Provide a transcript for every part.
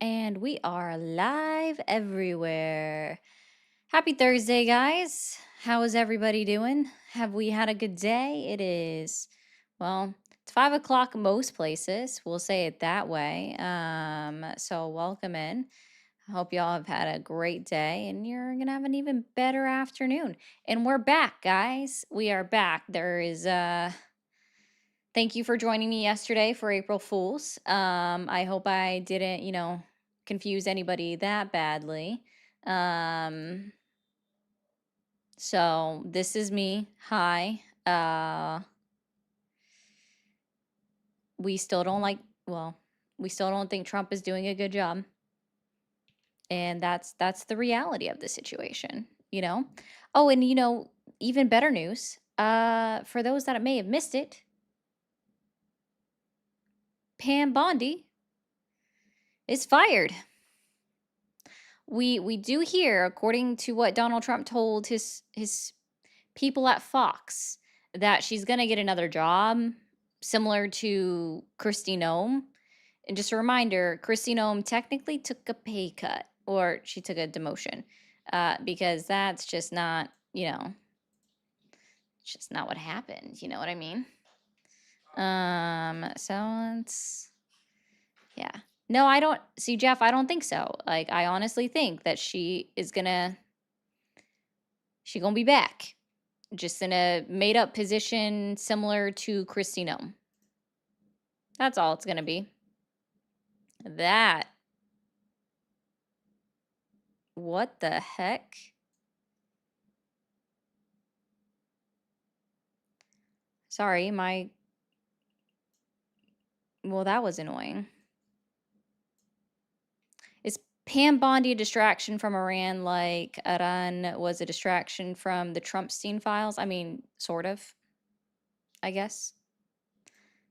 And we are live everywhere. Happy Thursday, guys. How is everybody doing? Have we had a good day? It is, well, it's 5 o'clock most places. We'll say it that way. So welcome in. I hope y'all have had a great day and you're going to have an even better afternoon. And we're back, guys. We are back. Thank you for joining me yesterday for April Fools. I hope I didn't, confuse anybody that badly. Um, so this is me. Hi. We still don't like, well, we still don't think Trump is doing a good job. And that's the reality of the situation, you know? Oh, and even better news. For those that may have missed it, Pam Bondi is fired. We do hear, according to what Donald Trump told his people at Fox, that she's gonna get another job similar to Kristi Noem. And just a reminder, Kristi Noem technically took a pay cut, or she took a demotion, because that's just not, just not what happened. You know what I mean? So it's, yeah. No, I don't see, Jeff. I don't think so. Like, I honestly think that she gonna be back, just in a made up position similar to Kristi Noem. That's all it's gonna be. That. What the heck? Sorry, well, that was annoying. Is Pam Bondi a distraction from Iran like Iran was a distraction from the Trumpstein files? I mean, sort of, I guess.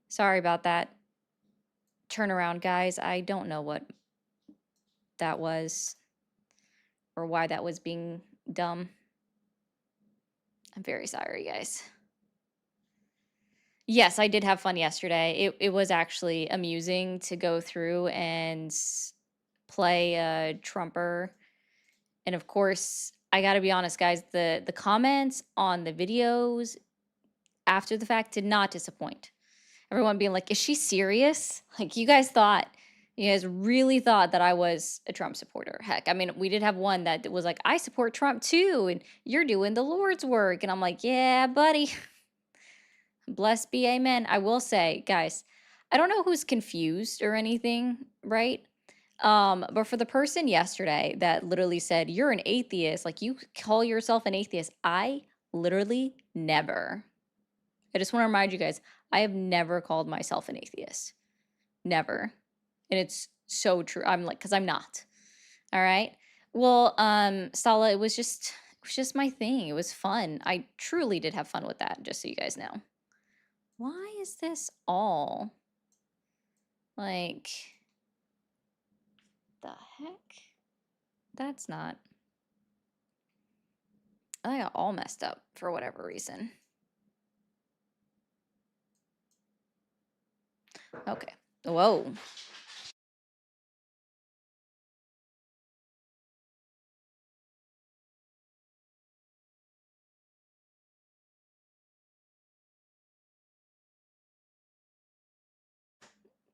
Sorry about that turnaround, guys. I don't know what that was or why that was being dumb. I'm very sorry, guys. Yes, I did have fun yesterday. It was actually amusing to go through and play a Trumper. And of course, I got to be honest, guys, the comments on the videos after the fact did not disappoint. Everyone being like, "Is she serious?" Like, you guys really thought that I was a Trump supporter. Heck, I mean, we did have one that was like, "I support Trump too, and you're doing the Lord's work." And I'm like, "Yeah, buddy." Blessed be, amen. I will say, guys, I don't know who's confused or anything, right? But for the person yesterday that literally said, "You're an atheist, like you call yourself an atheist," I literally never. I just want to remind you guys, I have never called myself an atheist. Never. And it's so true. I'm like, because I'm not. All right. Well, Stala, it was just my thing. It was fun. I truly did have fun with that, just so you guys know. Why is this all like the heck? That's not. I got all messed up for whatever reason. Okay. Whoa.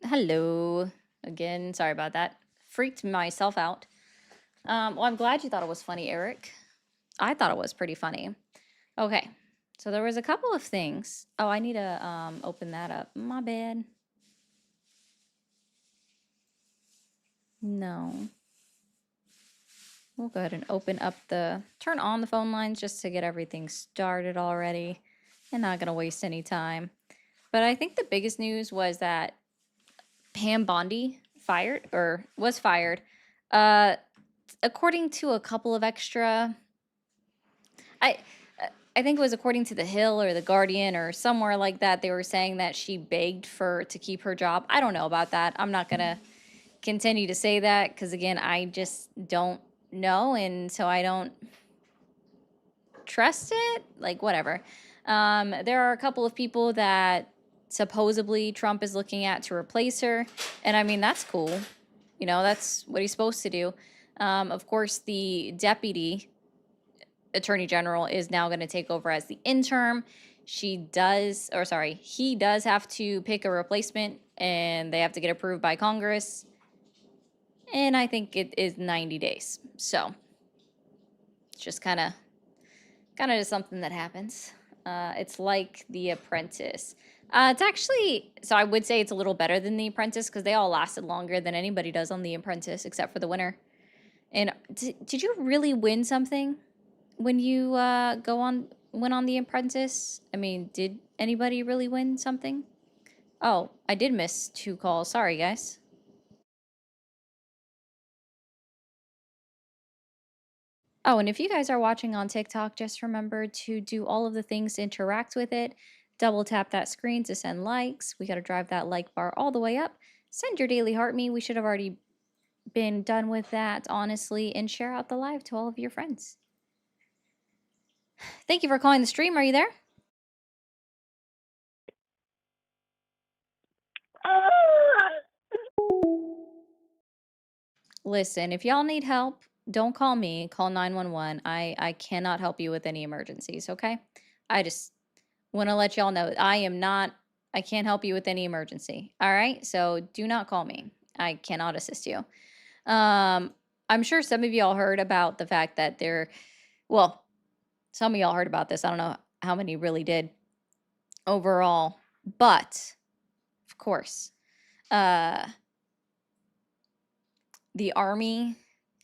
Hello. Again, sorry about that. Freaked myself out. Well, I'm glad you thought it was funny, Eric. I thought it was pretty funny. Okay. So there was a couple of things. Oh, I need to open that up. My bad. No. We'll go ahead and turn on the phone lines just to get everything started already. And not going to waste any time. But I think the biggest news was that Pam Bondi was fired. Uh, according to a couple of extra, I I think it was according to the Hill or the Guardian or somewhere like that. They were saying that she begged to keep her job. I don't know about that. I'm not gonna continue to say that because again, I just don't know, and so I don't trust it. Like whatever. There are a couple of people that supposedly Trump is looking at to replace her, and I mean that's cool. You know, that's what he's supposed to do. Of course, the deputy attorney general is now going to take over as the interim. He does have to pick a replacement and they have to get approved by Congress. And I think it is 90 days. So it's just kind of just something that happens. It's like The Apprentice. It's actually, so I would say it's a little better than The Apprentice because they all lasted longer than anybody does on The Apprentice except for the winner. And did you really win something when you went on The Apprentice? I mean, did anybody really win something? Oh, I did miss 2 calls. Sorry, guys. Oh, and if you guys are watching on TikTok, just remember to do all of the things to interact with it. Double tap that screen to send likes. We got to drive that like bar all the way up. Send your daily heart me. We should have already been done with that, honestly, and share out the live to all of your friends. Thank you for calling the stream. Are you there? Listen, if y'all need help, don't call me. Call 911. I cannot help you with any emergencies, okay? I just want to let y'all know I can't help you with any emergency. All right? So do not call me. I cannot assist you. I'm sure some of y'all heard about the fact that well, some of y'all heard about this. I don't know how many really did overall, but of course, uh, the Army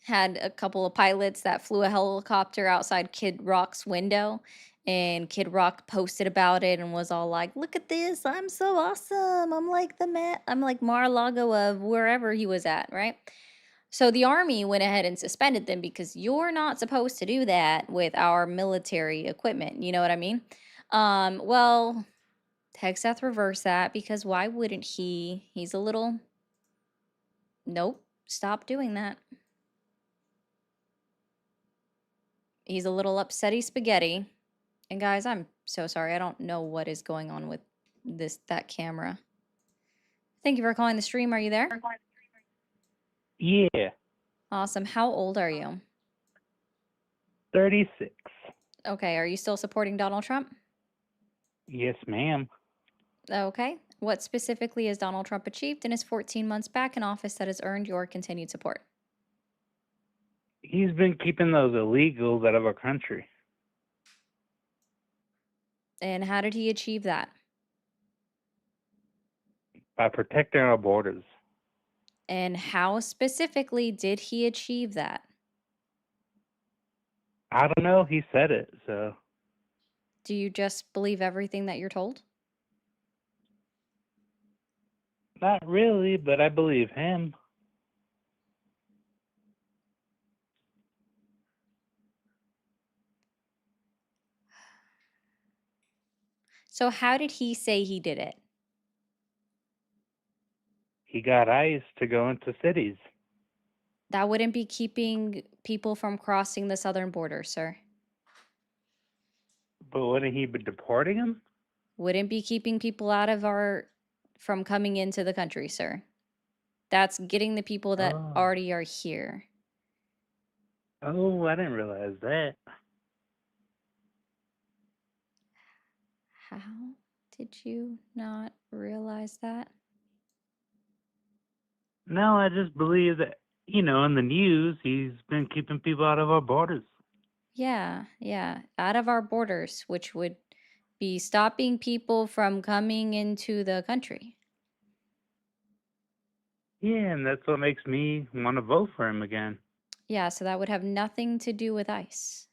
had a couple of pilots that flew a helicopter outside Kid Rock's window. And Kid Rock posted about it and was all like, "Look at this! I'm so awesome! I'm like Mar-a-Lago of wherever he was at, right?" So the Army went ahead and suspended them because you're not supposed to do that with our military equipment. You know what I mean? Well, Texas reversed that because why wouldn't he? He's a little, nope, stop doing that. He's a little upsetty spaghetti. And guys, I'm so sorry. I don't know what is going on with that camera. Thank you for calling the stream. Are you there? Yeah, Awesome. How old are you? 36. Okay. Are you still supporting Donald Trump? Yes, ma'am. Okay. What specifically has Donald Trump achieved in his 14 months back in office that has earned your continued support? He's been keeping those illegals out of our country And how did he achieve that? by protecting our borders. And how specifically did he achieve that? I don't know, he said it, so Do you just believe everything that you're told? not really, but I believe him. So, how did he say he did it? He got ICE to go into cities. That wouldn't be keeping people from crossing the southern border, sir. But wouldn't he be deporting them? Wouldn't be keeping people out of from coming into the country, sir. That's getting the people that Oh. already are here. Oh, I didn't realize that. How did you not realize that? No, I just believe that, in the news, he's been keeping people out of our borders. Yeah, yeah, out of our borders, which would be stopping people from coming into the country. Yeah, and that's what makes me want to vote for him again. Yeah, so that would have nothing to do with ICE.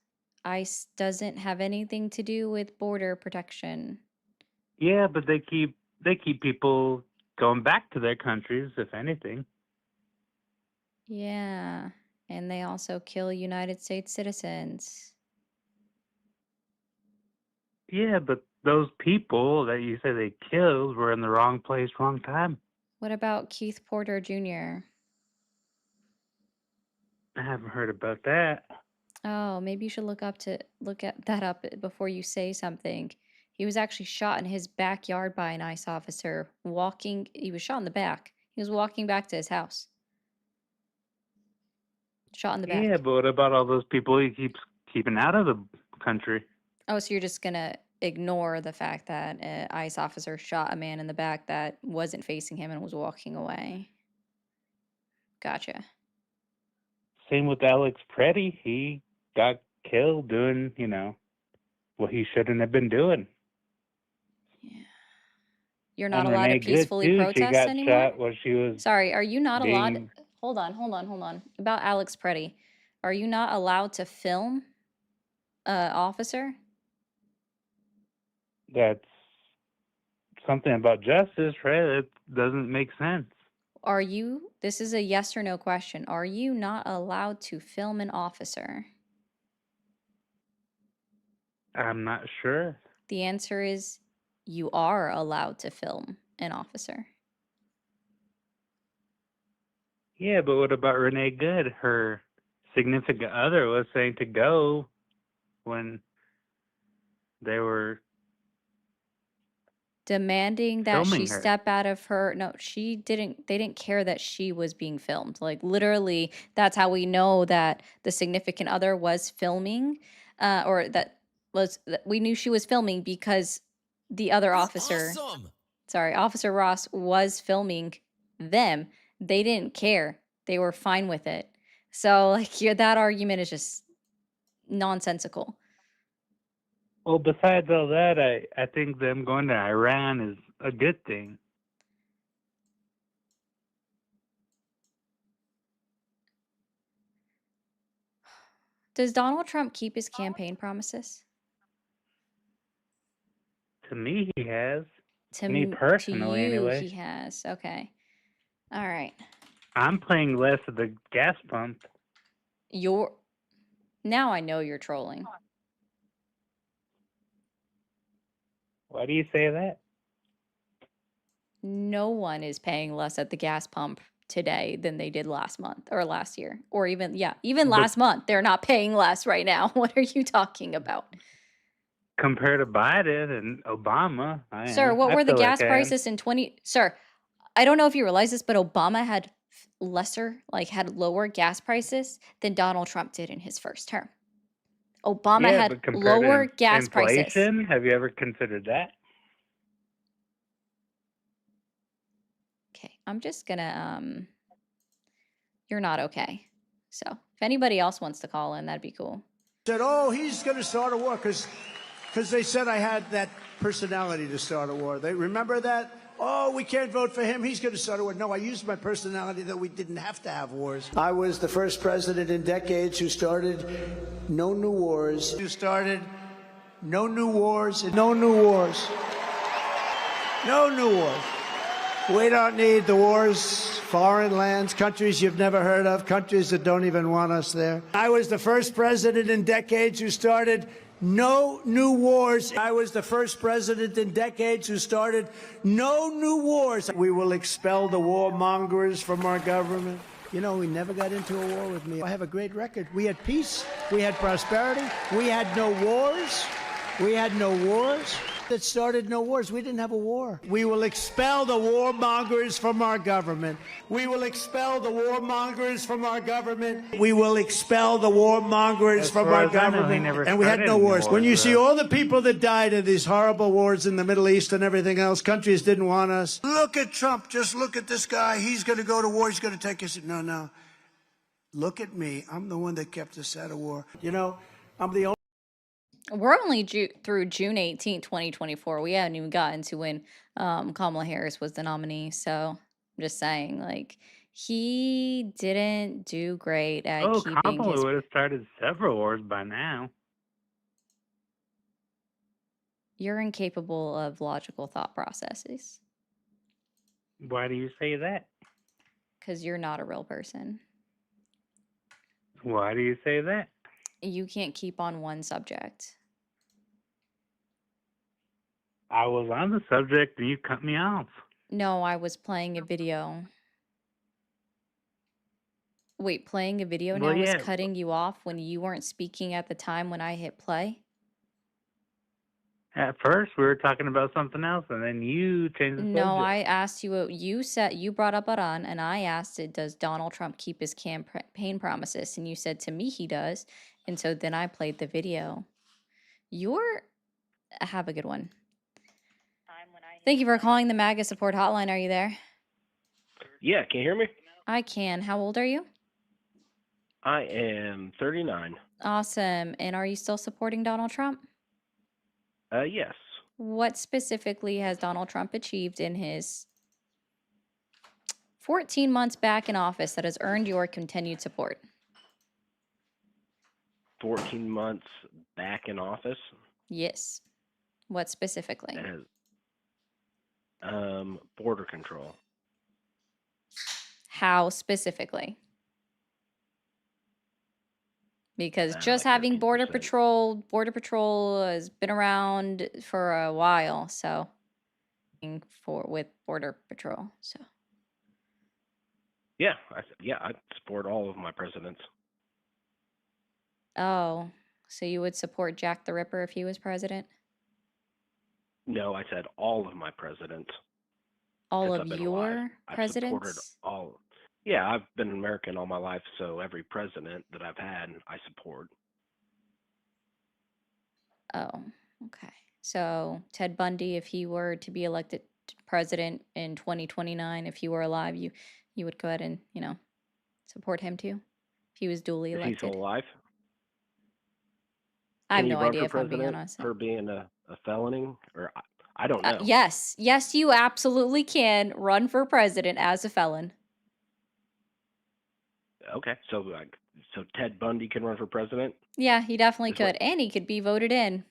ICE doesn't have anything to do with border protection. Yeah, but they keep people going back to their countries, if anything. Yeah, and they also kill United States citizens. Yeah, but those people that you say they killed were in the wrong place, wrong time. What about Keith Porter Jr.? I haven't heard about that. Oh, maybe you should look at that up before you say something. He was actually shot in his backyard by an ICE officer he was shot in the back. He was walking back to his house. Shot in the Yeah, back. but what about all those people he keeps keeping out of the country? Oh, so you're just gonna ignore the fact that an ICE officer shot a man in the back that wasn't facing him and was walking away. Gotcha. Same with Alex Preddy. He got killed doing, what he shouldn't have been doing. Yeah. You're not And allowed to Renee Good peacefully too. She protest got anymore? shot while she was Sorry, are you not allowed? being. Hold on. About Alex Preddy. Are you not allowed to film a officer? That's something about justice, right? It doesn't make sense. Are you, this is a yes or no question. Are you not allowed to film an officer? I'm not sure. The answer is you are allowed to film an officer. Yeah, but what about Renee Good? Her significant other was saying to go when they were Demanding that she filming her. step out of her, no, they didn't care that she was being filmed. Like literally, that's how we know that the significant other was filming, or that was, we knew she was filming because the other You're officer, awesome. sorry, Officer Ross was filming them. They didn't care. They were fine with it. So like that argument is just nonsensical. Well, besides all that, I think them going to Iran is a good thing. Does Donald Trump keep his campaign promises? To me, he has. To Me to personally, you, anyway. he has. Okay. All right. I'm playing less at the gas pump. You're now I know you're trolling. Why do you say that? No one is paying less at the gas pump today than they did last month or last year or even, yeah, even But last month. They're not paying less right now. What are you talking about? compared to Biden and Obama, I Sir, am. what I were the feel like gas I am. prices in 20 Sir, I don't know if you realize this, but Obama had had lower gas prices than Donald Trump did in his first term. Obama Yeah, had but compared to lower gas prices. inflation, have you ever considered that? Okay, I'm just gonna you're not okay. So, if anybody else wants to call in, that'd be cool. Said, oh, he's going to start a war because they said I had that personality to start a war. They remember that? Oh, we can't vote for him. He's going to start a war. No, I used my personality that we didn't have to have wars. I was the first president in decades who started no new wars. Who started no new wars. No new wars. No new wars. We don't need the wars. Foreign lands, countries you've never heard of, countries that don't even want us there. I was the first president in decades who started no new wars. I was the first president in decades who started no new wars. We will expel the warmongers from our government. You know, we never got into a war with me. I have a great record. We had peace. We had prosperity. We had no wars. We had no wars. That started no wars. We didn't have a war. We will expel the warmongers from our government. We will expel the warmongers from our government. We will expel the warmongers As from far our as I know, he government. never And we had started no any wars. When wars, you see though. all the people that died in these horrible wars in the Middle East and everything else, countries didn't want us. Look at Trump. Just look at this guy. He's going to go to war. He's going to take us. No. Look at me. I'm the one that kept us out of war. You know, I'm the only. We're only through June 18th, 2024. We haven't even gotten to when Kamala Harris was the nominee. So I'm just saying, like, he didn't do great at Oh, keeping Kamala his. would have started several wars by now. You're incapable of logical thought processes Why do you say that? because you're not a real person. Why do you say that? You can't keep on one subject. I was on the subject and you cut me off. No, I was playing a video. Wait, playing a video Well, now is yeah. cutting you off when you weren't speaking at the time when I hit play? At first, we were talking about something else, and then you changed the No, subject. I asked you what you said. You brought up Iran, and I asked it, does Donald Trump keep his campaign promises? And you said to me he does. And so then I played the video. You're have a good one. Thank you for calling the MAGA support hotline. Are you there? Yeah, can you hear me? I can. How old are you? I am 39. Awesome. And are you still supporting Donald Trump? Yes. What specifically has Donald Trump achieved in his 14 months back in office that has earned your continued support? 14 months back in office. Yes. What specifically? That has border control. How specifically? Because just Like having 13%. Border Patrol has been around for a while, so with Border Patrol, so. Yeah, I support all of my presidents. Oh, so you would support Jack the Ripper if he was president? No, I said all of my presidents. All Since of I've been alive, your I've supported presidents? all. Yeah, I've been American all my life, so every president that I've had, I support. Oh, okay. So Ted Bundy, if he were to be elected president in 2029, if he were alive, you would go ahead and, support him too? If he was duly Is he still elected? alive? I have Can he no run idea for if I'm being president honest. for being a felony? Or I don't know. Yes. Yes, you absolutely can run for president as a felon. Okay, so Ted Bundy can run for president. Yeah, he definitely Is what? could. And he could be voted in.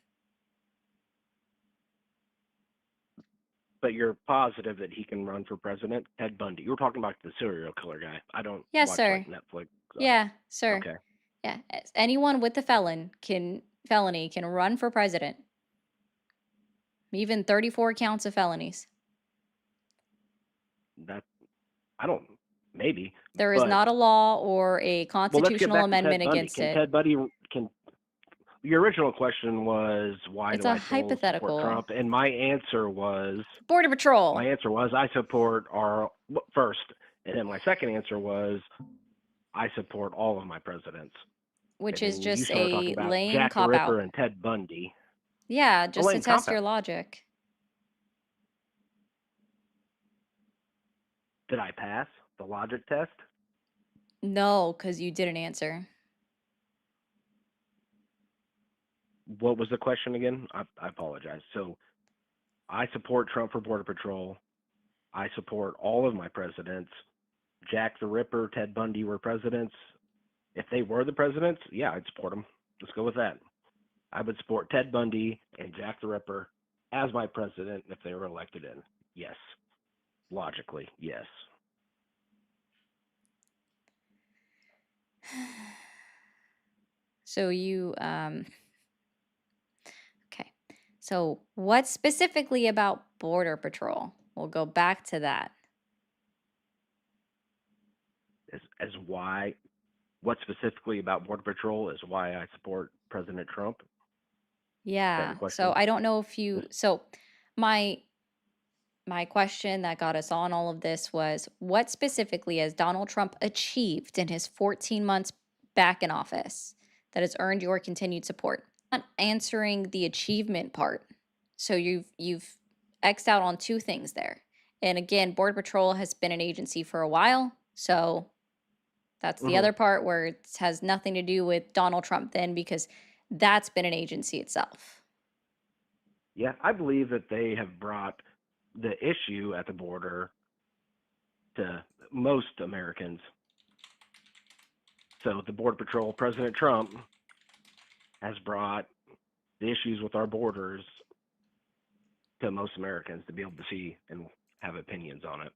But you're positive that he can run for president? Ted Bundy. You were talking about the serial killer guy. I don't Yes, watch sir. like Netflix. Yeah, sir. Okay. Yeah. Anyone with a felony can run for president. Even 34 counts of felonies. That I don't maybe. There is But not a law or a well, let's get constitutional back to Ted amendment Bundy. against Can it. Ted Bundy can your original question was why It's do a I still support hypothetical. Trump? And my answer was Border Patrol, I support our first, and then my second answer was I support all of my presidents. which And is then you just started talking a about lame Jack the cop out. Ripper and Ted Bundy. Yeah, A just to lame test cop your out. logic. Did I pass the logic test? No, because you didn't answer. What was the question again? I apologize. So I support Trump for Border Patrol. I support all of my presidents. Jack the Ripper, Ted Bundy were presidents. If they were the presidents, yeah, I'd support them. Let's go with that. I would support Ted Bundy and Jack the Ripper as my president if they were elected in. Yes. Logically, yes. So okay. So what specifically about Border Patrol? We'll go back to that. As why, what specifically about Border Patrol is why I support President Trump? Is that your Yeah. So question? I don't know if so my question that got us on all of this was what specifically has Donald Trump achieved in his 14 months back in office that has earned your continued support? Not answering the achievement part. So you've X'd out on two things there. And again, Border Patrol has been an agency for a while. So that's the Mm-hmm. other part where it has nothing to do with Donald Trump then because that's been an agency itself. Yeah, I believe that they have brought the issue at the border to most Americans. So the Border Patrol, President Trump, has brought the issues with our borders to most Americans to be able to see and have opinions on it.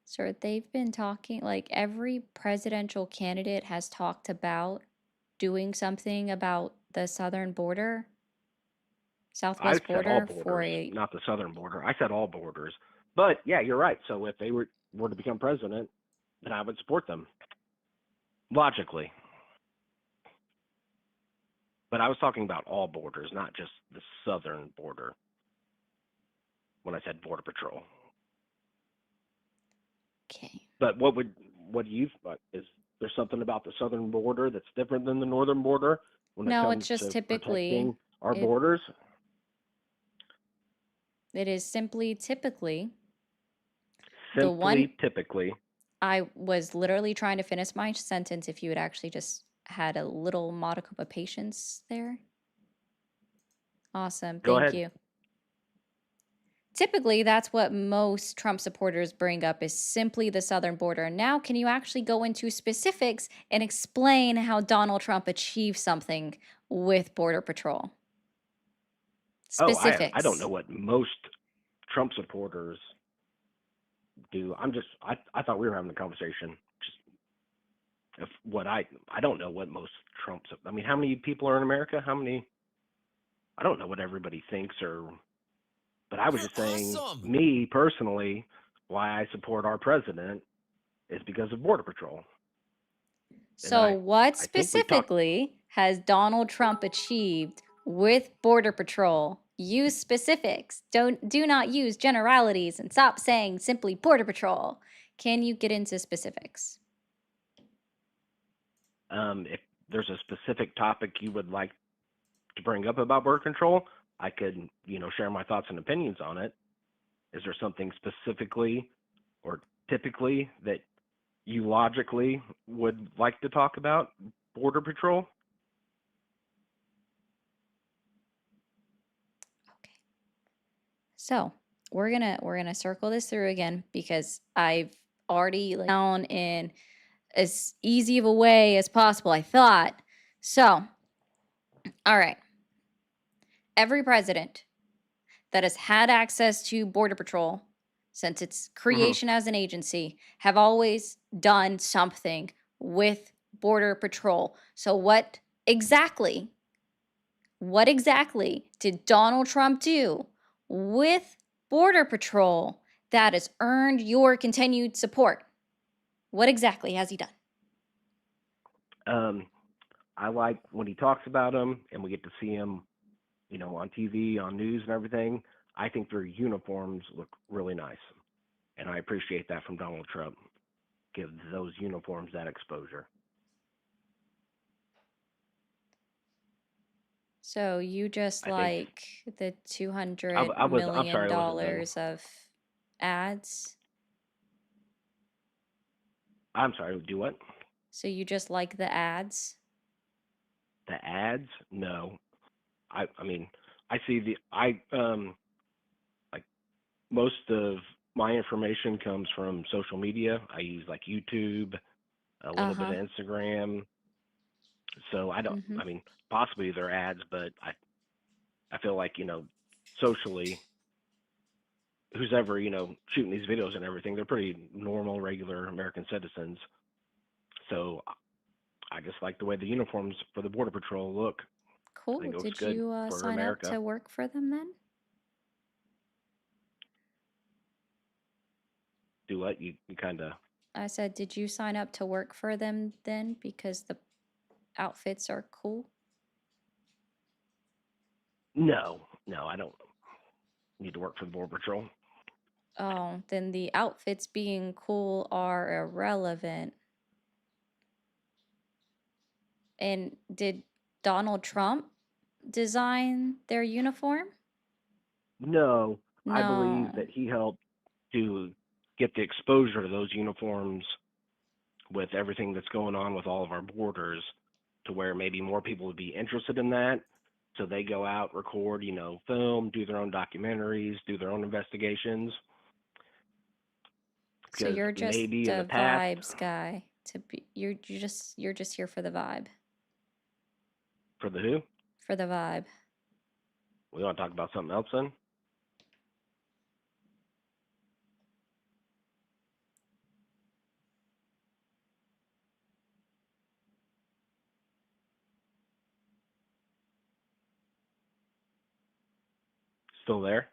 Sir, they've been talking, like every presidential candidate has talked about doing something about the southern border, I southwest said all border for borders, a. not the southern border. I said all borders. But yeah, you're right. So if they were to become president, then I would support them. Logically. But I was talking about all borders, not just the southern border when I said Border Patrol. Okay. But what do you, is there something about the southern border that's different than the northern border when it No, comes it's just to typically protecting our it borders? it is simply typically the one. Simply, typically. I was literally trying to finish my sentence if you had actually just had a little modicum of patience there. Awesome. Go Thank ahead. you. Typically, that's what most Trump supporters bring up is simply the southern border. Now, can you actually go into specifics and explain how Donald Trump achieved something with Border Patrol? Oh, I don't know Specifics. what most Trump supporters do. I thought we were having a conversation. Just if what I don't know what most Trumps. I mean, how many people are in America? How many? I don't know what everybody thinks but I was You're just saying, awesome. me personally, why I support our president is because of Border Patrol. And So, what I think we've talked. specifically has Donald Trump achieved with Border Patrol? Use specifics. Do not use generalities and stop saying simply Border Patrol. Can you get into specifics? If there's a specific topic you would like to bring up about Border Control, I could, share my thoughts and opinions on it. Is there something specifically or typically that you logically would like to talk about Border Patrol? Okay. So, we're gonna circle this through again because I've already down in as easy of a way as possible, I thought. So, all right. Every president that has had access to Border Patrol since its Hmm. creation as an agency have always done something with Border Patrol. So what exactly did Donald Trump do with Border Patrol that has earned your continued support? What exactly has he done? I like when he talks about them and we get to see him, on TV, on news and everything. I think their uniforms look really nice. And I appreciate that from Donald Trump. Give those uniforms that exposure. So you just I think like the $200 I'm sorry, million I wasn't done. of ads? I'm sorry, do what? So you just like the ads? The ads? No. I mean, I see like most of my information comes from social media. I use like YouTube, a little bit Uh-huh. of Instagram. So Mm-hmm. I mean, possibly they're ads, but I feel like, socially, who's ever, shooting these videos and everything, they're pretty normal, regular American citizens. So I just like the way the uniforms for the Border Patrol look. I Cool. think it looks Did good you for sign up America. to work for them then? Do what? You kind of. I said, did you sign up to work for them then because the outfits are cool? No, I don't need to work for the Border Patrol. Oh, then the outfits being cool are irrelevant. And did Donald Trump design their uniform? No, I believe No. that he helped to get the exposure to those uniforms with everything that's going on with all of our borders to where maybe more people would be interested in that. So they go out, record, film, do their own documentaries, do their own investigations. So Because you're just maybe in the a past, vibes guy to be you're just here for the vibe. for the who, For the vibe. we want to talk about something else then? Still there?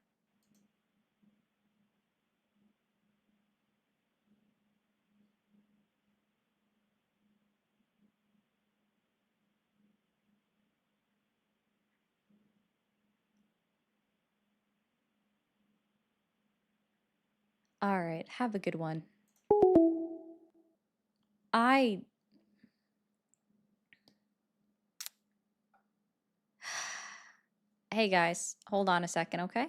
All right. Have a good one. I Hey guys, hold on a second, okay?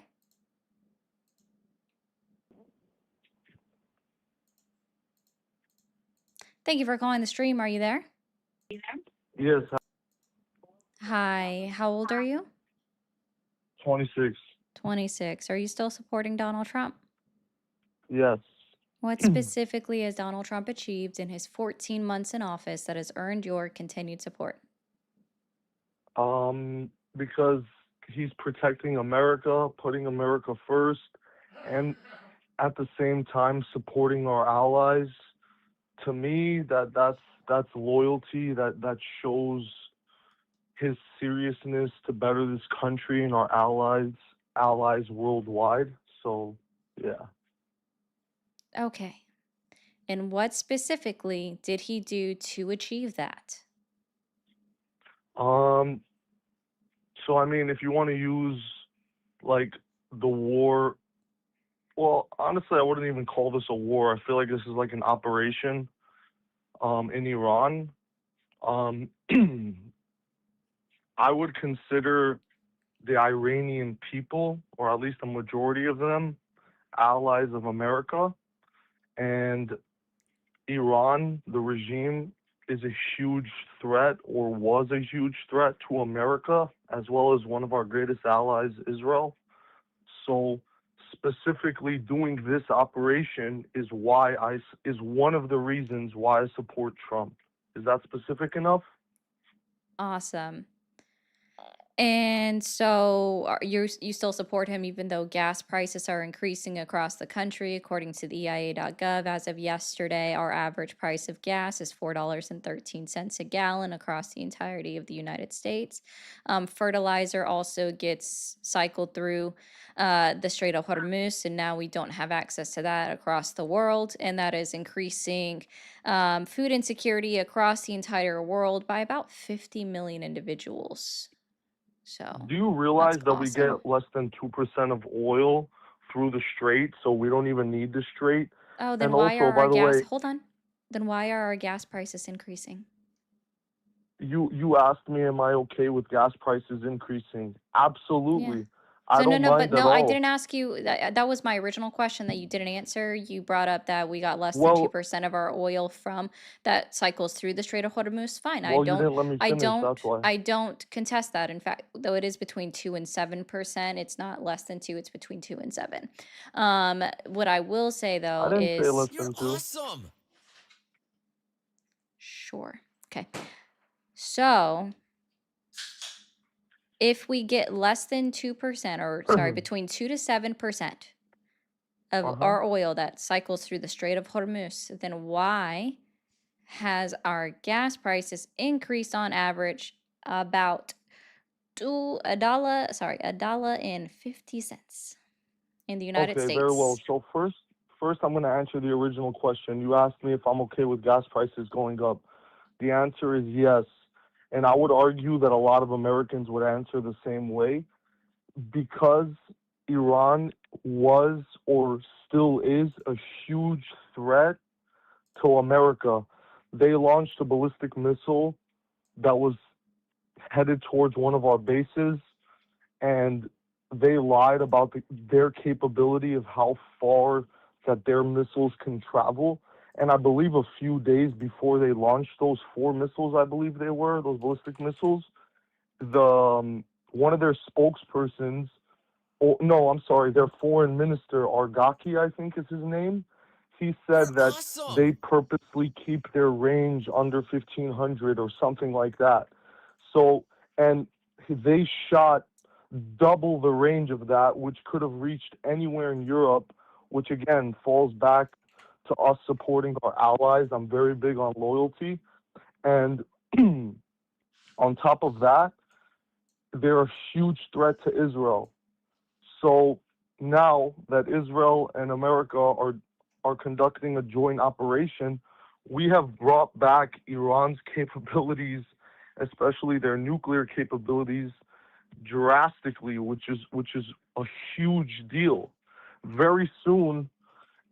Thank you for calling the stream. Are you there? Yes, Hi. How old are you? 26. 26. Are you still supporting Donald Trump? Yes. What specifically has Donald Trump achieved in his 14 months in office that has earned your continued support? Because he's protecting America, putting America first, and at the same time supporting our allies. To me, that's loyalty. That shows his seriousness to better this country and our allies worldwide. So, yeah. Okay. And what specifically did he do to achieve that? Um. So I mean, if you want to use like the war. Well, honestly, I wouldn't even call this a war. I feel like this is like an operation in Iran. Um, I would consider the Iranian people, or at least a majority of them, allies of America. And Iran, the regime, is a huge threat, or was a huge threat to America, as well as one of our greatest allies, Israel. So specifically doing this operation is one of the reasons why I support Trump. Is that specific enough? Awesome. And so you still support him even though gas prices are increasing across the country. According to the EIA.gov, as of yesterday, our average price of gas is $4.13 a gallon across the entirety of the United States. Fertilizer also gets cycled through the Strait of Hormuz, and now we don't have access to that across the world, and that is increasing food insecurity across the entire world by about 50 million individuals. So Do you that's realize that we awesome. get less than 2% of oil through the strait, so we don't even need the strait? Oh, then And why also, are by our the gas, way, hold on. Then why are our gas prices increasing? you asked me, am I okay with gas prices increasing? Yeah. Absolutely. I So don't but mind at no, I all. didn't ask you. That was my original question that you didn't answer. You brought up that we got less than Well, 2% of our oil from that cycles through the Strait of Hormuz. Fine. well, you didn't let me finish, that's why. I don't contest that. In fact, though it is between 2 and 7%, it's not less than 2, it's between 2 and 7. What I will say I though didn't say less is You're than 2. awesome. sure. Okay. So, if we get less than 2%, or sorry, between 2 to 7% of Uh-huh. our oil that cycles through the Strait of Hormuz, then why has our gas prices increased on average about $1.50 in the United Okay, very well. States? So first I'm going to answer the original question. You asked me if I'm okay with gas prices going up. The answer is yes. And I would argue that a lot of Americans would answer the same way because Iran was or still is a huge threat to America. They launched a ballistic missile that was headed towards one of our bases, and they lied about their capability of how far that their missiles can travel. And I believe a few days before they launched those 4 missiles, I believe they were those ballistic missiles, the one of their spokespersons, oh no, I'm sorry, their foreign minister Argaki, I think is his name. He You're said that they awesome. purposely keep their range under 1500 or something like that. So, and they shot double the range of that, which could have reached anywhere in Europe, which again falls back to us supporting our allies. I'm very big on loyalty. And on top of that, they're a huge threat to Israel. So now that Israel and America are conducting a joint operation, we have brought back Iran's capabilities, especially their nuclear capabilities, drastically, which is a huge deal. Very soon,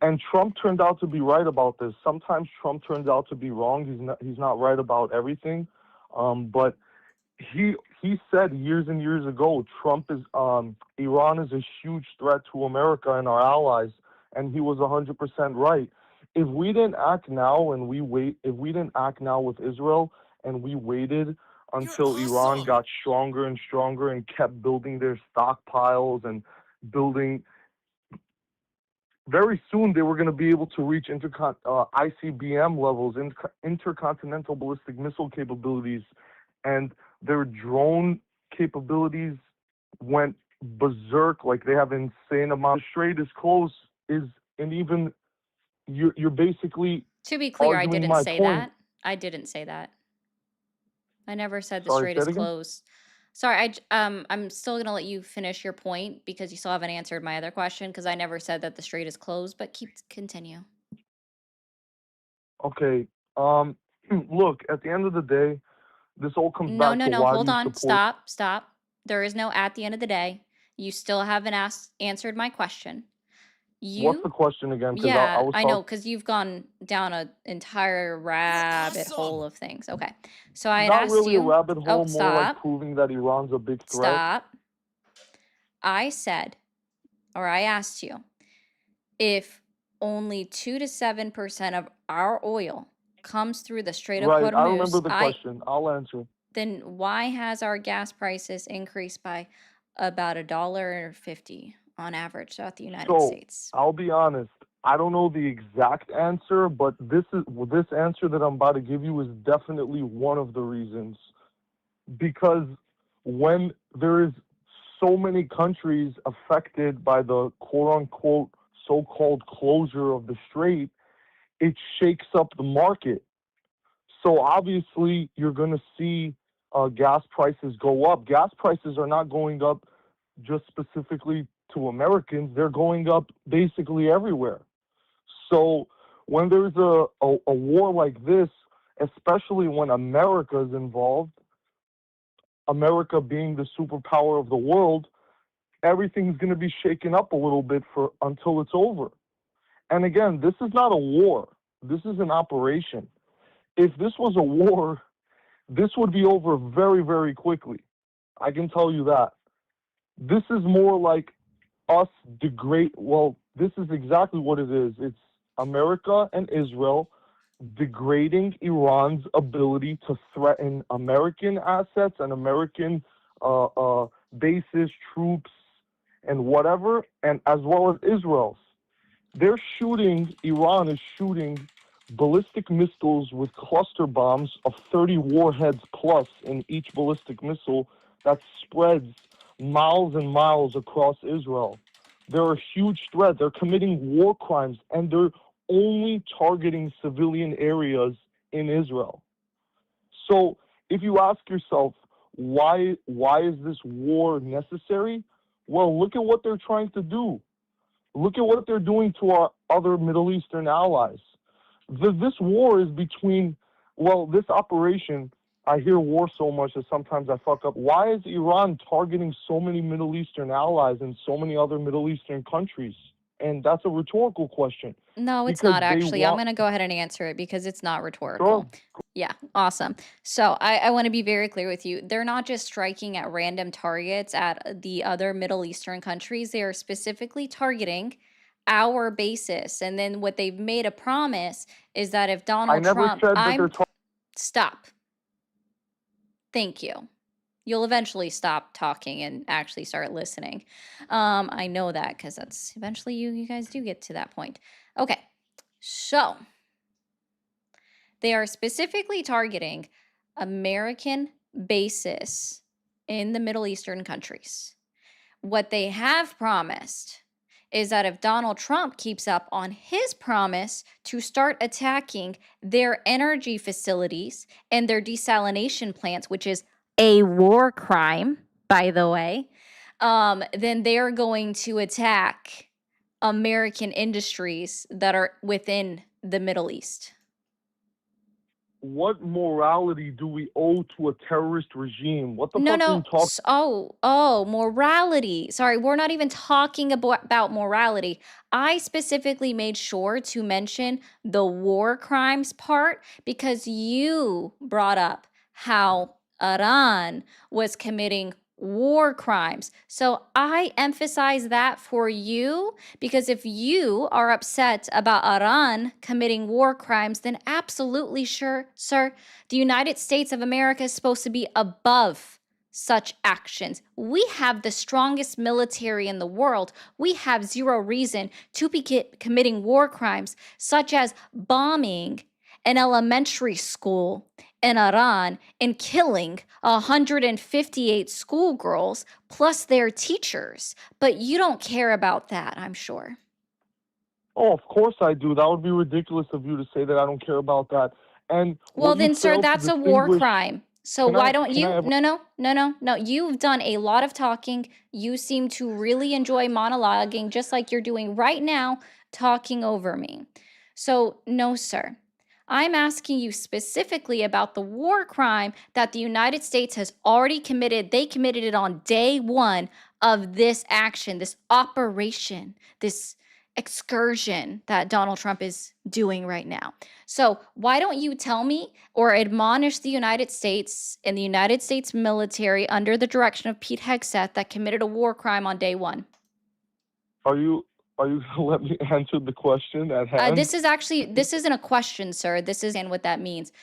And Trump turned out to be right about this. Sometimes Trump turns out to be wrong. He's not right about everything. But he said years and years ago, Iran is a huge threat to America and our allies, and he was 100% right. If we didn't act now if we didn't act now with Israel and we waited until Iran got stronger and stronger and kept building their stockpiles and building, very soon they were going to be able to reach ICBM levels, intercontinental ballistic missile capabilities, and their drone capabilities went berserk. Like, they have insane amount. The Strait is closed and even you're basically To be clear, I arguing didn't my say point. that. I didn't say that. I never said the Sorry, strait say is it again. closed. Sorry, I'm still gonna let you finish your point because you still haven't answered my other question because I never said that the strait is closed, but continue. Okay. Look, at the end of the day, this all comes No, back no, to no. why do Hold you on. support. Stop. There is no at the end of the day. You still haven't answered my question. What's the You, question again? Because I yeah, was I know, talking. because you've gone down an entire rabbit hole of things. Okay. So I had Not asked really a you, rabbit oh, hole, more like stop, proving that Iran's a big threat. stop. I said, or I asked you, if only 2 to 7% of our oil comes through the Strait of Right. I remember Hormuz, the question. I'll answer. then why has our gas prices increased by about $1.50 on average throughout the United So States? I'll be honest. I don't know the exact answer, but this answer that I'm about to give you is definitely one of the reasons. Because when there is so many countries affected by the quote unquote so-called closure of the strait, it shakes up the market. So obviously you're going to see gas prices go up. Gas prices are not going up just specifically to Americans. They're going up basically everywhere. So when there's a war like this, especially when America is involved, America being the superpower of the world, everything's going to be shaken up a little bit until it's over. And again, this is not a war. This is an operation. If this was a war, this would be over very, very quickly. I can tell you that. This is more like us this is exactly what it is. It's America and Israel degrading Iran's ability to threaten American assets and American bases, troops, and whatever, and as well as Israel's. Iran is shooting ballistic missiles with cluster bombs of 30 warheads plus in each ballistic missile that spreads miles and miles across Israel. They're a huge threat. They're committing war crimes, and they're only targeting civilian areas in Israel. So if you ask yourself, why is this war necessary? Well, look at what they're trying to do. Look at what they're doing to our other Middle Eastern allies. This war is this operation, I hear war so much that sometimes I fuck up. Why is Iran targeting so many Middle Eastern allies and so many other Middle Eastern countries? And that's a rhetorical question. No, it's Because not they actually. I'm want. going to go ahead and answer it because it's not Sure. rhetorical. Yeah, awesome. So I want to be very clear with you. They're not just striking at random targets at the other Middle Eastern countries. They are specifically targeting our basis. And then what they've made a promise is that if I Donald never Trump, said that they're stop. Thank you. You'll eventually stop talking and actually start listening. I know that because that's eventually you guys do get to that point. Okay, so they are specifically targeting American bases in the Middle Eastern countries. What they have promised is that if Donald Trump keeps up on his promise to start attacking their energy facilities and their desalination plants, which is a war crime, by the way, then they're going to attack American industries that are within the Middle East. what morality do we owe to a terrorist regime? What the No, fuck are you no. talking? Morality. Sorry, we're not even talking about morality. I specifically made sure to mention the war crimes part because you brought up how Iran was committing war crimes. So I emphasize that for you because if you are upset about Iran committing war crimes, then absolutely sure, sir, the United States of America is supposed to be above such actions. We have the strongest military in the world. We have zero reason to be committing war crimes, such as bombing an elementary school in Iran and killing 158 schoolgirls plus their teachers. But you don't care about that, I'm sure. Oh, of course I do. That would be ridiculous of you to say that I don't care about that. And Well, what you then, sir, fail to that's a war distinguish, crime. So can why I don't can I you? ever No. You've done a lot of talking. You seem to really enjoy monologuing, just like you're doing right now, talking over me. So, no, sir. I'm asking you specifically about the war crime that the United States has already committed. They committed it on day one of this action, this operation, this excursion that Donald Trump is doing right now. So, why don't you tell me or admonish the United States and the United States military under the direction of Pete Hegseth that committed a war crime on day one? are you gonna let me answer the question at hand? This isn't a question, sir. This is and what that means.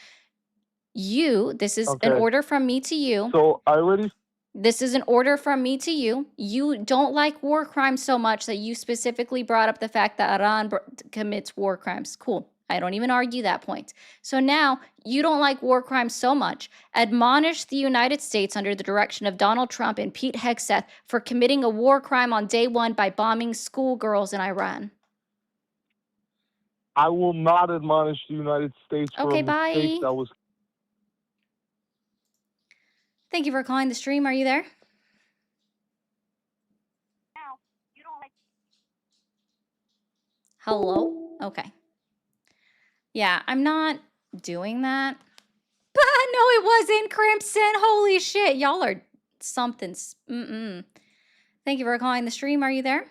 This is an Okay. order from me to you. So I already This is an order from me to you. You don't like war crimes so much that you specifically brought up the fact that Iran commits war crimes. Cool. I don't even argue that point. So now you don't like war crimes so much. Admonish the United States under the direction of Donald Trump and Pete Hegseth for committing a war crime on day one by bombing schoolgirls in Iran. I will not admonish the United States for a Okay, mistake bye. that was. Thank you for calling the stream. Are you there? Hello? Okay. Yeah, I'm not doing that. But no, it wasn't Crimson. Holy shit. Y'all are something. Thank you for calling the stream. Are you there?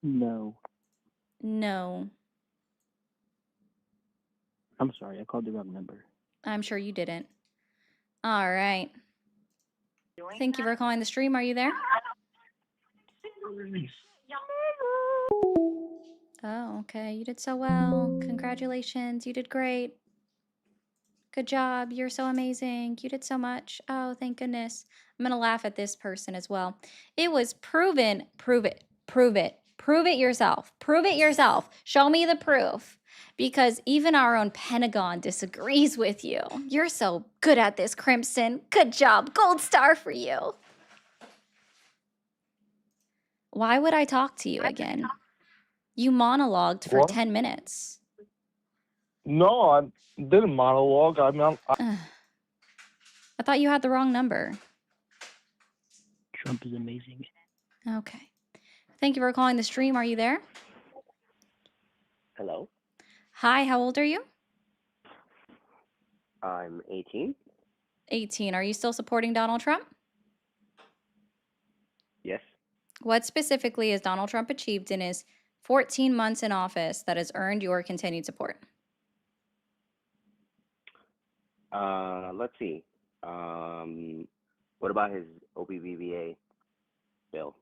No. No, I'm sorry, I called the wrong number. I'm sure you didn't. All right. Thank you for calling the stream. Are you there? Oh, okay. You did so well. Congratulations. You did great. Good job. You're so amazing. You did so much. Oh, thank goodness. I'm going to laugh at this person as well. It was proven. Prove it. Prove it. Prove it yourself. Prove it yourself. Show me the proof. Because even our own Pentagon disagrees with you. You're so good at this, Crimson. Good job. Gold star for you. Why would I talk to you again? You monologued for What? 10 minutes. No, I didn't monologue. I mean, I thought you had the wrong number. Trump is amazing. Okay. Thank you for calling the stream. Are you there? Hello, Hi, how old are you? I'm 18. 18. Are you still supporting Donald Trump? Yes. What specifically has Donald Trump achieved in his 14 months in office that has earned your continued support? Let's see. What about his OBBBA bill?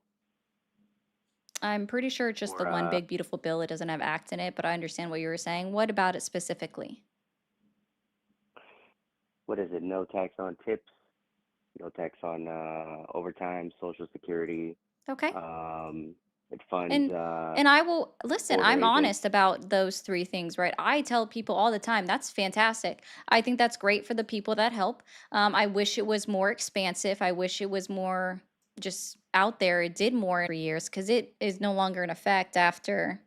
I'm pretty sure it's just Or the one big beautiful bill. It doesn't have acts in it, but I understand what you were saying. What about it specifically? what is it? No tax on tips, no tax on overtime, Social Security. Okay. It funds. And I will listen, border I'm agents. honest about those three things, right? I tell people all the time, that's fantastic. I think that's great for the people that help. I wish it was more expansive. I wish it was more just out there. It did more in 3 years because it is no longer in effect after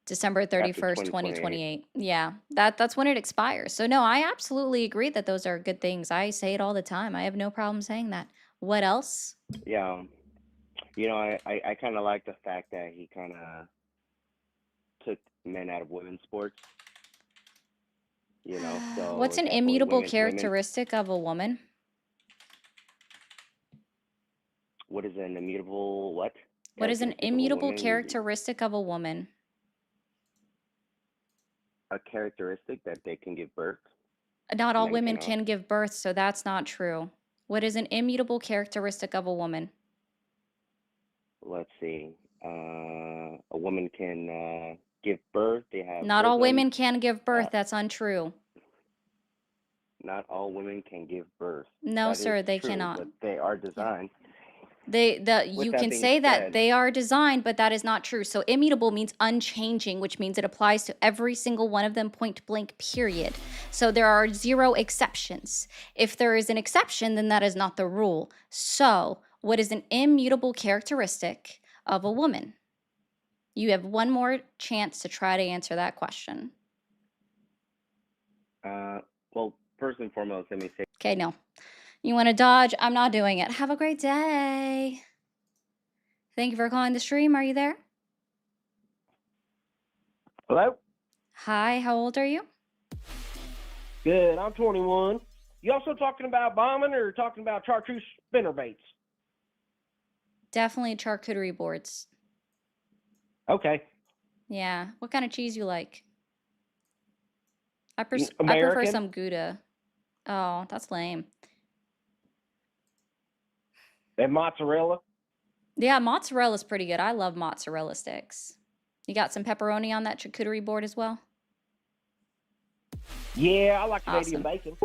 December 31st, 2028. Yeah, that's when it expires. So no, I absolutely agree that those are good things. I say it all the time. I have no problem saying that. What else? Yeah. You know, I kind of like the fact that he kind of took men out of women's sports. You know, so What's an definitely immutable women. characteristic of a woman? What is an immutable what What is an characteristic of a immutable woman? characteristic of a woman? A characteristic that they can give birth. Not all Men women cannot. can give birth, so that's not true. What is an immutable characteristic of a woman? Let's see. A woman can give birth. They have Not all bosom. women can give birth. Uh, That's untrue. not all women can give birth. No, That is sir, they true, cannot. but they are designed. You With that can being say that said, they are designed, but that is not true. So immutable means unchanging, which means it applies to every single one of them, point blank, period. So there are 0 exceptions. If there is an exception, then that is not the rule. So what is an immutable characteristic of a woman? You have one more chance to try to answer that question. well, first and foremost, let me say. Okay, no. You want to dodge? I'm not doing it. Have a great day. Thank you for calling the stream. Are you there? Hello? Hi, how old are you? Good. I'm 21. You also talking about bombing or talking about chartreuse spinnerbaits? Definitely charcuterie boards. Okay. Yeah. What kind of cheese you like? I prefer American? some Gouda. Oh, that's lame. And mozzarella? Yeah, mozzarella's pretty good. I love mozzarella sticks. You got some pepperoni on that charcuterie board as well? Yeah, I like Canadian Awesome. bacon.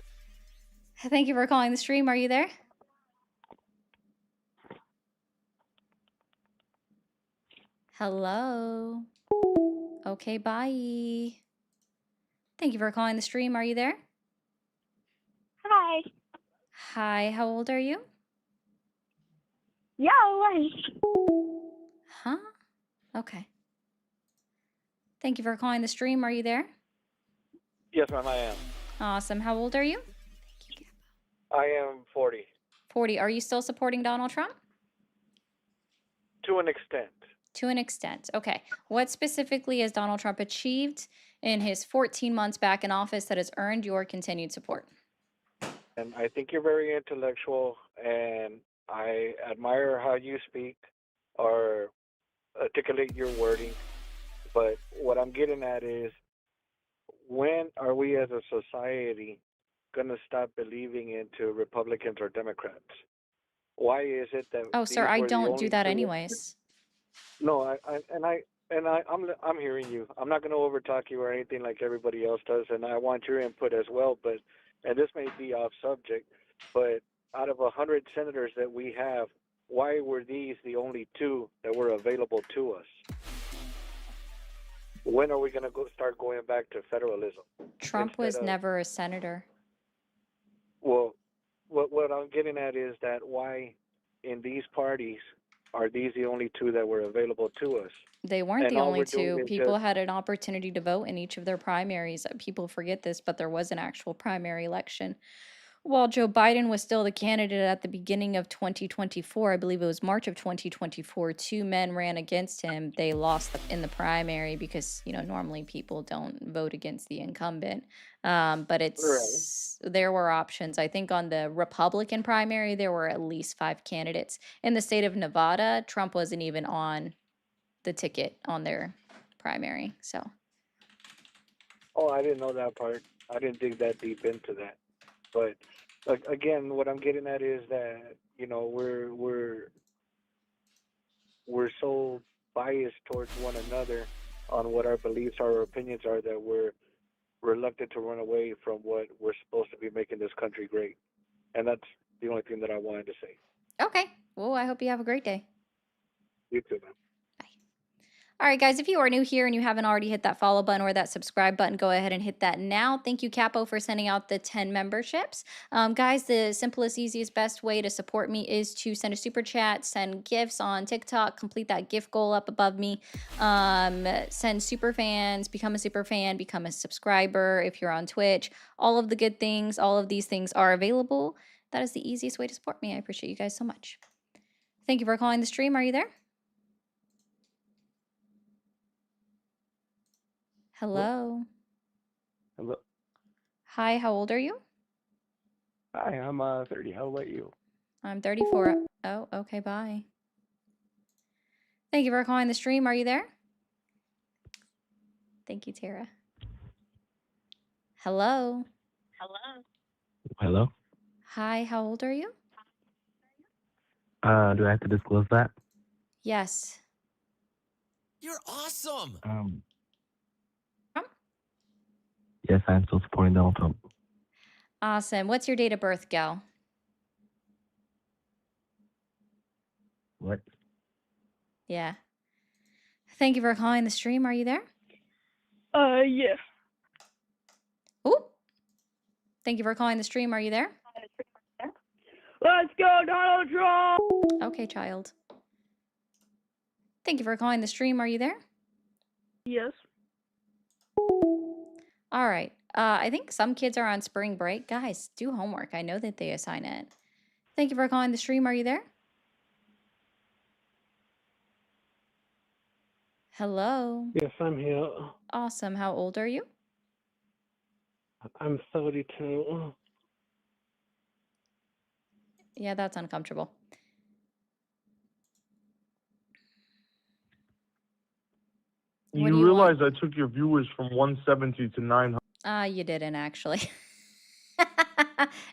Thank you for calling the stream. Are you there? Hello. Okay, bye. Thank you for calling the stream. Are you there? Hi. Hi, how old are you? Yeah, right. Huh? Okay. Thank you for calling the stream. Are you there? Yes, ma'am, I am. Awesome. How old are you? I am 40. 40. Are you still supporting Donald Trump? To an extent. To an extent. Okay. What specifically has Donald Trump achieved in his 14 months back in office that has earned your continued support? And I think you're very intellectual, and I admire how you speak or articulate your wording. But what I'm getting at is, when are we as a society going to stop believing into Republicans or Democrats? Why is it that Oh, these sir, I were the don't do only that two? anyways. No, I'm hearing you. I'm not going to overtalk you or anything like everybody else does, and I want your input as well. But, and this may be off subject, but out of 100 senators that we have, why were these the only 2 that were available to us? When are we going to start going back to federalism? Trump was never a senator. Well, what I'm getting at is that why in these parties are these the only 2 that were available to us? They weren't And the all only we're doing 2. is People just, had an opportunity to vote in each of their primaries. People forget this, but there was an actual primary election. While Joe Biden was still the candidate at the beginning of 2024, I believe it was March of 2024, 2 men ran against him. They lost in the primary because, normally people don't vote against the incumbent. But there were options. I think on the Republican primary, there were at least 5 candidates. In the state of Nevada, Trump wasn't even on the ticket on their primary. So, oh, I didn't know that part. I didn't dig that deep into that. But again, what I'm getting at is that we're so biased towards one another on what our beliefs, our opinions are, that we're reluctant to run away from what we're supposed to be making this country great. And that's the only thing that I wanted to say. okay. Well, I hope you have a great day. You too, man. All right, guys, if you are new here and you haven't already hit that follow button or that subscribe button, go ahead and hit that now. Thank you, Capo, for sending out the 10 memberships. Guys, the simplest, easiest, best way to support me is to send a super chat, send gifts on TikTok, complete that gift goal up above me, send super fans, become a super fan, become a subscriber if you're on Twitch. All of the good things, all of these things are available. That is the easiest way to support me. I appreciate you guys so much. Thank you for calling the stream. Are you there? Hello. Hello. Hi, how old are you? Hi, I'm 30. How about you? I'm 34. Oh, okay, bye. Thank you for calling the stream. Are you there? Thank you, Tara. Hello. Hello. Hi, how old are you? Do I have to disclose that? Yes. You're awesome. Trump? Yes, I'm still supporting Donald Trump. Awesome. What's your date of birth, gal? What? Yeah. Thank you for calling the stream. Are you there? Yeah. Ooh. Thank you for calling the stream. Are you there? Let's go, Donald Trump! Okay, child. Thank you for calling the stream. Are you there? Yes. All right. I think some kids are on spring break. Guys, do homework. I know that they assign it. Thank you for calling the stream. Are you there? Hello. Yes, I'm here. Awesome. How old are you? I'm 32. Yeah, that's uncomfortable. What do You you want? realize I took your viewers from 170 to 900. You didn't actually.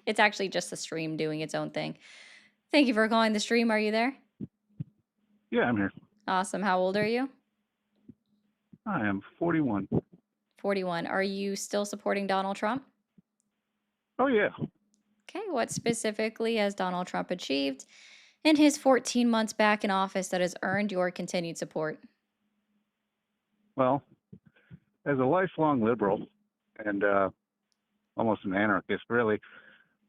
It's actually just the stream doing its own thing. Thank you for calling the stream. Are you there? Yeah, I'm here. Awesome. How old are you? I am 41. 41. Are you still supporting Donald Trump? Oh, yeah. Okay. What specifically has Donald Trump achieved in his 14 months back in office that has earned your continued support? Well, as a lifelong liberal and almost an anarchist, really,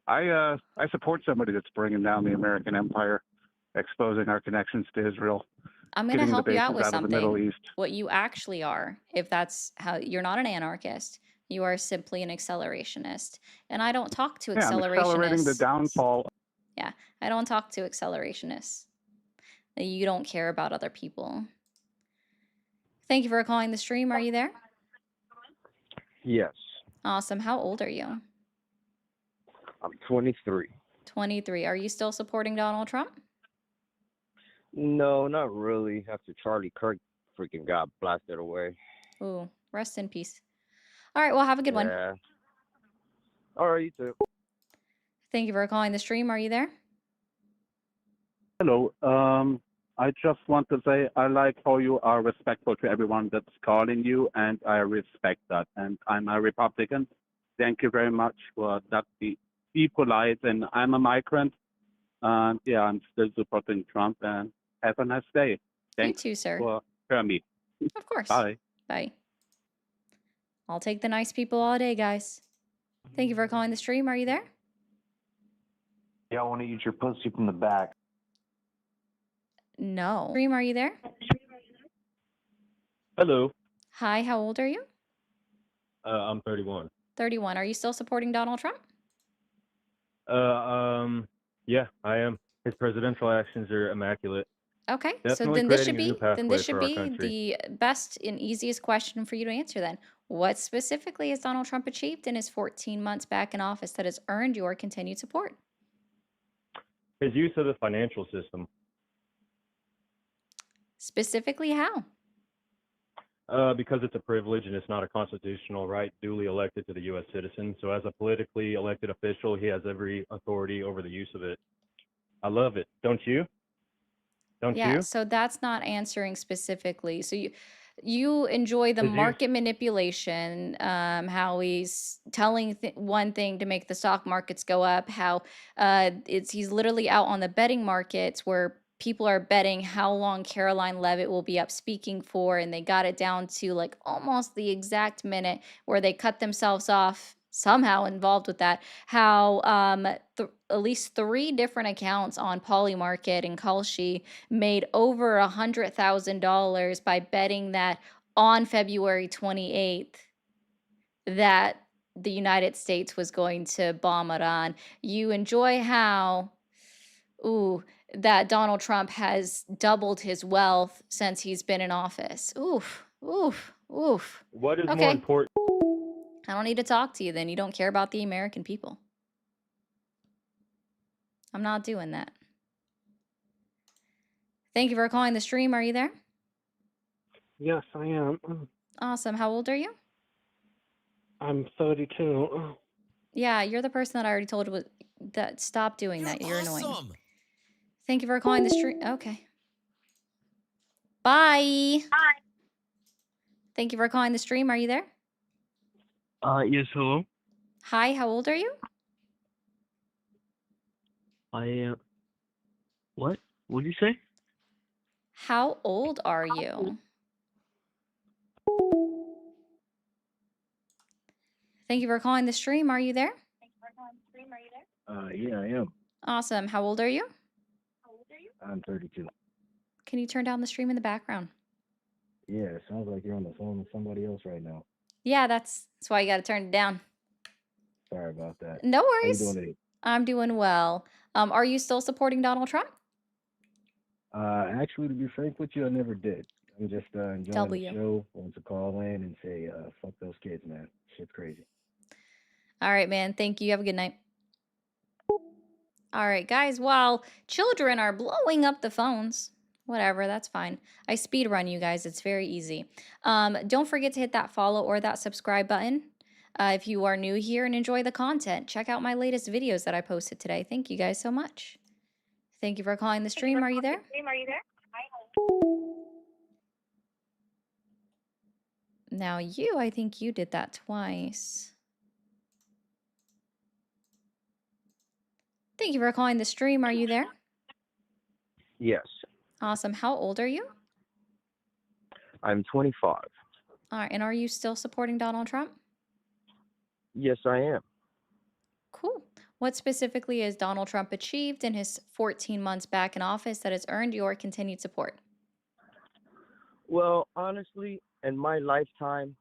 I support somebody that's bringing down the American empire, exposing our connections to Israel, I'm going to getting the help you out bases with out of the Middle something. East. What you actually are, if that's how you're not an anarchist, you are simply an accelerationist. And I don't talk to Yeah, I'm accelerating the accelerationists. downfall. Yeah, I don't talk to accelerationists. You don't care about other people. Thank you for calling the stream. Are you there? Yes, Awesome. How old are you? I'm 23. 23. Are you still supporting Donald Trump? No, not really. After Charlie Kirk freaking got blasted away. Ooh, rest in peace. All right, well, have a good one. Yeah. All right, you too. Thank you for calling the stream. Are you there? Hello. I just want to say I like how you are respectful to everyone that's calling you, and I respect that. And I'm a Republican. Thank you very much for that. Be polite, and I'm a migrant. And yeah, I'm still supporting Trump. And have a nice day. Thanks You too, sir. for hearing me. Of course. Bye. Bye. I'll take the nice people all day, guys. Thank you for calling the stream. Are you there? Yeah, I want to eat your pussy from the back. No. Stream, are you there? Hello. Hi, how old are you? I'm 31. 31. Are you still supporting Donald Trump? Yeah, I am. His presidential actions are immaculate. Okay, so Definitely then this should creating a new be pathway should for our be country. the best and easiest question for you to answer then. What specifically has Donald Trump achieved in his 14 months back in office that has earned your continued support? His use of the financial system. Specifically how? Because it's a privilege and it's not a constitutional right duly elected to the U.S. citizen. So as a politically elected official, he has every authority over the use of it. I love it. Don't you? Don't Yeah, you? so that's not answering specifically. So you enjoy the His use. market manipulation, how he's telling one thing to make the stock markets go up, how he's literally out on the betting markets where people are betting how long Caroline Levitt will be up speaking for, and they got it down to like almost the exact minute where they cut themselves off, somehow involved with that, how at least 3 different accounts on Polymarket and Kalshi made over $100,000 by betting that on February 28th that the United States was going to bomb Iran. You enjoy how, that Donald Trump has doubled his wealth since he's been in office. Oof. Oof. What is more Okay. important? I don't need to talk to you then. You don't care about the American people. I'm not doing that. Thank you for calling the stream. Are you there? Yes, I am. Awesome. How old are you? I'm 32. Yeah, you're the person that I already told was that stop doing You're that. You're annoying. awesome. Thank you for calling the stream. Okay. Bye. Thank you for calling the stream. Are you there? Yes, hello. Hi, how old are you? What? What did you say? How old are you? Thank you for calling the stream. Are you there? Yeah, I am. Awesome. How old are you? I'm 32. Can you turn down the stream in the background? Yeah, it sounds like you're on the phone with somebody else right now. Yeah, that's why you got to turn it down. Sorry about that. No How you worries. doing today? I'm doing well. Are you still supporting Donald Trump? Actually, to be frank with you, I never did. I'm just enjoying W. the show. Want to call in and say, fuck those kids, man. Shit's crazy. All right, man. Thank you. Have a good night. All right, guys. While children are blowing up the phones, whatever, that's fine. I speed run you guys. It's very easy. Don't forget to hit that follow or that subscribe button. If you are new here and enjoy the content, check out my latest videos that I posted today. Thank you guys so much. Thank you for calling the stream. Are you there? Now you, I think you did that twice. Thank you for calling the stream. Are you there? Yes, Awesome. How old are you? I'm 25. All right, and are you still supporting Donald Trump? Yes, I am. Cool. What specifically has Donald Trump achieved in his 14 months back in office that has earned your continued support? Well, honestly, in my lifetime,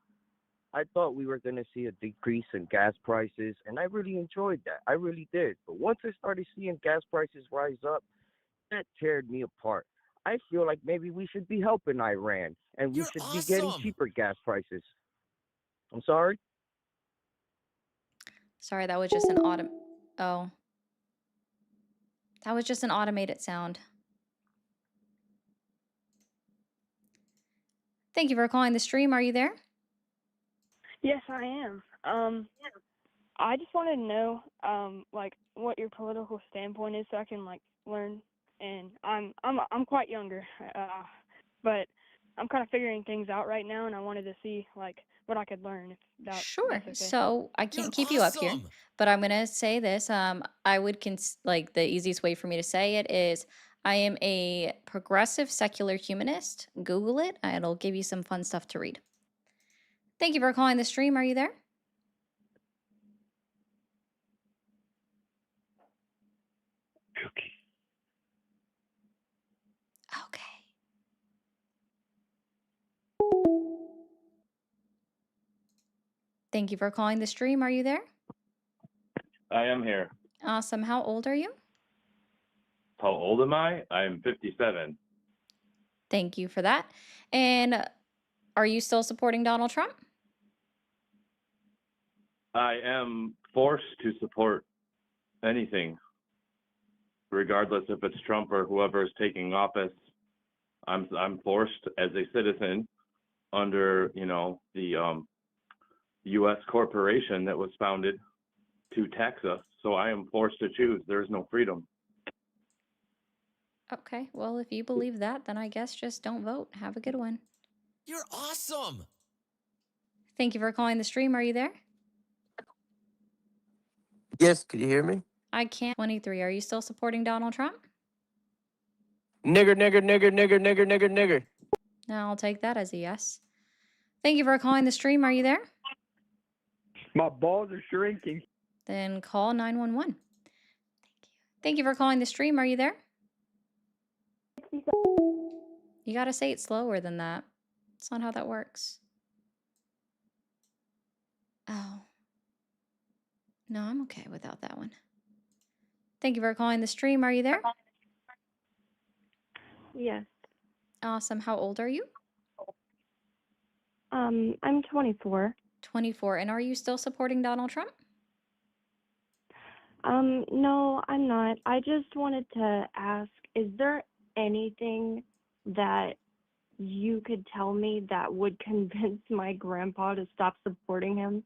I thought we were going to see a decrease in gas prices, and I really enjoyed that. I really did. But once I started seeing gas prices rise up, that teared me apart. I feel like maybe we should be helping Iran, and we You're should be getting awesome. cheaper gas prices. I'm sorry? Sorry, that was just an Oh. That was just an automated sound. Thank you for calling the stream. Are you there? Yes, I am. I just wanted to know, like, what your political standpoint is, so I can like learn. And I'm quite younger, but I'm kind of figuring things out right now, and I wanted to see like what I could learn. If Sure. that's okay. So I You're can't keep you up here, awesome. but I'm gonna say this. I would like the easiest way for me to say it is I am a progressive secular humanist. Google it. It'll give you some fun stuff to read. Thank you for calling the stream. Are you there? Okay. Okay. Thank you for calling the stream. Are you there? I am here. Awesome. How old are you? How old am I? I'm 57. Thank you for that. And are you still supporting Donald Trump? I am forced to support anything, regardless if it's Trump or whoever is taking office. I'm forced as a citizen under, the U.S. corporation that was founded to tax us. So I am forced to choose. There is no freedom. Okay. Well, if you believe that, then I guess just don't vote. Have a good one. You're awesome. Thank you for calling the stream. Are you there? Yes, can you hear me? I can't. 23. Are you still supporting Donald Trump? Nigger, nigger, nigger, nigger, nigger, nigger, nigger. Now I'll take that as a yes. Thank you for calling the stream. Are you there? My balls are shrinking. Then call 911. Thank you for calling the stream. Are you there? You got to say it slower than that. That's not how that works. Oh. No, I'm okay without that one. Thank you for calling the stream. Are you there? Yes. Awesome. How old are you? I'm 24. 24. And are you still supporting Donald Trump? No, I'm not. I just wanted to ask, is there anything that you could tell me that would convince my grandpa to stop supporting him?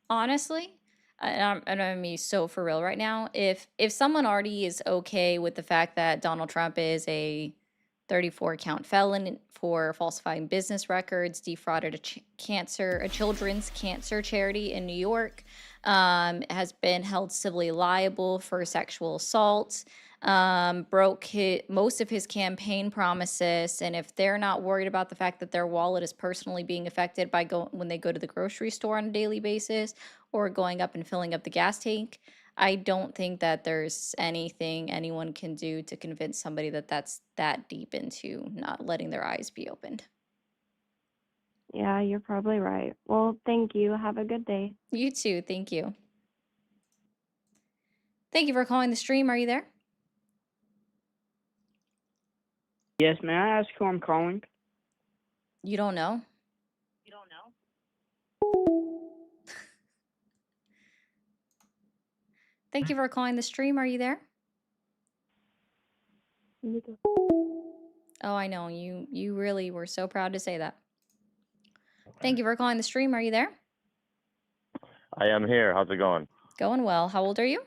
Honestly, I'm gonna be so for real right now. If someone already is okay with the fact that Donald Trump is a 34 count felon for falsifying business records, defrauded a children's cancer charity in New York, has been held civilly liable for sexual assault, broke most of his campaign promises, and if they're not worried about the fact that their wallet is personally being affected by when they go to the grocery store on a daily basis or going up and filling up the gas tank, I don't think that there's anything anyone can do to convince somebody that that's that deep into not letting their eyes be opened. Yeah, you're probably right. Well, thank you. Have a good day. You too. Thank you. Thank you for calling the stream. Are you there? Yes, may I ask who I'm calling? You don't know? Thank you for calling the stream. Are you there? Oh, I know. You really were so proud to say that. Thank you for calling the stream. Are you there? I am here. How's it going? Going well. How old are you?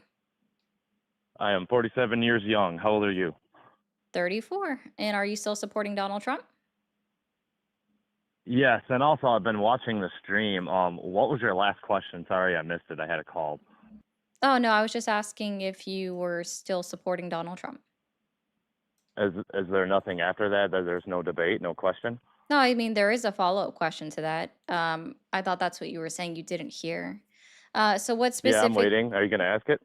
I am 47 years young. How old are you? 34. And are you still supporting Donald Trump? Yes, and also I've been watching the stream. What was your last question? Sorry, I missed it. I had a call. Oh, no, I was just asking if you were still supporting Donald Trump. Is there nothing after that? That there's no debate, no question? No, I mean, there is a follow-up question to that. I thought that's what you were saying you didn't hear. So Yeah, I'm waiting. Are you going to ask it?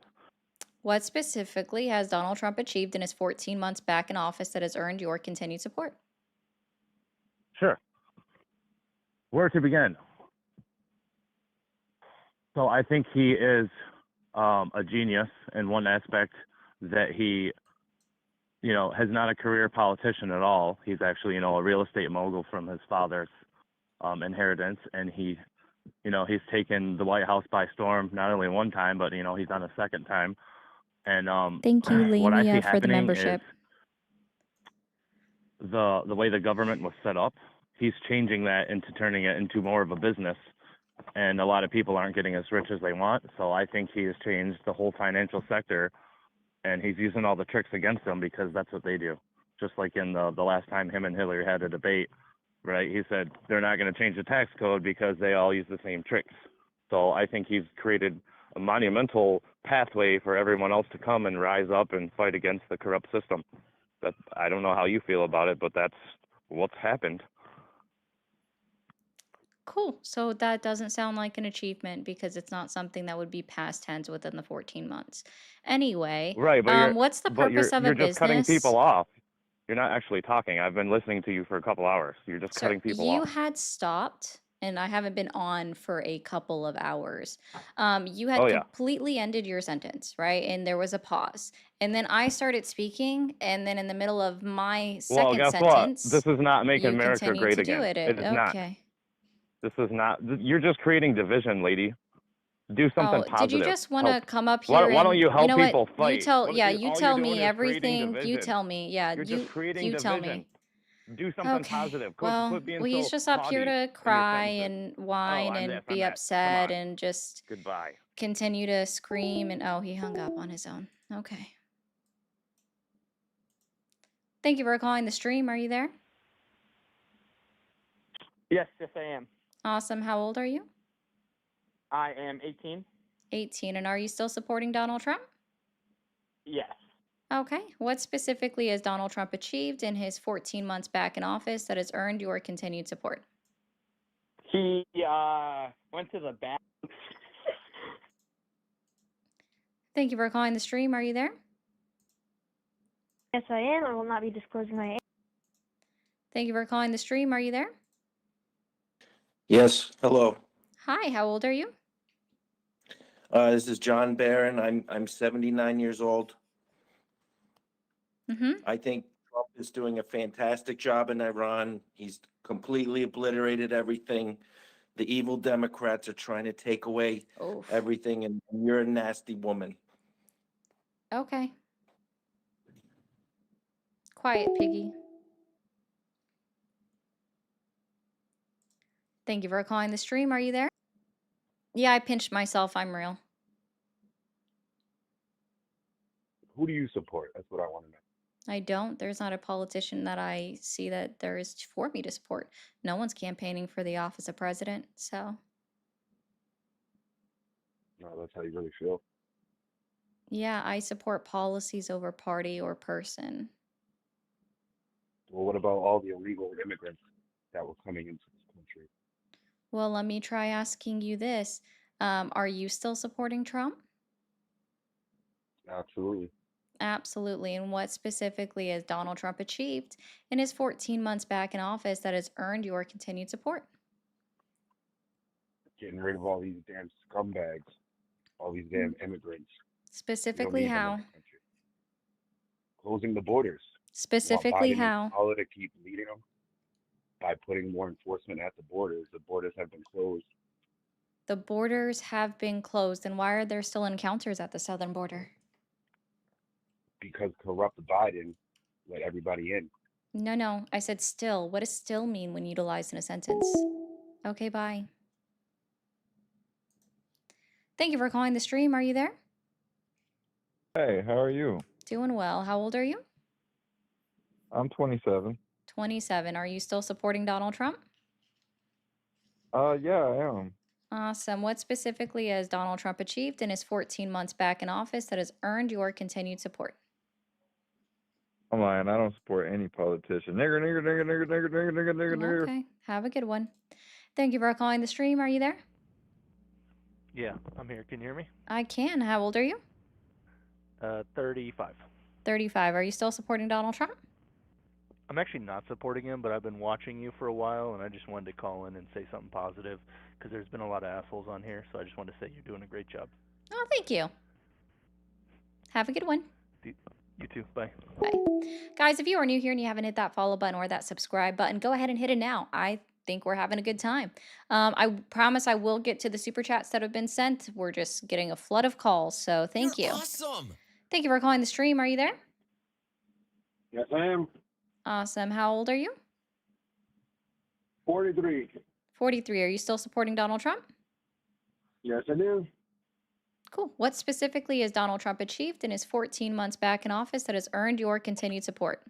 what specifically has Donald Trump achieved in his 14 months back in office that has earned your continued support? Sure. Where to begin? So I think he is a genius in one aspect that he, has not a career politician at all. He's actually, a real estate mogul from his father's inheritance, and he's taken the White House by storm not only one time, but he's on a second time. And Thank you, what I see Lamia, for the happening membership. is the way the government was set up. He's changing that into turning it into more of a business, and a lot of people aren't getting as rich as they want. So I think he has changed the whole financial sector, and he's using all the tricks against them because that's what they do. Just like in the last time him and Hillary had a debate, right? He said they're not going to change the tax code because they all use the same tricks. So I think he's created a monumental pathway for everyone else to come and rise up and fight against the corrupt system. That I don't know how you feel about it, but that's what's happened. Cool. So that doesn't sound like an achievement because it's not something that would be past tense within the 14 months. Anyway, Right, but what's the purpose of a you're just cutting business? people off. You're not actually talking. I've been listening to you for a couple hours. You're just Sir, cutting people you off. had stopped, and I haven't been on for a couple of hours. You had Oh yeah. completely ended your sentence, right? And there was a pause. And then I started speaking, and then in the middle of my Well, second guess what? sentence, This is not making you America continued great to do again. it. It is not. Okay. This is not. You're just creating division, lady. Do something Oh, did you positive. just want Help. to come up Why, here why don't and you you help know what? people You fight? tell, What, yeah, you all tell you're doing me is creating everything. You division. tell me. Yeah, You're just creating you tell division. me. Do something Okay. positive. Well, Quit being he's so just up here haughty to in your cry sentences. and Oh, whine I'm and this, I'm be that. Come upset on. and just Goodbye. continue to scream and oh, he hung up on his own. Okay. Thank you for calling the stream. Are you there? Yes, I am. Awesome. How old are you? I am 18. 18. And are you still supporting Donald Trump? Yes. Okay. What specifically has Donald Trump achieved in his 14 months back in office that has earned your continued support? He went to the bank. Thank you for calling the stream. Are you there? Yes, I am. I will not be disclosing my age. Thank you for calling the stream. Are you there? Yes, hello. Hi, how old are you? This is John Barron. I'm 79 years old. Mm-hmm. I think Trump is doing a fantastic job in Iran. He's completely obliterated everything. The evil Democrats are trying to take away Oof. everything, and you're a nasty woman. Okay. Quiet, piggy. Thank you for calling the stream. Are you there? Yeah, I pinched myself. I'm real. Who do you support? That's what I want to know. I don't. There's not a politician that I see that there is for me to support. No one's campaigning for the office of president, so No, that's how you really feel. yeah, I support policies over party or person. Well, what about all the illegal immigrants that were coming into this country? Well, let me try asking you this. Are you still supporting Trump? Absolutely. Absolutely. And what specifically has Donald Trump achieved in his 14 months back in office that has earned your continued support? Getting rid of all these damn scumbags, all these damn immigrants. We don't Specifically need them in how? the country. Closing the borders. You want Specifically Biden and how? Kamala to keep leading them by putting more enforcement at the borders. The borders have been closed The borders have been closed, and why are there still encounters at the southern border? because corrupt Biden let everybody in. No, no, I said still. What does still mean when utilized in a sentence? Okay, bye. Thank you for calling the stream. Are you there? Hey, how are you? Doing well. How old are you? I'm 27. 27. Are you still supporting Donald Trump? Yeah, I am. Awesome. What specifically has Donald Trump achieved in his 14 months back in office that has earned your continued support? I'm lying. I don't support any politician. Nigger, nigger, nigger, nigger, nigger, nigger, nigger, nigger, nigger. Okay, have a good one. Thank you for calling the stream. Are you there? Yeah, I'm here. Can you hear me? I can. How old are you? 35. 35. Are you still supporting Donald Trump? I'm actually not supporting him, but I've been watching you for a while, and I just wanted to call in and say something positive because there's been a lot of assholes on here, so I just wanted to say you're doing a great job. Oh, thank you. Have a good one. You too. Bye. Bye. Guys, if you are new here and you haven't hit that follow button or that subscribe button, go ahead and hit it now. I think we're having a good time. I promise I will get to the super chats that have been sent. We're just getting a flood of calls, so thank you. Awesome. Thank you for calling the stream. Are you there? Yes, I am. Awesome. How old are you? 43. 43. Are you still supporting Donald Trump? Yes, I do. Cool. What specifically has Donald Trump achieved in his 14 months back in office that has earned your continued support?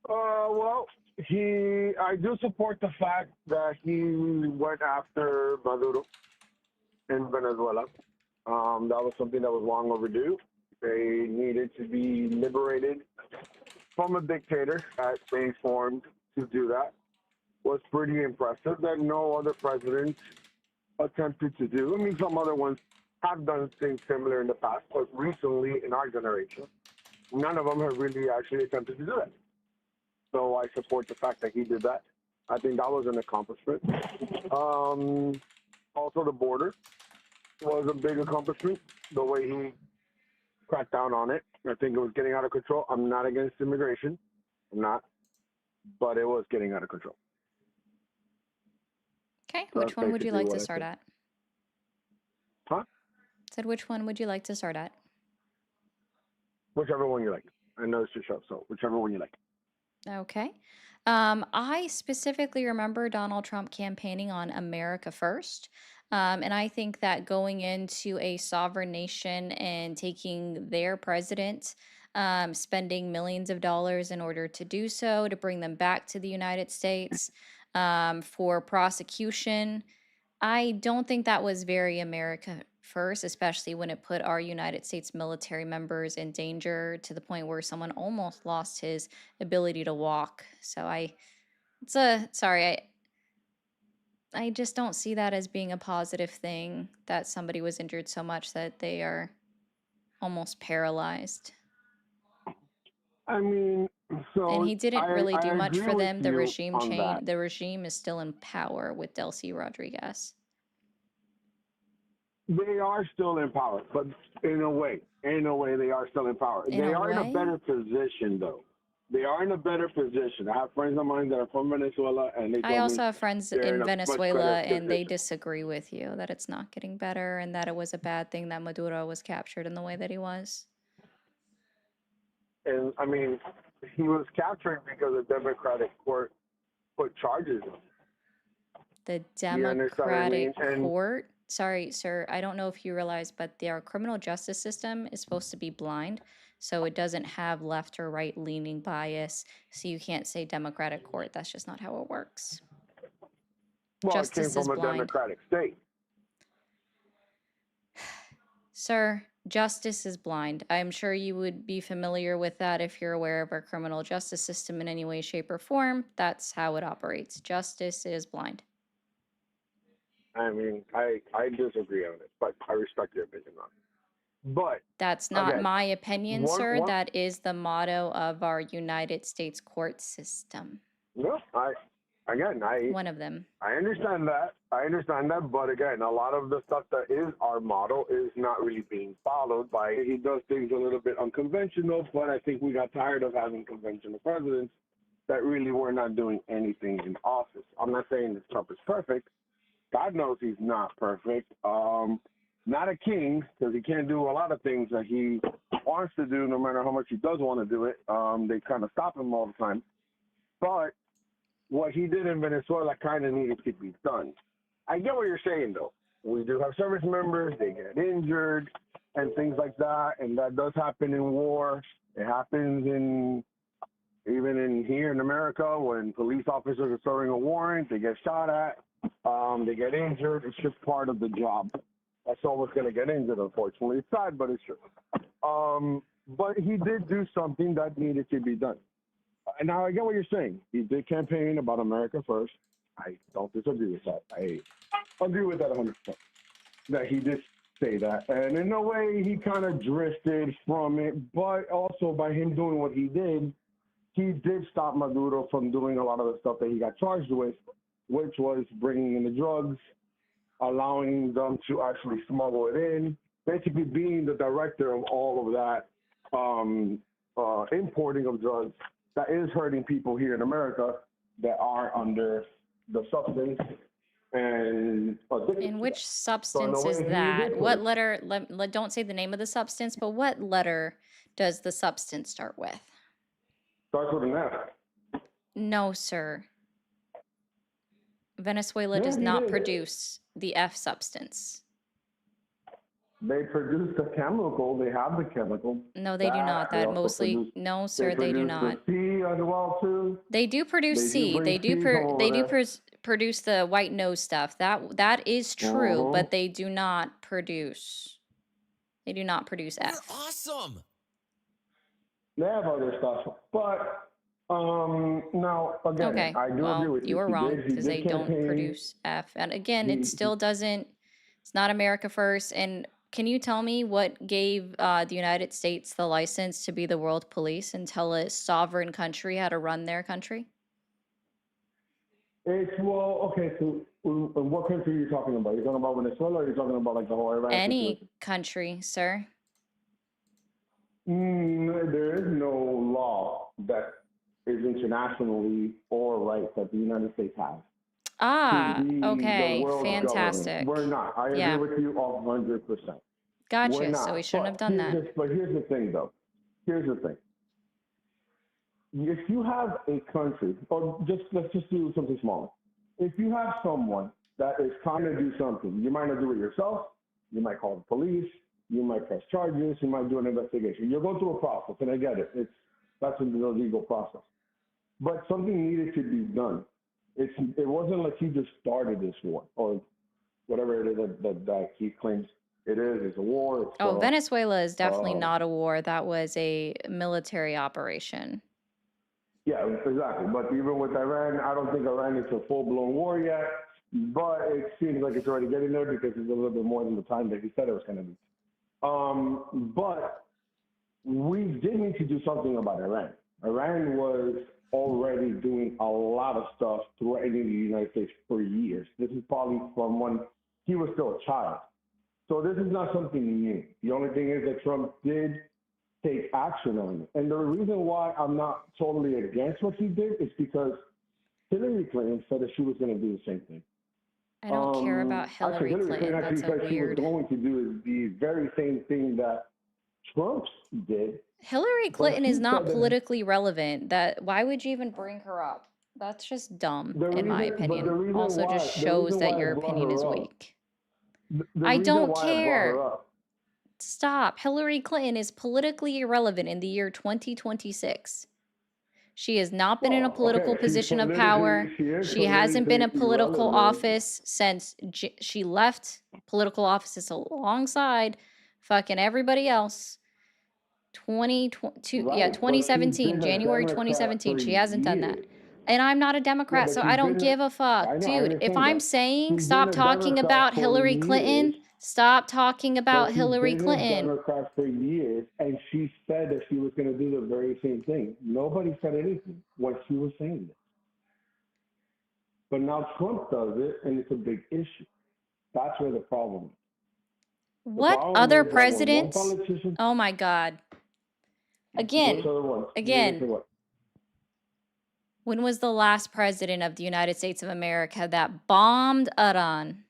Well, I do support the fact that he went after Maduro in Venezuela. That was something that was long overdue. They needed to be liberated from a dictator that they formed to do that. Was pretty impressive that no other president attempted to do. I mean, some other ones have done things similar in the past, but recently in our generation, none of them have really actually attempted to do that. So I support the fact that he did that. I think that was an accomplishment. Also, the border was a big accomplishment, the way he cracked down on it. I think it was getting out of control. I'm not against immigration. I'm not. But it was getting out of control. Okay. So Which that's one would you basically like what to I start think. at? Huh? Said which one would you like to start at? Whichever one you like. I know it's your show, so whichever one you like. Okay. I specifically remember Donald Trump campaigning on America First. And I think that going into a sovereign nation and taking their president, spending millions of dollars in order to do so, to bring them back to the United States for prosecution, I don't think that was very America first, especially when it put our United States military members in danger to the point where someone almost lost his ability to walk. So I just don't see that as being a positive thing that somebody was injured so much that they are almost paralyzed. I mean, so And he didn't really do I much agree for with them. you on that. The regime is still in power with Delcy Rodriguez. They are still in power, but in a way they are still in power. In They a are in a way? better position, though. They are in a better position. I have friends of mine that are from Venezuela, and they I told me also have friends they're in in a much Venezuela, better and they position. disagree with you that it's not getting better and that it was a bad thing that Maduro was captured in the way that he was. And I mean, he was captured because the Democratic court put charges on him. The You understand what I mean? Democratic And Court, sorry, sir, I don't know if you realize, but their criminal justice system is supposed to be blind, so it doesn't have left or right leaning bias, so you can't say Democratic Court. That's just not how it works. well, it came Justice is from a blind. Democratic state. Sir, justice is blind. I'm sure you would be familiar with that if you're aware of our criminal justice system in any way, shape, or form. That's how it operates. Justice is blind. I mean, I disagree on it, but I respect your opinion on it. But That's not again, my opinion, sir. one That is the motto of our United States court system. no, One of them. I understand that. I understand that, but again, a lot of the stuff that is our model is not really being followed by. He does things a little bit unconventional, but I think we got tired of having conventional presidents that really were not doing anything in office. I'm not saying that Trump is perfect. God knows he's not perfect. Not a king, because he can't do a lot of things that he wants to do, no matter how much he does want to do it. They kind of stop him all the time. But what he did in Venezuela kind of needed to be done. I get what you're saying, though. We do have service members, they get injured and things like that, and that does happen in war. It happens even in here in America when police officers are serving a warrant, they get shot at, they get injured. It's just part of the job. That's always going to get injured, unfortunately. It's sad, but it's true. But he did do something that needed to be done. And now I get what you're saying. He did campaign about America first. I don't disagree with that. I agree with that 100%. That he did say that. And in a way, he kind of drifted from it. But also by him doing what he did stop Maduro from doing a lot of the stuff that he got charged with, which was bringing in the drugs, allowing them to actually smuggle it in, basically being the director of all of that importing of drugs that is hurting people here in America that are under the substance and addicted And to which that. substance So in is a way, he that? did put What it. letter, don't say the name of the substance, but what letter does the substance start with? Starts with an F. No, sir. Venezuela Yeah, does he not did. produce the F substance. They produce the chemical. They have the chemical. No, they do not. They That also mostly, produce. no, They sir, they do produce the not. C as well too. They do produce They do C. bring C from over They do there. produce the white nose stuff. That is true, Mhm. but they do not produce. They do not produce You're F. awesome. They have other stuff, but now again, Okay, I do agree well, with you you. were wrong He because they did don't campaign. produce F. And again, it He, still doesn't, it's not America first. And can you tell me what gave the United States the license to be the world police and tell a sovereign country how to run their country? it's well, okay. So, what country are you talking about? You're talking about Venezuela, or you're talking about like the whole Iran Any situation? country, sir. There is no law that is internationally or right that the United States has to Ah, be the okay, world's government. fantastic. We're not. I agree Yeah, with you 100%. We're gotcha. So we not. shouldn't have done that. But here's the thing, though. Here's the thing. If you have a country, or let's just do something smaller. If you have someone that is trying to do something, you might not do it yourself. You might call the police. You might press charges. You might do an investigation. You're going through a process, and I get it. That's the legal process. But something needed to be done. It wasn't like he just started this war or whatever it is that he claims it is. It's a war. It's Oh, Venezuela is definitely not a war. That was a military operation. yeah, exactly. But even with Iran, I don't think Iran is a full-blown war yet. But it seems like it's already getting there because it's a little bit more than the time that he said it was going to be. But we did need to do something about Iran. Iran was already doing a lot of stuff threatening the United States for years. This is probably from when he was still a child. So this is not something new. The only thing is that Trump did take action on it. And the reason why I'm not totally against what he did is because Hillary Clinton said that she was going to do the same thing. I don't care about Actually, Hillary Hillary Clinton. Clinton actually That's a said she was weird. going to do the very same thing that Trump did. Hillary But Clinton she is not said that politically relevant. That why would you even bring her up? That's just dumb, in my opinion. Also, just shows that your I brought opinion is her up, weak. the I reason don't why I brought care. her up, Stop. Hillary Clinton is politically irrelevant in the year 2026. She has not been in a well, political okay, she's position of politically, power. she is She hasn't been in politically political irrelevant. office since she left political offices alongside fucking everybody else. 2017, Right, but she's 2017, been a January Democrat 2017. for She hasn't done that. years. And I'm not a Yeah, Democrat, but so she's I don't been, give a fuck. I know, I Dude, if understand I'm that. saying She's stop been a talking Democrat about for Hillary years, Clinton, stop talking but about she's Hillary been a Clinton. Democrat for years, and she said that she was going to do the very same thing. Nobody said anything when she was saying this. But now Trump does it, and it's a big issue. That's where the problem is. The What problem other is that when one president? politician, Oh my God. which Again, other ones? again, What? when was the last president of the United States of America that bombed Iran?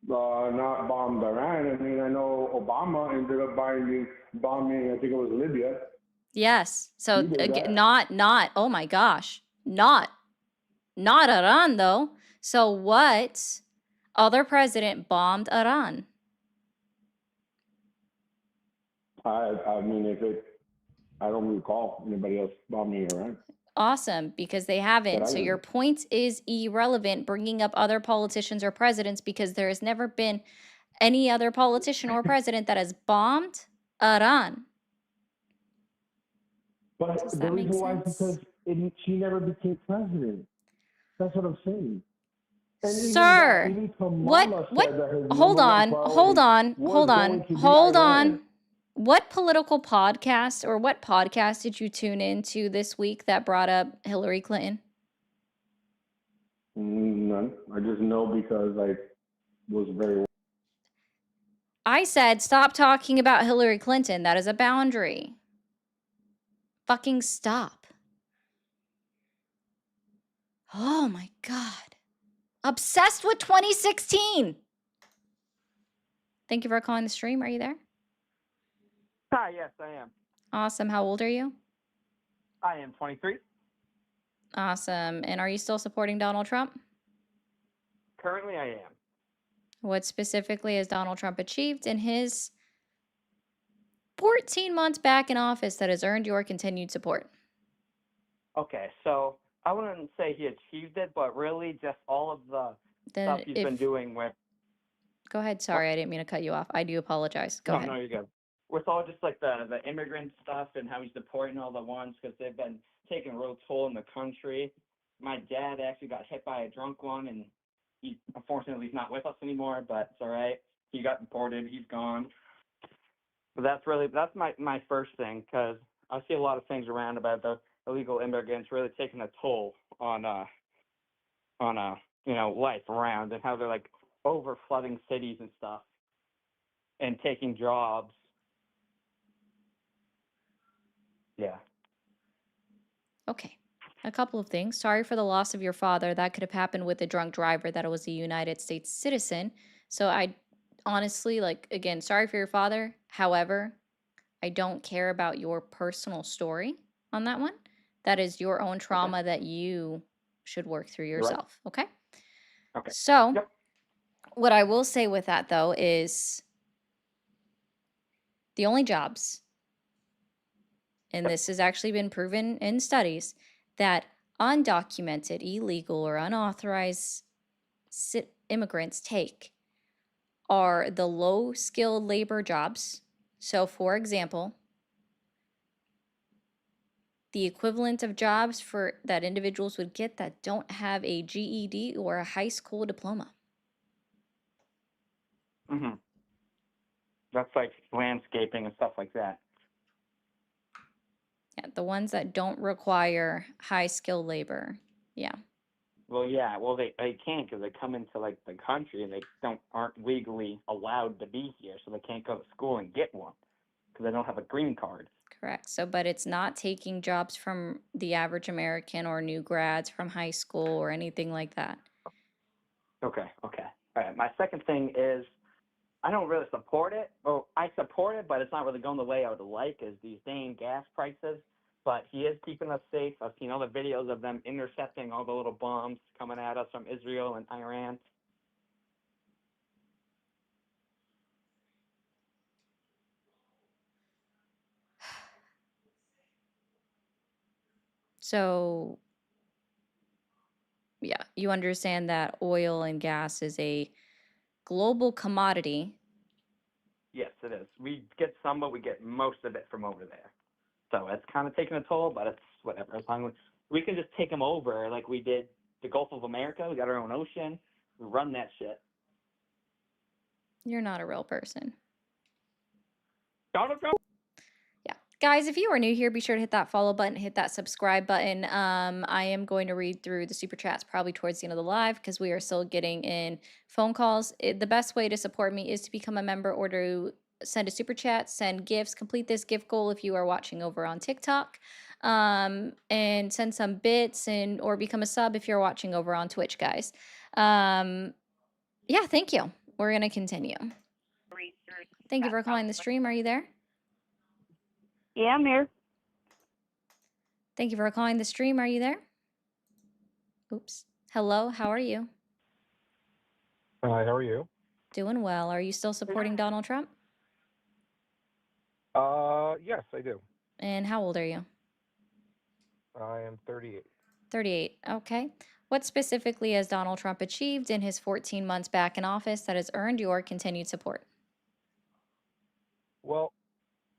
Not bombed Iran. I mean, I know Obama ended up bombing, I think it was Libya. Yes. So He did again, that. not, oh my gosh, not Iran though. So what other president bombed Iran? I mean, I don't recall anybody else bombing Iran. Awesome, because they That haven't. I So know. your point is irrelevant bringing up other politicians or presidents because there has never been any other politician or president that has bombed Iran. But Does the that make reason why is sense? because she never became president. That's what I'm saying. And Sir, even what Kamala what said that her hold number one on, hold priority on, was hold on, going to be hold Iran. on. What political podcast or what podcast did you tune into this week that brought up Hillary Clinton? None. I just know because I was very. I said stop talking about Hillary Clinton. That is a boundary. Fucking stop. Oh my God. Obsessed with 2016. Thank you for calling the stream. Are you there? Hi, yes, I am. Awesome. How old are you? I am 23. Awesome. And are you still supporting Donald Trump? Currently, I am. What specifically has Donald Trump achieved in his 14 months back in office that has earned your continued support? Okay, so I wouldn't say he achieved it, but really just all of the Then stuff he's been doing with. Go ahead. Sorry, I didn't mean to cut you off. I do apologize. Go ahead. No, you're good. With all just like the immigrant stuff and how he's deporting all the ones because they've been taking a real toll in the country. My dad actually got hit by a drunk one, and he unfortunately he's not with us anymore, but it's all right. He got deported. He's gone. But that's my first thing because I see a lot of things around about the illegal immigrants really taking a toll on life around and how they're like over flooding cities and stuff and taking jobs. Yeah. Okay. A couple of things. Sorry for the loss of your father. That could have happened with a drunk driver that was a United States citizen. So I honestly, again, sorry for your father. However, I don't care about your personal story on that one. That is your own trauma that you should work through You're right. yourself. Okay. Okay. So, Yep. what I will say with that though is the only jobs, and this has actually been proven in studies, that undocumented, illegal, or unauthorized immigrants take are the low skilled labor jobs. So, for example, the equivalent of jobs for that individuals would get that don't have a GED or a high school diploma. Mhm. That's like landscaping and stuff like that. Yeah, the ones that don't require high skilled labor. Yeah. Well, yeah. Well, they can't because they come into like the country and they aren't legally allowed to be here, so they can't go to school and get one. because they don't have a green card. Correct. So, but it's not taking jobs from the average American or new grads from high school or anything like that. Okay. All right. My second thing is I don't really support it. Well, I support it, but it's not really going the way I would like, is these dang gas prices. But he is keeping us safe. I've seen all the videos of them intercepting all the little bombs coming at us from Israel and Iran. So, yeah, you understand that oil and gas is a global commodity. Yes, it is. We get some, but we get most of it from over there. So it's kind of taking a toll, but it's whatever. As long as we can just take them over like we did the Gulf of America. We got our own ocean. We run that shit. You're not a real person. Donald Trump. Yeah. Guys, if you are new here, be sure to hit that follow button, hit that subscribe button. I am going to read through the super chats probably towards the end of the live because we are still getting in phone calls. The best way to support me is to become a member or to send a super chat, send gifts, complete this gift goal if you are watching over on TikTok, and send some bits or become a sub if you're watching over on Twitch, guys. Yeah, thank you. We're going to continue. Thank you for calling the stream. Are you there? Yeah, I'm here. Thank you for calling the stream. Are you there? Oops. Hello, how are you? Hi, how are you? Doing well. Are you still supporting Donald Trump? Yes, I do. And how old are you? I am 38. 38. Okay. What specifically has Donald Trump achieved in his 14 months back in office that has earned your continued support? Well,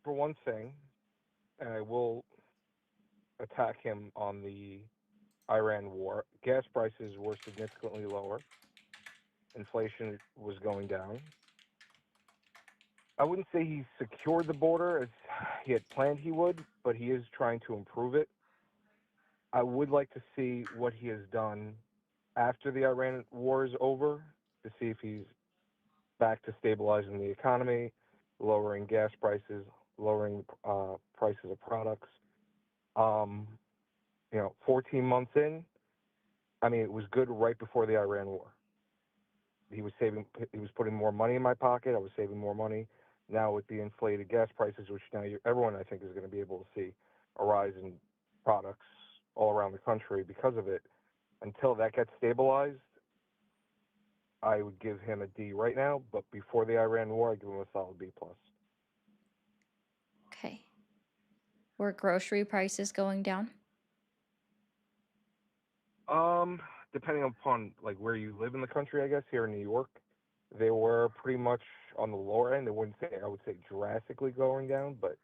for one thing, and I will attack him on the Iran war, gas prices were significantly lower. Inflation was going down. I wouldn't say he secured the border as he had planned he would, but he is trying to improve it. I would like to see what he has done after the Iran war is over to see if he's back to stabilizing the economy, lowering gas prices, lowering prices of products. 14 months in, I mean, it was good right before the Iran war. He was putting more money in my pocket. I was saving more money. Now with the inflated gas prices, which now everyone I think is going to be able to see a rise in products all around the country because of it. Until that gets stabilized, I would give him a D right now. But before the Iran war, I'd give him a solid B plus. Okay. Were grocery prices going down? Depending upon like where you live in the country, I guess here in New York, they were pretty much on the lower end. I would say drastically going down, but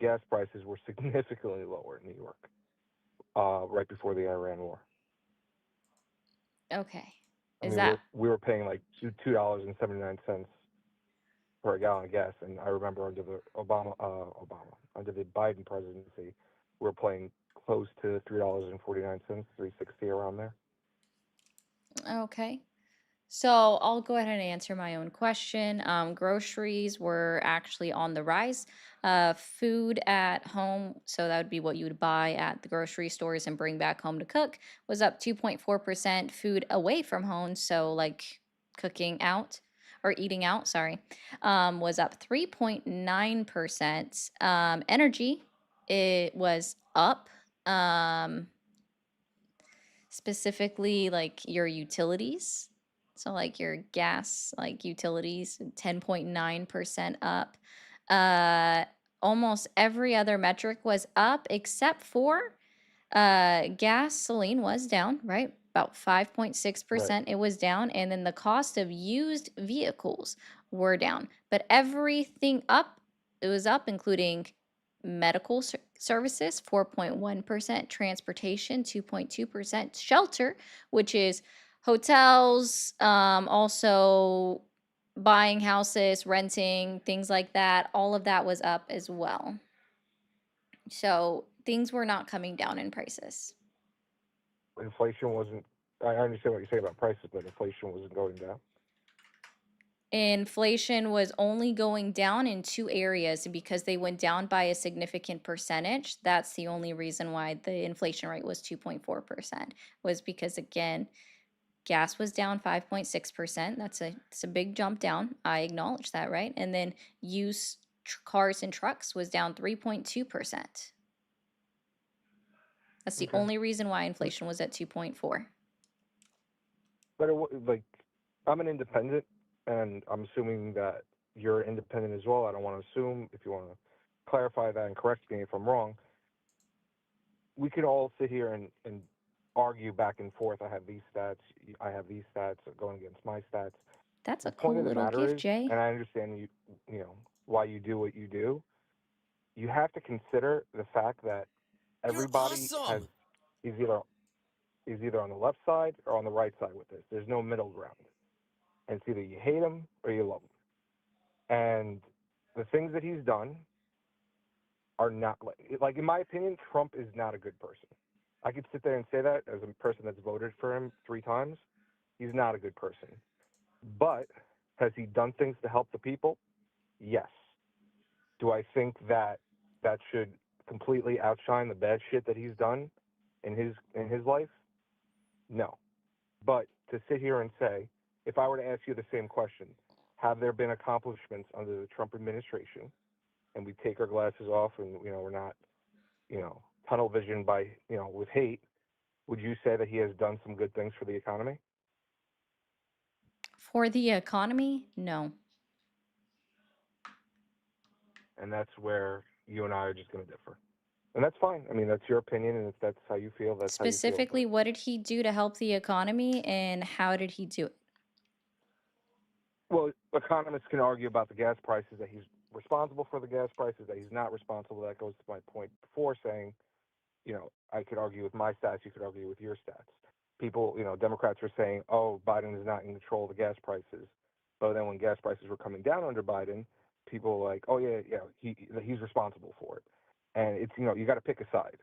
gas prices were significantly lower in New York, right before the Iran war. Okay. We were paying like $2.79 per gallon of gas, and I remember under the under the Biden presidency, we were paying close to $3.49, $3.60 around there. Okay. So I'll go ahead and answer my own question. Groceries were actually on the rise. Food at home, so that would be what you would buy at the grocery stores and bring back home to cook, was up 2.4%. Food away from home, so like cooking out or eating out, sorry, was up 3.9%. Energy, it was up. Specifically like your utilities. So like your gas, like utilities, 10.9% up. Almost every other metric was up except for gasoline was down, right? About 5.6% it was down. And then the cost of used vehicles were down. But everything up, it was up, including medical services 4.1%, transportation 2.2%, shelter, which is hotels, also buying houses, renting, things like that. All of that was up as well. So things were not coming down in prices. Inflation wasn't. I understand what you're saying about prices, but inflation wasn't going down. Inflation was only going down in two areas, and because they went down by a significant percentage, that's the only reason why the inflation rate was 2.4%, was because, again, gas was down 5.6%. It's a big jump down. I acknowledge that, right? And then used cars and trucks was down 3.2%. That's the Okay. only reason why inflation was at 2.4. But like, I'm an independent, and I'm assuming that you're independent as well. I don't want to assume. If you want to clarify that and correct me if I'm wrong, we can all sit here and argue back and forth. I have these stats. I have these stats going against my stats. That's The a point cool of the little matter gift, is, Jay. and I understand you know why you do what you do. You have to consider the fact that everybody Awesome. is either on the left side or on the right side with this. There's no middle ground. And it's either you hate him or you love him. And the things that he's done are not like in my opinion, Trump is not a good person. I could sit there and say that as a person that's voted for him 3 times. He's not a good person. But has he done things to help the people? Yes. Do I think that should completely outshine the bad shit that he's done in his life? No. But to sit here and say, if I were to ask you the same question, have there been accomplishments under the Trump administration? And we take our glasses off, and we're not, tunnel vision by with hate. Would you say that he has done some good things for the economy? For the economy, no. And that's where you and I are just going to differ. And that's fine. I mean, that's your opinion, and if that's how you feel, that's how you feel. Specifically, what did he do to help the economy, and how did he do it? Well, economists can argue about the gas prices, that he's responsible for the gas prices, that he's not responsible. That goes to my point before saying, I could argue with my stats, you could argue with your stats. People, Democrats are saying, oh, Biden is not in control of the gas prices. But then when gas prices were coming down under Biden, people were like, oh, yeah, he's responsible for it. And it's, you got to pick a side,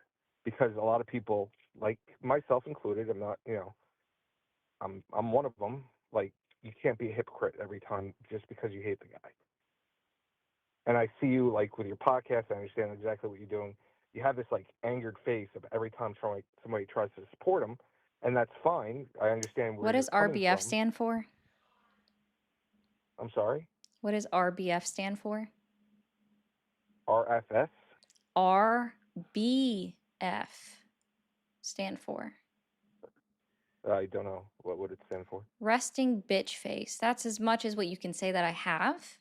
because a lot of people, like myself included, I'm not, I'm one of them. Like, you can't be a hypocrite every time just because you hate the guy. And I see you, like, with your podcast, I understand exactly what you're doing. You have this, like, angered face of every time somebody tries to support him, and that's fine. I understand where What you're does coming RBF from. stand for? I'm sorry? What does RBF stand for? RFS? RBF stand for. I don't know. What would it stand for? Resting bitch face. That's as much as what you can say that I have.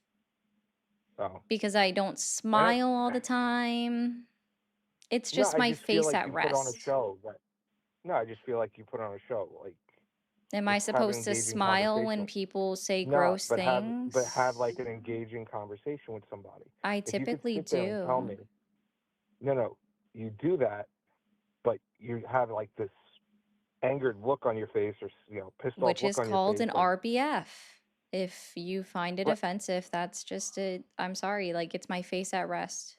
Oh. Because I don't smile all the time. It's No, just I my just feel face like at you put on a rest. show. No, I just feel like you put on a show. Like, Am I just have an supposed to engaging smile when conversation. people say No, gross but have things? like an engaging conversation with somebody. I If you could typically sit there and tell do. me, no, you do that, but you have like this angered look on your face, or pissed off Which look is on your called face. an Like, RBF. If you find it Right. offensive, that's just it. I'm sorry. Like, it's my face at rest.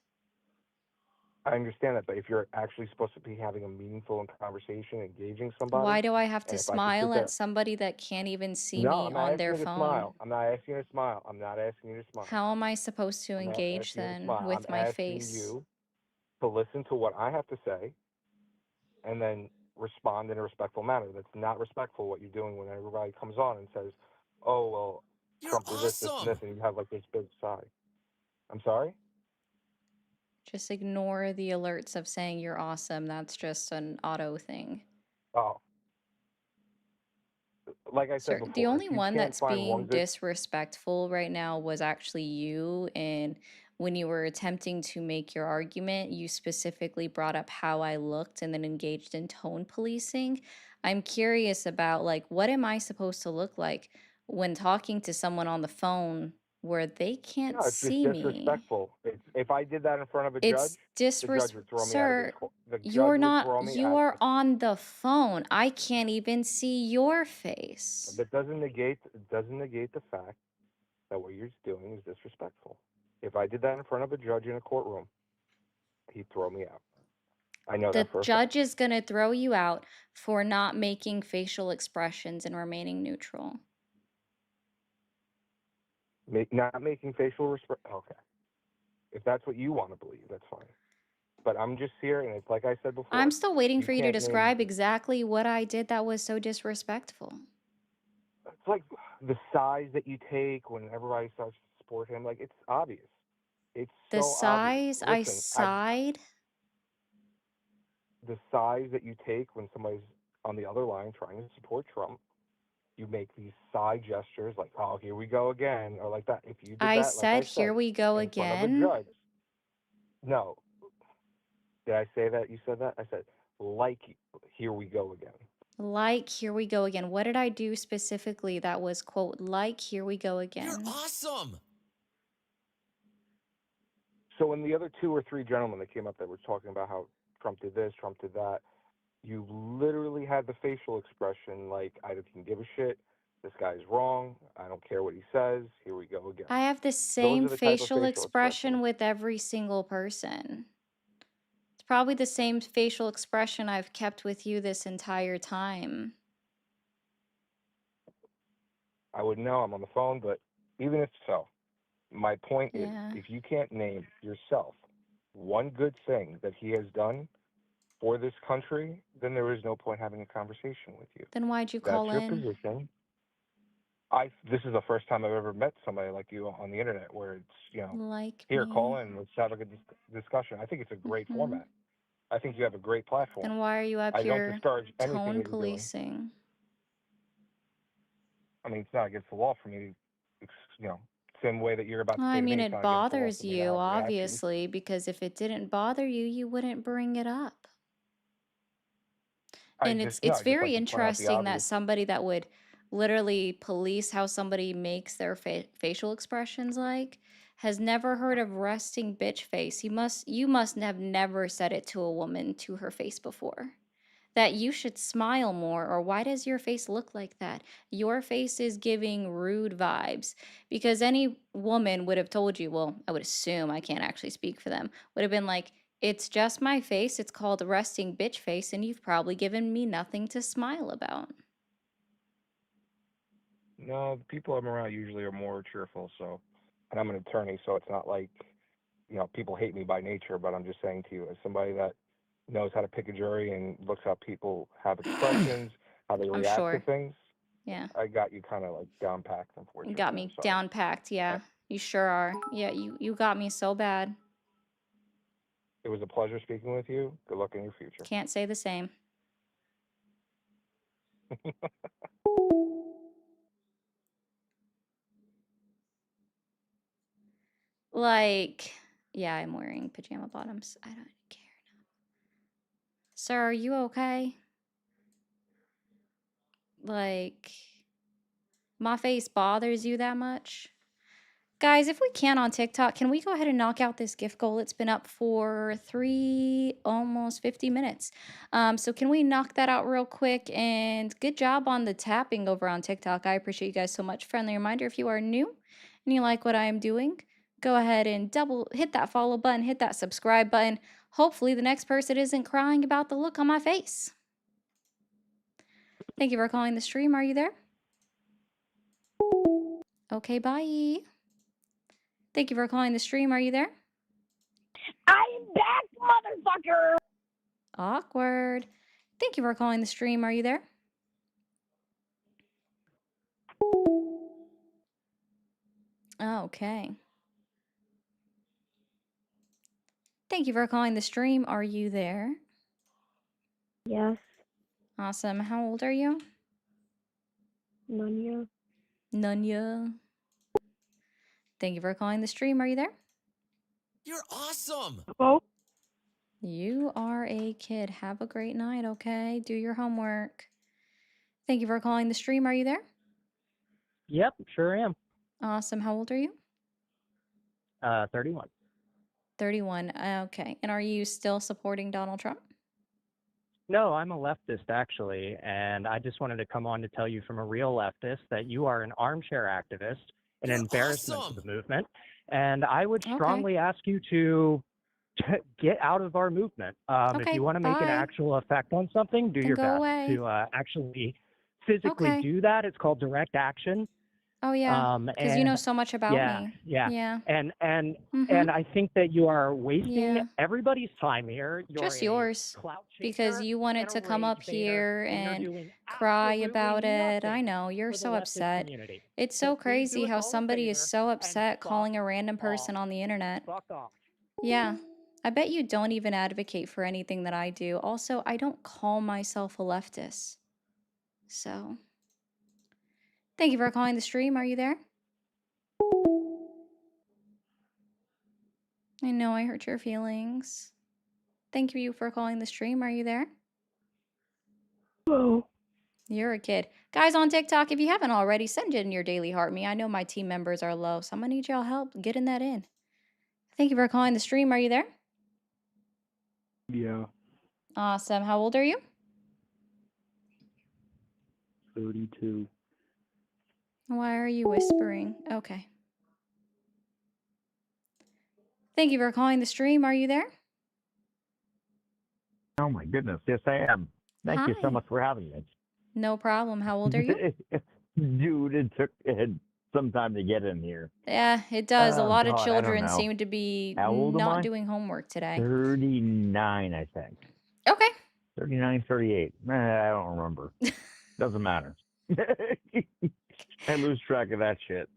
I understand that, but if you're actually supposed to be having a meaningful conversation, engaging somebody, Why do I have and to if I could sit smile there, at somebody that can't even see no, me I'm not on asking their you to phone? smile. I'm not asking you to smile. I'm not asking you to smile. How am I supposed to I'm not engage asking you to then smile. I'm with my asking face? you to listen to what I have to say, and then respond in a respectful manner. That's not respectful what you're doing when everybody comes on and says, oh, well, Trump did this, Awesome. and you have like this big sigh. I'm sorry? Just ignore the alerts of saying you're awesome. That's just an auto thing. Oh. Like I said The before, only if you one can't that's find one being good, disrespectful right now was actually you. And when you were attempting to make your argument, you specifically brought up how I looked and then engaged in tone policing. I'm curious about, like, what am I supposed to look like when talking to someone on the phone where they can't no, it's just see me? disrespectful. If I did that in front of a judge, It's the judge would throw me out of his Sir, court. The judge you're would not, throw me you out. are on the phone. I can't even see your face. That doesn't negate the fact that what you're doing is disrespectful. If I did that in front of a judge in a courtroom, he'd throw me out. I know The that for a fact. judge is going to throw you out for not making facial expressions and remaining neutral. Not making facial okay. If that's what you want to believe, that's fine. But I'm just here, and it's like I said before. I'm still waiting You for you to can't name. describe exactly what I did that was so disrespectful. It's like the size that you take when everybody starts to support him. Like, it's obvious. It's The so obvious. size I Listen, sighed. the size that you take when somebody's on the other line trying to support Trump, you make these side gestures like, "Oh, here we go again," or like that. If you did I that, like said, I here said, we go in front of a again. judge, no. Did I say that? You said that? I said, like, here we go again. Like, here we go again. What did I do specifically that was, quote, like, here we go You're again? awesome. So when the other 2 or 3 gentlemen that came up that were talking about how Trump did this, Trump did that, you literally had the facial expression like, I didn't give a shit. This guy's wrong. I don't care what he says. Here we go again. I have the Those same are the type of facial facial expression expressions. with every single person. It's probably the same facial expression I've kept with you this entire time. I wouldn't know. I'm on the phone, but even if so, my point is, Yeah. if you can't name yourself one good thing that he has done for this country, then there is no point having a conversation with you. Then why'd you That's call your in? position. This is the first time I've ever met somebody like you on the internet where it's, Like here, me. call in, let's have a good discussion. I think it's a great format. I think you have a great platform. Then why are you up I don't here discourage anything tone that you're doing. policing? I mean, it's not against the law for me to, same way that you're about to Well, say I to me, mean, it's it not against the law bothers for me to you, have reactions. obviously, because if it didn't bother you, you wouldn't bring it up. And I it's just like very to point out the interesting that obvious. somebody that would literally police how somebody makes their facial expressions like has never heard of resting bitch face. You must have never said it to a woman to her face before. That you should smile more, or why does your face look like that? Your face is giving rude vibes. Because any woman would have told you, well, I would assume, I can't actually speak for them, would have been like, it's just my face, it's called resting bitch face, and you've probably given me nothing to smile about. No, the people I'm around usually are more cheerful, so, and I'm an attorney, so it's not like, people hate me by nature, but I'm just saying to you, as somebody that knows how to pick a jury and looks how people have expressions, how they I'm react to sure. things, Yeah. I got you kind of like down packed, You unfortunately. got I'm me sorry. down packed, yeah. You sure are. Yeah, you got me so bad. It was a pleasure speaking with you. Good luck in your future. Can't say the same. Like, yeah, I'm wearing pajama bottoms. I don't care now. Sir, are you okay? Like, my face bothers you that much? Guys, if we can on TikTok, can we go ahead and knock out this gift goal? It's been up for almost 50 minutes. So can we knock that out real quick? And good job on the tapping over on TikTok. I appreciate you guys so much. Friendly reminder, if you are new and you like what I am doing, go ahead and hit that follow button, hit that subscribe button. Hopefully the next person isn't crying about the look on my face. Thank you for calling the stream. Are you there? Okay, bye. Thank you for calling the stream. Are you there? I'm back, motherfucker! Awkward. Thank you for calling the stream. Are you there? Okay. Thank you for calling the stream. Are you there? Yes, Awesome. How old are you? Nunya. Nunya. Thank you for calling the stream. Are you there? You're awesome. Hello? You are a kid. Have a great night, okay? Do your homework. Thank you for calling the stream. Are you there? Yep, sure am. Awesome. How old are you? 31. 31. Okay. And are you still supporting Donald Trump? No, I'm a leftist actually, and I just wanted to come on to tell you from a real leftist that you are an armchair activist, an embarrassment to the movement, and I would strongly ask you to get out of our movement. If you want to make an actual effect on something, do Then your go best away. to actually physically Okay. do that. It's called direct action. Oh, yeah, because you know And so much about yeah, me. yeah. Yeah. And I think that you are wasting Yeah. everybody's time here. You're Just a yours. clout Because chaser you and wanted a to come up rage baiter, here and you're and doing cry absolutely about it. I nothing know, you're for the so leftist upset. community. It's So so please do crazy us how all a somebody is favor so and upset fuck calling a random off. person on the internet. Fuck off. Yeah. I bet you don't even advocate for anything that I do. Also, I don't call myself a leftist. So, thank you for calling the stream. Are you there? I know I hurt your feelings. Thank you for calling the stream. Are you there? Hello. You're a kid. Guys on TikTok, if you haven't already, send in your daily heart me. I know my team members are low, so I'm gonna need y'all help getting that in. Thank you for calling the stream. Are you there? Yeah. Awesome. How old are you? 32. Why are you whispering? Okay. Thank you for calling the stream. Are you there? Oh my goodness, yes I am. Thank you so Hi. much for having me. No problem. How old are you? Dude, it took some time to get in here. Yeah, it does. A Oh lot of God, I don't children know. seem to be How old am not I? doing homework today. 39, I think. Okay. 39, 38. I don't remember. Doesn't matter. I lose track of that shit.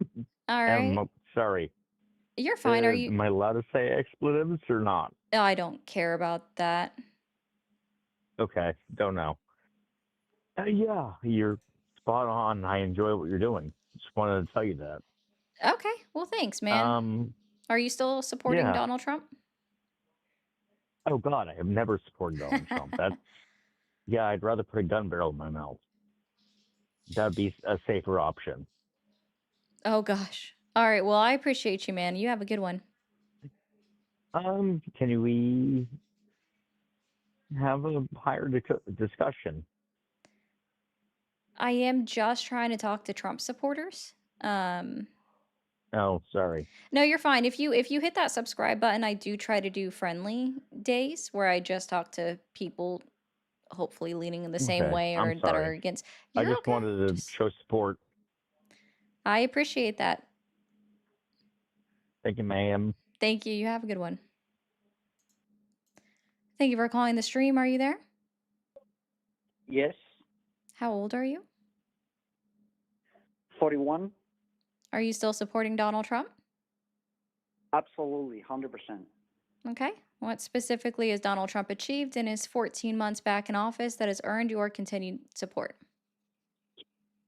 All right. Sorry. You're fine. Are you? Am I allowed to say expletives or not? I don't care about that. Okay, don't know. Yeah, you're spot on. I enjoy what you're doing. Just wanted to tell you that. Okay. Well, thanks, man. Are you still supporting Yeah. Donald Trump? Oh God, I have never supported Donald Trump. Yeah, I'd rather put a gun barrel in my mouth. That'd be a safer option. Oh gosh. All right. Well, I appreciate you, man. You have a good one. Can we have a higher discussion? I am just trying to talk to Trump supporters. Oh, sorry. No, you're fine. If you hit that subscribe button, I do try to do friendly days where I just talk to people hopefully leaning in the same Okay, way I'm or that are sorry. against. I You're just okay. wanted to show support. I appreciate that. Thank you, ma'am. Thank you. You have a good one. Thank you for calling the stream. Are you there? Yes, How old are you? 41. Are you still supporting Donald Trump? Absolutely, 100%. Okay. What specifically has Donald Trump achieved in his 14 months back in office that has earned your continued support?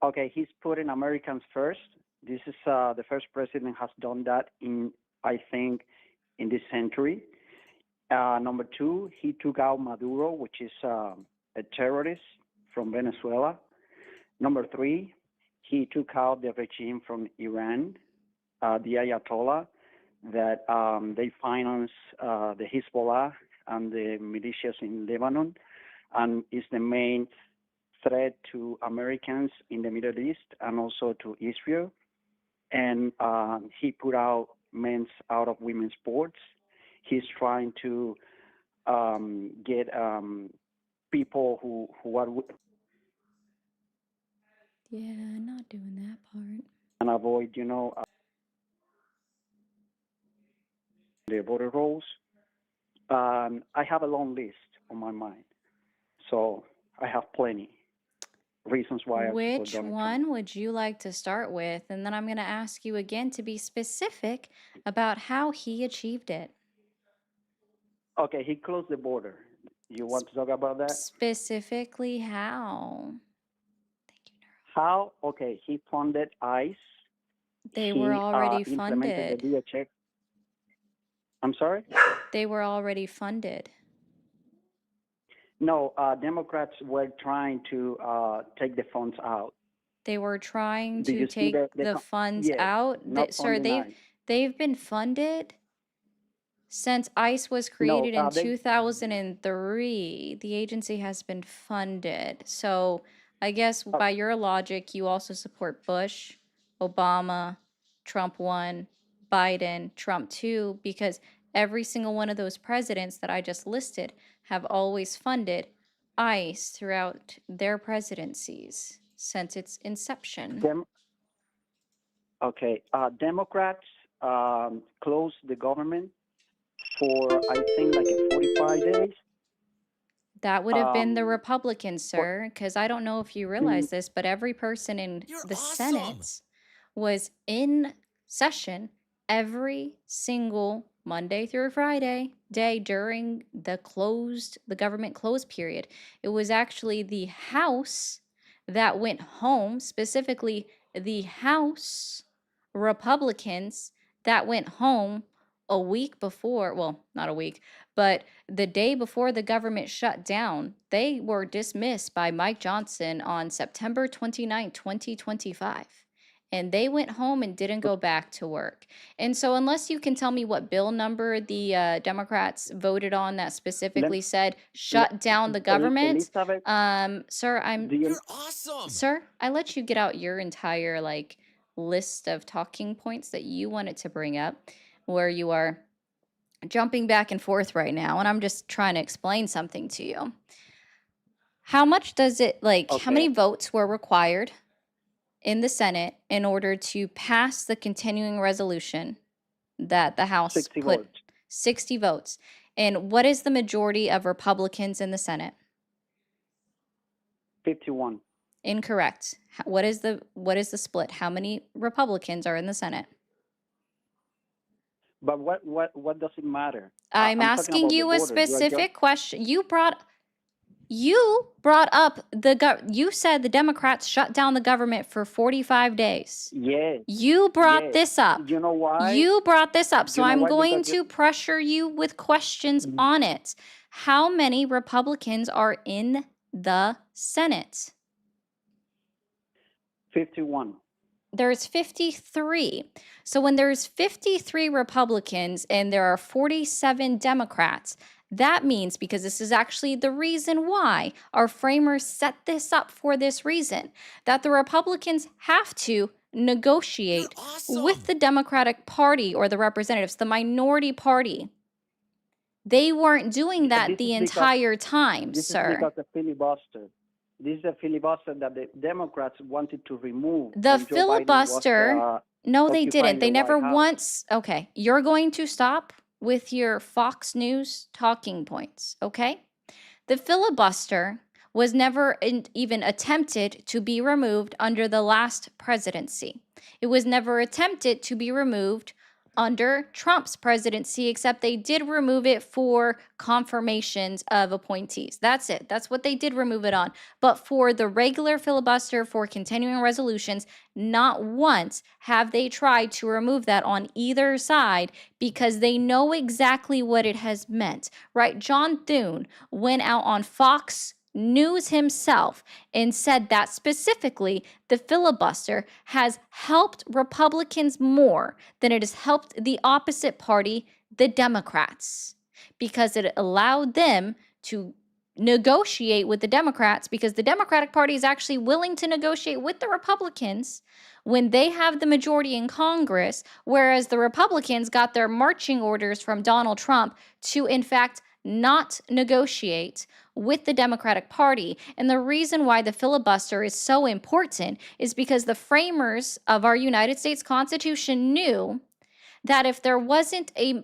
Okay, he's putting Americans first. This is the first president has done that I think, in this century. Number two, he took out Maduro, which is a terrorist from Venezuela. Number three, he took out the regime from Iran, the Ayatollah, that they finance the Hezbollah and the militias in Lebanon, and is the main threat to Americans in the Middle East and also to Israel. And he put out men's out of women's sports. He's trying to get people who are Yeah, not doing that part. and avoid, the voter rolls. I have a long list on my mind, so I have plenty reasons why I support Which Donald Trump. one would you like to start with? And then I'm going to ask you again to be specific about how he achieved it. Okay, he closed the border. You want to talk about that? Specifically how? How? Okay, he funded ICE. They were already implemented funded. the DHS. I'm sorry? They were already funded. No, Democrats were trying to take the funds out. They were trying Did to you see take the funds yes, out. not Sir, funding ICE. they've been funded since ICE was No, created in they 2003. The agency has been funded. So I guess by your logic, you also support Bush, Obama, Trump 1, Biden, Trump 2, because every single one of those presidents that I just listed have always funded ICE throughout their presidencies since its inception. Okay. Democrats closed the government for, I think, like 45 days. That would have been the Um, Republicans, but sir, because I don't know if you the realize this, but every person in the Senate was in session every single Monday through Friday day during the government closed period. It was actually the House that went home, specifically the House Republicans that went home a week before, well, not a week, but the day before the government shut down. They were dismissed by Mike Johnson on September 29th, 2025. And they went home and didn't go back to work. And so, unless you can tell me what bill number the Democrats voted on that Lem- specifically said Le- shut down the government, Elizabeth, sir, do you? sir, I let you get out your entire list of talking points that you wanted to bring up, where you are jumping back and forth right now, and I'm just trying to explain something to you. How much does it how many Okay. votes were required in the Senate in order to pass the continuing resolution that the House 60 put? votes. 60 votes. And what is the majority of Republicans in the Senate? 51. Incorrect. What is the split? How many Republicans are in the Senate? But what does it matter? I'm I'm talking asking about the you a voters. You are just specific question. You brought up you said the Democrats shut down the government for 45 days. yes, You brought yes. this up. You know why? You brought this up. So You know I'm why? going Because to pressure you with questions on it. How many Republicans are in the Senate? 51. There's 53. So when there's 53 Republicans and there are 47 Democrats, that means, because this is actually the reason why our framers set this up for this reason, that the Republicans have to negotiate with the Democratic Party or the representatives, the minority party. They weren't doing that This the is because entire time, this is sir. because the filibuster. This is a filibuster that the Democrats wanted to remove The when Joe Biden was filibuster, no, they occupying didn't. the They never White House. once. Okay, you're going to stop with your Fox News talking points, okay? The filibuster was never even attempted to be removed under the last presidency. It was never attempted to be removed under Trump's presidency, except they did remove it for confirmations of appointees. That's it. That's what they did remove it on. But for the regular filibuster for continuing resolutions, not once have they tried to remove that on either side, because they know exactly what it has meant, right? John Thune went out on Fox News himself and said that specifically the filibuster has helped Republicans more than it has helped the opposite party, the Democrats, because it allowed them to negotiate with the Democrats, because the Democratic Party is actually willing to negotiate with the Republicans when they have the majority in Congress, whereas the Republicans got their marching orders from Donald Trump to, in fact, not negotiate with the Democratic Party. And the reason why the filibuster is so important is because the framers of our United States Constitution knew that if there wasn't a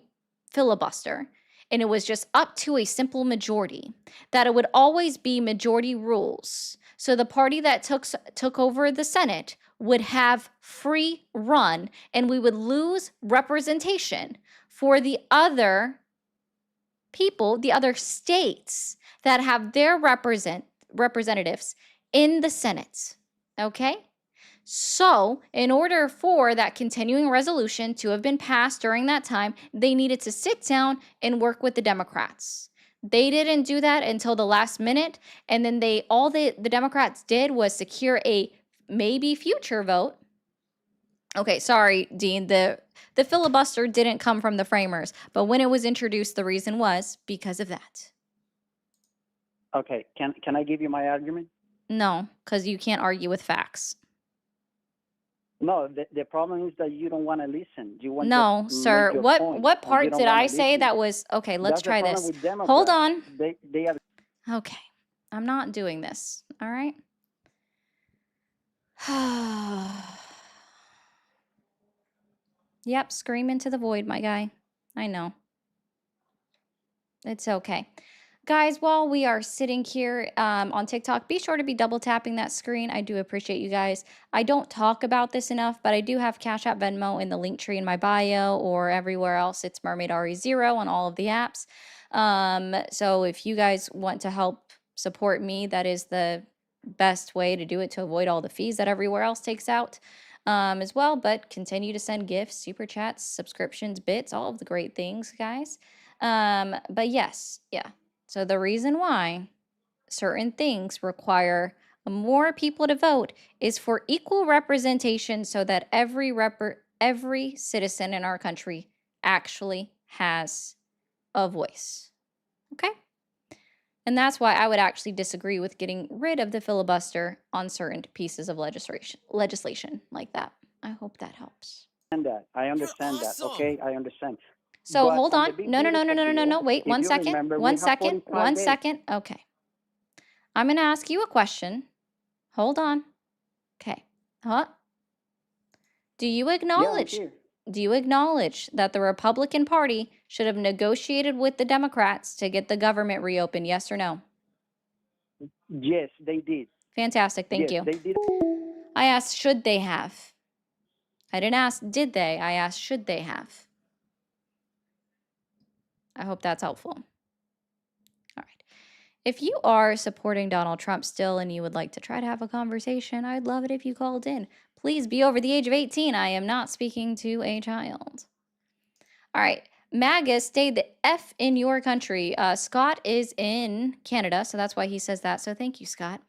filibuster and it was just up to a simple majority, that it would always be majority rules. So the party that took over the Senate would have free run, and we would lose representation for the other people, the other states that have their representatives in the Senate. Okay? So, in order for that continuing resolution to have been passed during that time, they needed to sit down and work with the Democrats. They didn't do that until the last minute, and then the Democrats did was secure a maybe future vote. Okay, sorry, Dean. The filibuster didn't come from the framers, but when it was introduced, the reason was because of that. Okay, can I give you my argument? No, because you can't argue with facts. No, the problem is that you don't want to listen. You want No, just sir. make your What point, what and you part don't did want I to say listen. that was okay? Let's That's the try problem this. with Democrats. Hold on. They are. Okay, I'm not doing this. All right. Yep, scream into the void, my guy. I know. It's okay. Guys, while we are sitting here on TikTok, be sure to be double tapping that screen. I do appreciate you guys. I don't talk about this enough, but I do have Cash App, Venmo in the link tree in my bio or everywhere else. It's Mermaid RE0 on all of the apps. So if you guys want to help support me, that is the best way to do it to avoid all the fees that everywhere else takes out as well. But continue to send gifts, super chats, subscriptions, bits, all of the great things, guys. But yes, yeah. So the reason why certain things require more people to vote is for equal representation so that every citizen in our country actually has a voice. Okay? And that's why I would actually disagree with getting rid of the filibuster on certain pieces of legislation like that. I hope that helps. I understand that. Okay, I understand. So But hold on the on. big No. beautiful bill, Wait, if one you second. remember, we One have second. 45 One days. second. Okay. I'm going to ask you a question. Hold on. Okay. Huh? Do you acknowledge that the Republican Party should have negotiated with the Democrats to get the government reopened? Yes or no? Yes, they did. Fantastic. Thank Yes, you. they did. I asked, should they have? I didn't ask, did they? I asked, should they have? I hope that's helpful. All right. If you are supporting Donald Trump still and you would like to try to have a conversation, I'd love it if you called in. Please be over the age of 18. I am not speaking to a child. All right. MAGA, stay the F in your country. Scott is in Canada, so that's why he says that. So thank you, Scott.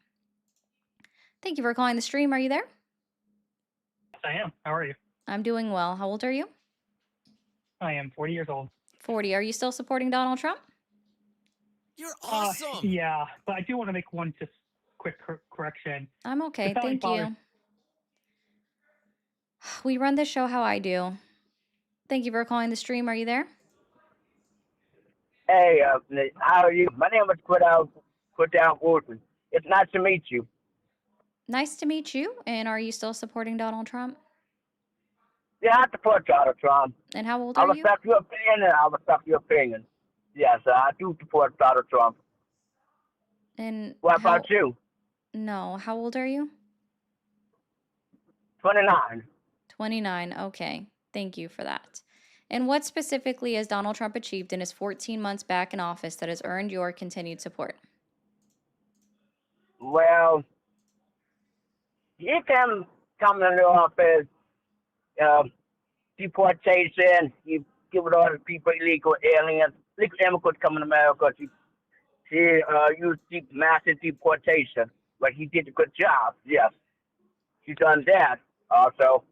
Thank you for calling the stream. Are you there? Yes, I am. How are you? I'm doing well. How old are you? I am 40 years old. 40. Are you still supporting Donald Trump? You're awesome. Yeah, but I do want to make one just quick correction. I'm okay. The founding Thank fathers- you. We run this show how I do. Thank you for calling the stream. Are you there? Hey, how are you? My name is Quiddown Woodson. It's nice to meet you. Nice to meet you. And are you still supporting Donald Trump? Yeah, I support Donald Trump. And how old I are you? respect your opinion, and I respect your opinion. Yes, I do support Donald Trump. And What about you? No. How old are you? 29. 29. Okay. Thank you for that. And what specifically has Donald Trump achieved in his 14 months back in office that has earned your continued support? Well, he can come into office, deportation, he give it all to people, illegal aliens, illegal immigrants coming to America. He used massive deportation, but he did a good job, yes. He's done that also.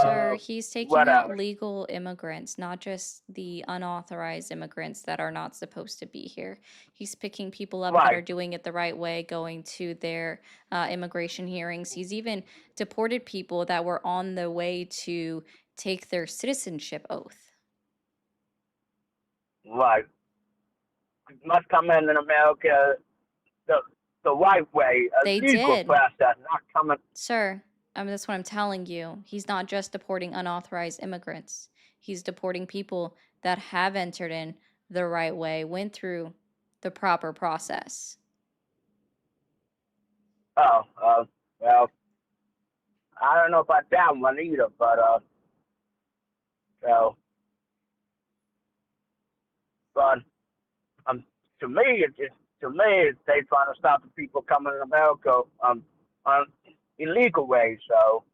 Sir, he's taking what out else? legal immigrants, not just the unauthorized immigrants that are not supposed to be here. He's picking people up that are Right. doing it the right way, going to their immigration hearings. He's even deported people that were on the way to take their citizenship oath. Right. Must come in America the right way, a They legal did. process, not coming. Sir, that's what I'm telling you. He's not just deporting unauthorized immigrants. He's deporting people that have entered in the right way, went through the proper process. Oh, well, I don't know about that one either, but so, but to me, they trying to stop the people coming to America on illegal ways. So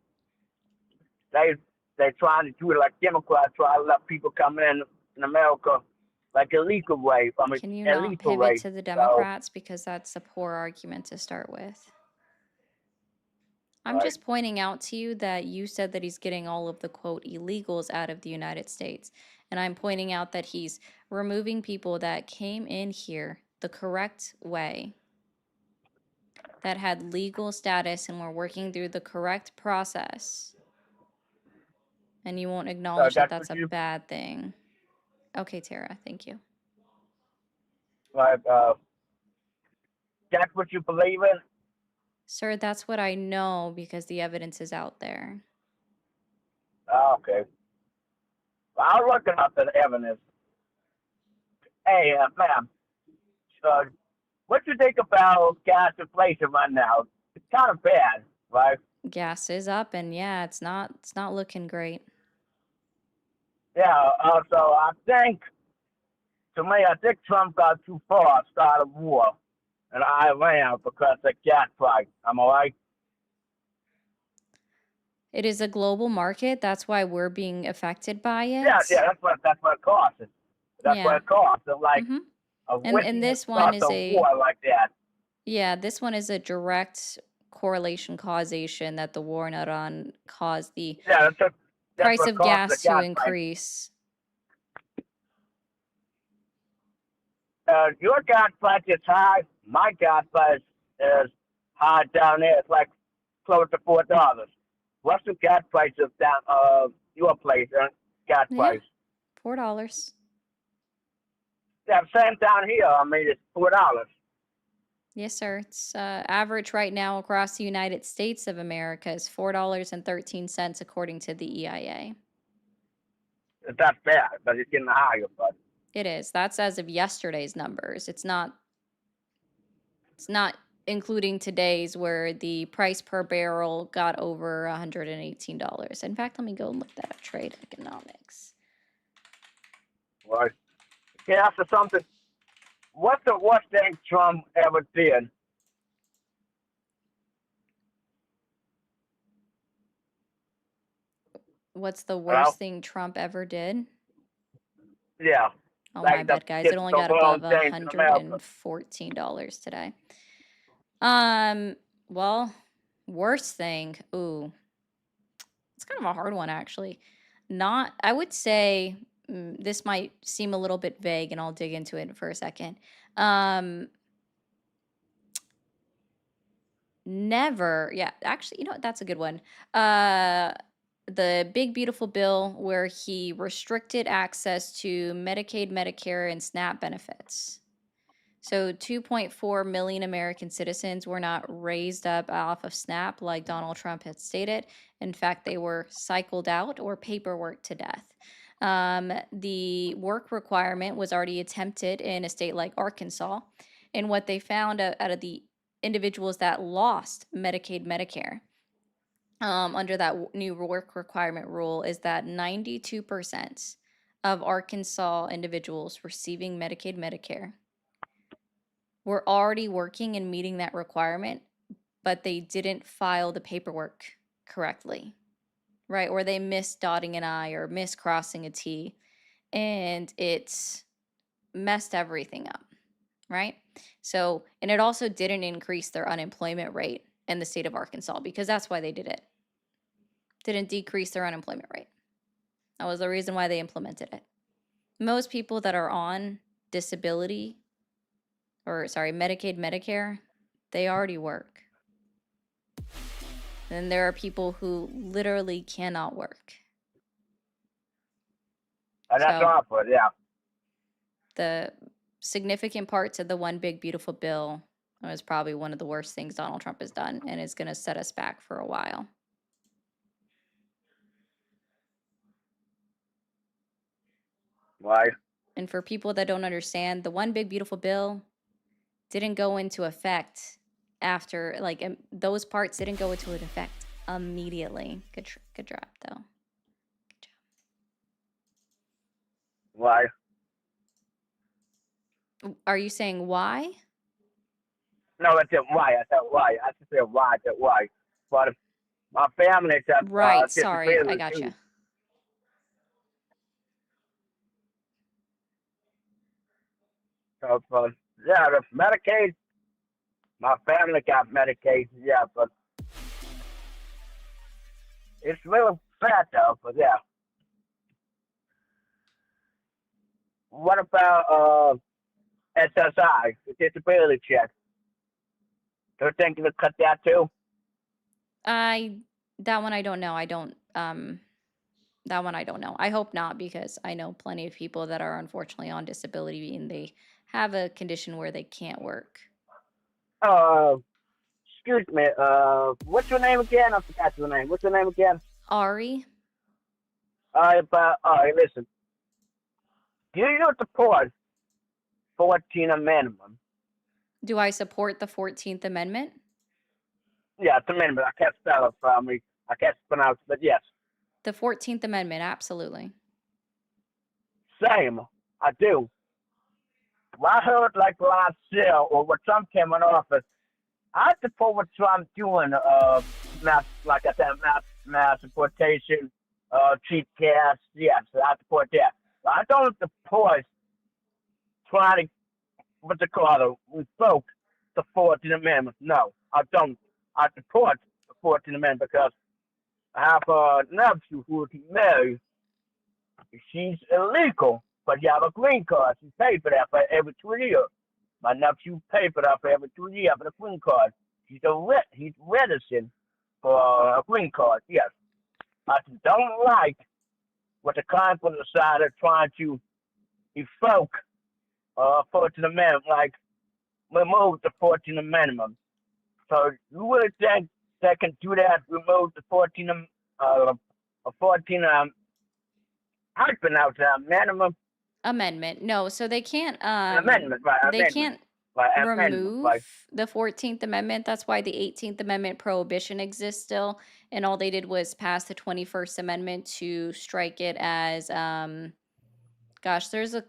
they trying to do it like Democrats try to let people come in America like illegal way. I mean, Can you not illegal pivot way. to the So, Democrats? Because that's a poor argument to start with. I'm right. just pointing out to you that you said that he's getting all of the quote illegals out of the United States. And I'm pointing out that he's removing people that came in here the correct way, that had legal status and were working through the correct process. And you won't acknowledge that that's that's what a you, bad thing. Okay, Tara, thank you. like, that's what you believe in. Sir, that's what I know because the evidence is out there. Okay. Well, I was looking up the evidence. Hey, ma'am, what you think about gas inflation right now? It's kind of bad, right? Gas is up, and yeah, it's not looking great. Yeah. So I think, to me, I think Trump got too far, started a war in Iran because of gas price. Am I right? It is a global market. That's why we're being affected by Yeah, it. that's what it costs. That's what Yeah. it costs. And like Mm-hmm. a And witness this one starts is a war like that. this one is a direct correlation causation that the war in Iran caused the Yeah, that's price what of caused the gas to gas price. increase. Your gas price is high. My gas price is high down there. It's like close to $4. What's the gas price of down your place? Gas Yeah. price? $4. Yeah, same down here. I mean, it's $4. Yes, sir. It's average right now across the United States of America is $4.13 according to the EIA. It's not bad, but it's getting higher. But It is. That's as of yesterday's numbers. It's not including today's where the price per barrel got over $118. In fact, let me go and look that up. Trade economics. right. Yeah, after something. What's the worst thing Trump ever did? What's the Hello? worst thing Trump ever did? Yeah. Oh, Like my bad, guys. It get only the got wrong above things in America. $114 today. Well, worst thing. Ooh, it's kind of a hard one, actually. I would say, this might seem a little bit vague, and I'll dig into it for a second. Never, yeah, actually, you know what? That's a good one. The big beautiful bill where he restricted access to Medicaid, Medicare, and SNAP benefits. So 2.4 million American citizens were not raised up off of SNAP like Donald Trump had stated. In fact, they were cycled out or paperworked to death. The work requirement was already attempted in a state like Arkansas. And what they found out of the individuals that lost Medicaid, Medicare, under that new work requirement rule is that 92% of Arkansas individuals receiving Medicaid, Medicare were already working and meeting that requirement, but they didn't file the paperwork correctly, right? Or they missed dotting an I or missed crossing a T, and it messed everything up, right? So, and it also didn't increase their unemployment rate in the state of Arkansas because that's why they did it. Didn't decrease their unemployment rate. That was the reason why they implemented it. Most people that are on disability, or sorry, Medicaid, Medicare, they already work. Then there are people who literally cannot work. And that's So awful, yeah. the significant parts of the One Big Beautiful Bill was probably one of the worst things Donald Trump has done, and is going to set us back for a while. Why? And for people that don't understand, the One Big Beautiful Bill didn't go into effect after, like, those parts didn't go into effect immediately. Good job, though. Why? Are you saying why? No, I said why. I said why. I just said why. I said why. But my family just Right, sorry, I disappeared gotcha. too. So, yeah, the Medicaid. My family got Medicaid, yeah, but it's really bad though. But yeah. What about SSI, the disability check? Do you think they'll cut that too? That one I don't know. That one I don't know. I hope not, because I know plenty of people that are unfortunately on disability and they have a condition where they can't work. Excuse me. What's your name again? I forgot your name. What's your name again? Ari? Listen. Do you support 14 Amendment? Do I support the 14th Amendment? Yeah, it's amendment. I can't spell it for me. I can't pronounce it, but yes. The 14th Amendment, absolutely. Same. I do. I heard like last year or when Trump came in office, I support what Trump doing, mass, like I said, mass deportation, cheap gas. Yes, I support that. But I don't support trying to, what they call it, revoke the 14th Amendment. No, I don't. I support the 14th Amendment because I have a nephew who's married. She's illegal, but you have a green card. She pays for that for every 2 years. My nephew pays for that for every 2 years for the green card. He's registered for a green card. Yes, I don't like what the Congress decided trying to evoke 14th Amendment, like remove the 14th Amendment. So you really think they can do that? Remove the 14th, 14 how do you pronounce that? Amendment. No, so they can't Amendment, right? they Amendment, can't right? Amendment, right? remove the 14th Amendment. That's why the 18th Amendment prohibition exists still, and all they did was pass the 21st Amendment to strike it as gosh, there's a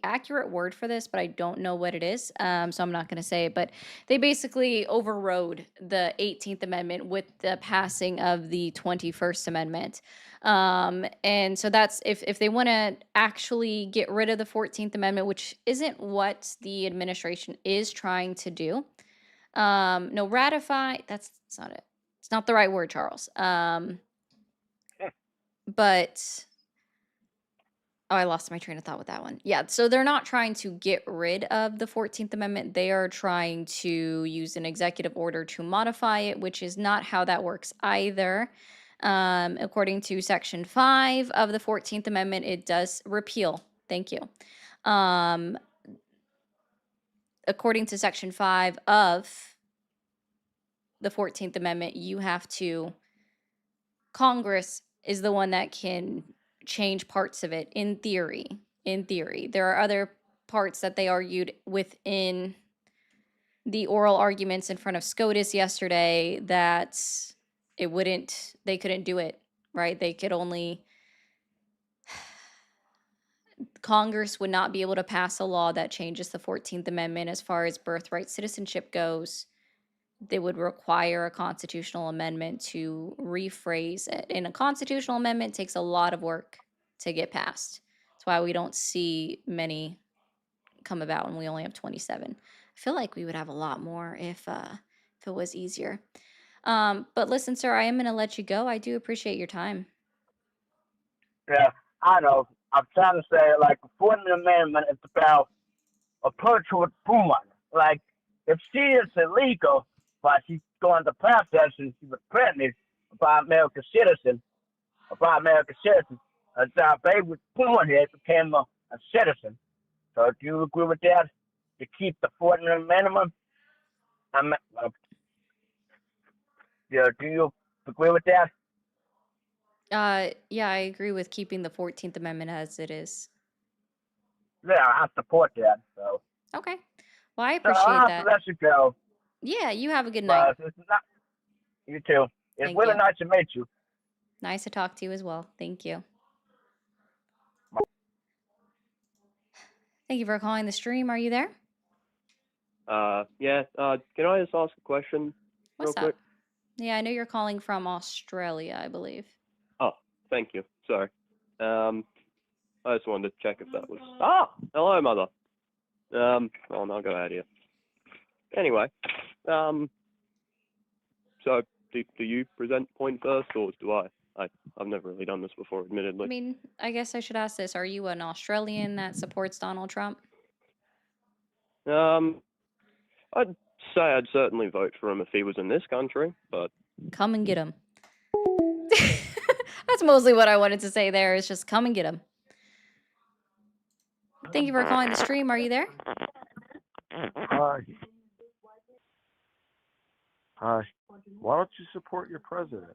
accurate word for this, but I don't know what it is. So I'm not going to say it. But they basically overrode the 18th Amendment with the passing of the 21st Amendment. And so that's if they want to actually get rid of the 14th Amendment, which isn't what the administration is trying to do. No, ratify. That's not it. It's not the right word, Charles. But oh, I lost my train of thought with that one. Yeah, so they're not trying to get rid of the 14th Amendment. They are trying to use an executive order to modify it, which is not how that works either. According to Section 5 of the 14th Amendment, it does repeal. Thank you. According to Section 5 of the 14th Amendment, you have to, Congress is the one that can change parts of it in theory. In theory, there are other parts that they argued within the oral arguments in front of SCOTUS yesterday that they couldn't do it, right? They could only, Congress would not be able to pass a law that changes the 14th Amendment as far as birthright citizenship goes. They would require a constitutional amendment to rephrase it. And a constitutional amendment takes a lot of work to get passed. That's why we don't see many come about and we only have 27. I feel like we would have a lot more if it was easier. But listen, sir, I am going to let you go. I do appreciate your time. Yeah, I know. I'm trying to say, like, the 14th Amendment is about a person with woman. Like, if she is illegal, but she's going to process and she was pregnant by American citizen, our baby was born here, became a citizen. So do you agree with that? To keep the 14th Amendment? Yeah, do you agree with that? Yeah, I agree with keeping the 14th Amendment as it is. Yeah, I support that. So. Okay. Well, I So appreciate I'll have that. to let you go. Yeah, you have a good night. You too. It's Thank really you. nice to meet you. Nice to talk to you as well. Thank you. Thank you for calling the stream. Are you there? Yeah. Can I just ask a question What's real quick? up? Yeah, I know you're calling from Australia, I believe. Oh, thank you. Sorry. I just wanted to check if that was. Hello, mother. Oh, no, I'll go out here. Anyway, so do you present point first, or do I? I've never really done this before, admittedly. I mean, I guess I should ask this. Are you an Australian that supports Donald Trump? I'd say I'd certainly vote for him if he was in this country, but Come and get him. That's mostly what I wanted to say there, is just come and get him. Thank you for calling the stream. Are you there? Hi. Hi. Why don't you support your president?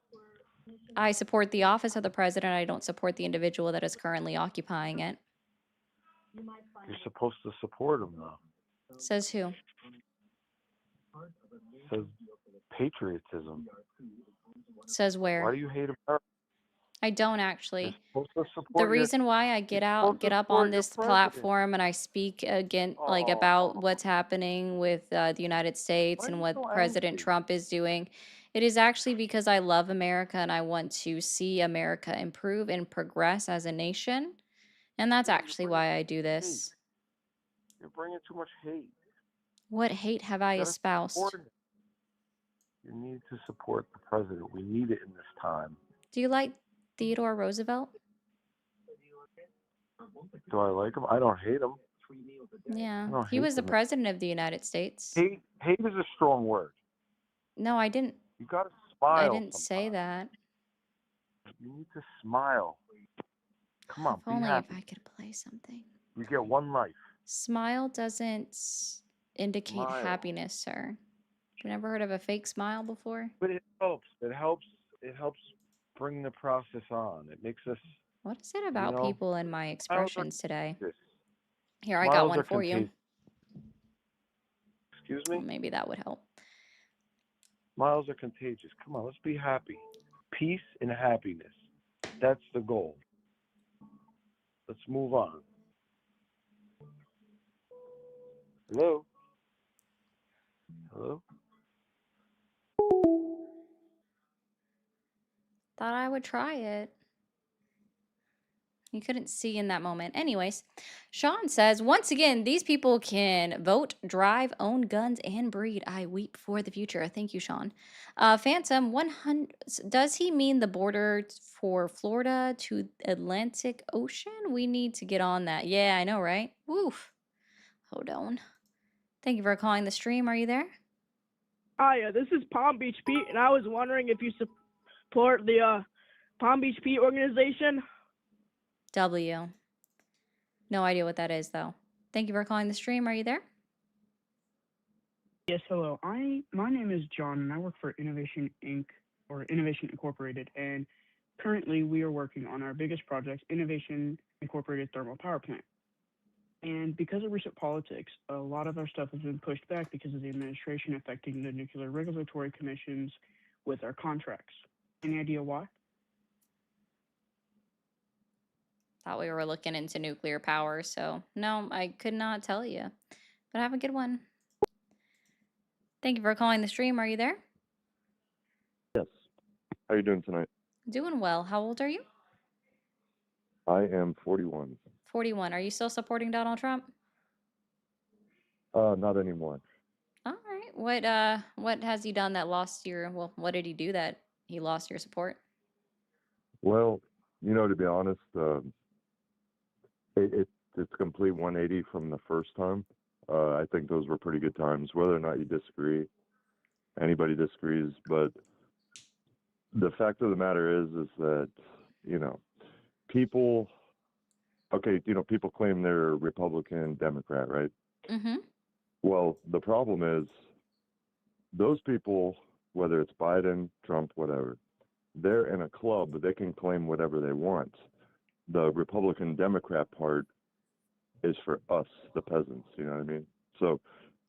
I support the office of the president. I don't support the individual that is currently occupying it. You're supposed to support him, though. Says who? It says patriotism. Says where? Why do you hate America? I don't You're actually. supposed to The support your. reason why I You're get supposed to up on support your this president. platform and I speak again, like about what's happening with the United States Why are and you what so President angry? Trump is doing, it is actually because I love America and I want to see America improve and progress as a nation. And that's You're actually bringing why too I do much hate. this. You're bringing too much hate. What hate have I You gotta espoused? support it. You need to support the president. We need it in this time. Do you like Theodore Roosevelt? Do I like him? I don't hate him. Yeah, I don't he hate was the the man. president of the United States. Hate is a strong word. No, I didn't. You gotta I smile didn't say that. You need to smile. Come on, If be only if happy. I could play something. You get one life. Smile doesn't indicate Smile. happiness, sir. You never heard of a fake smile before? But it helps. It helps bring the process on. It makes us, What is it about know, people and my smiles are expressions today? contagious. Here, I got Smiles one are for you. contagious. Excuse me? Maybe that would help. Smiles are contagious. Come on, let's be happy. Peace and happiness. That's the goal. Let's move on. Hello? Hello? Thought I would try it. You couldn't see in that moment. Anyways, Sean says, once again, these people can vote, drive, own guns, and breed. I weep for the future. Thank you, Sean. Phantom 100. Does he mean the border for Florida to Atlantic Ocean? We need to get on that. Yeah, I know, right? Woof. Hold on. Thank you for calling the stream. Are you there? Hi, this is Palm Beach Pete, and I was wondering if you support the Palm Beach Pete organization. W. No idea what that is, though. Thank you for calling the stream. Are you there? Yes, hello. My name is John, and I work for Innovation Inc. or Innovation Incorporated. And currently, we are working on our biggest project, Innovation Incorporated Thermal Power Plant. And because of recent politics, a lot of our stuff has been pushed back because of the administration affecting the nuclear regulatory commissions with our contracts. Any idea why? Thought we were looking into nuclear power, so no, I could not tell you. But have a good one. Thank you for calling the stream. Are you there? Yes. How are you doing tonight? Doing well. How old are you? I am 41. 41. Are you still supporting Donald Trump? Not anymore. All right. What has he done that lost your, well, what did he do that he lost your support? Well, to be honest, it's a complete 180 from the first time. I think those were pretty good times. Whether or not you disagree, anybody disagrees, but the fact of the matter is that people. Okay, people claim they're Republican, Democrat, right? Mm-hmm. Well, the problem is those people, whether it's Biden, Trump, whatever, they're in a club. They can claim whatever they want. The Republican Democrat part is for us, the peasants. You know what I mean? So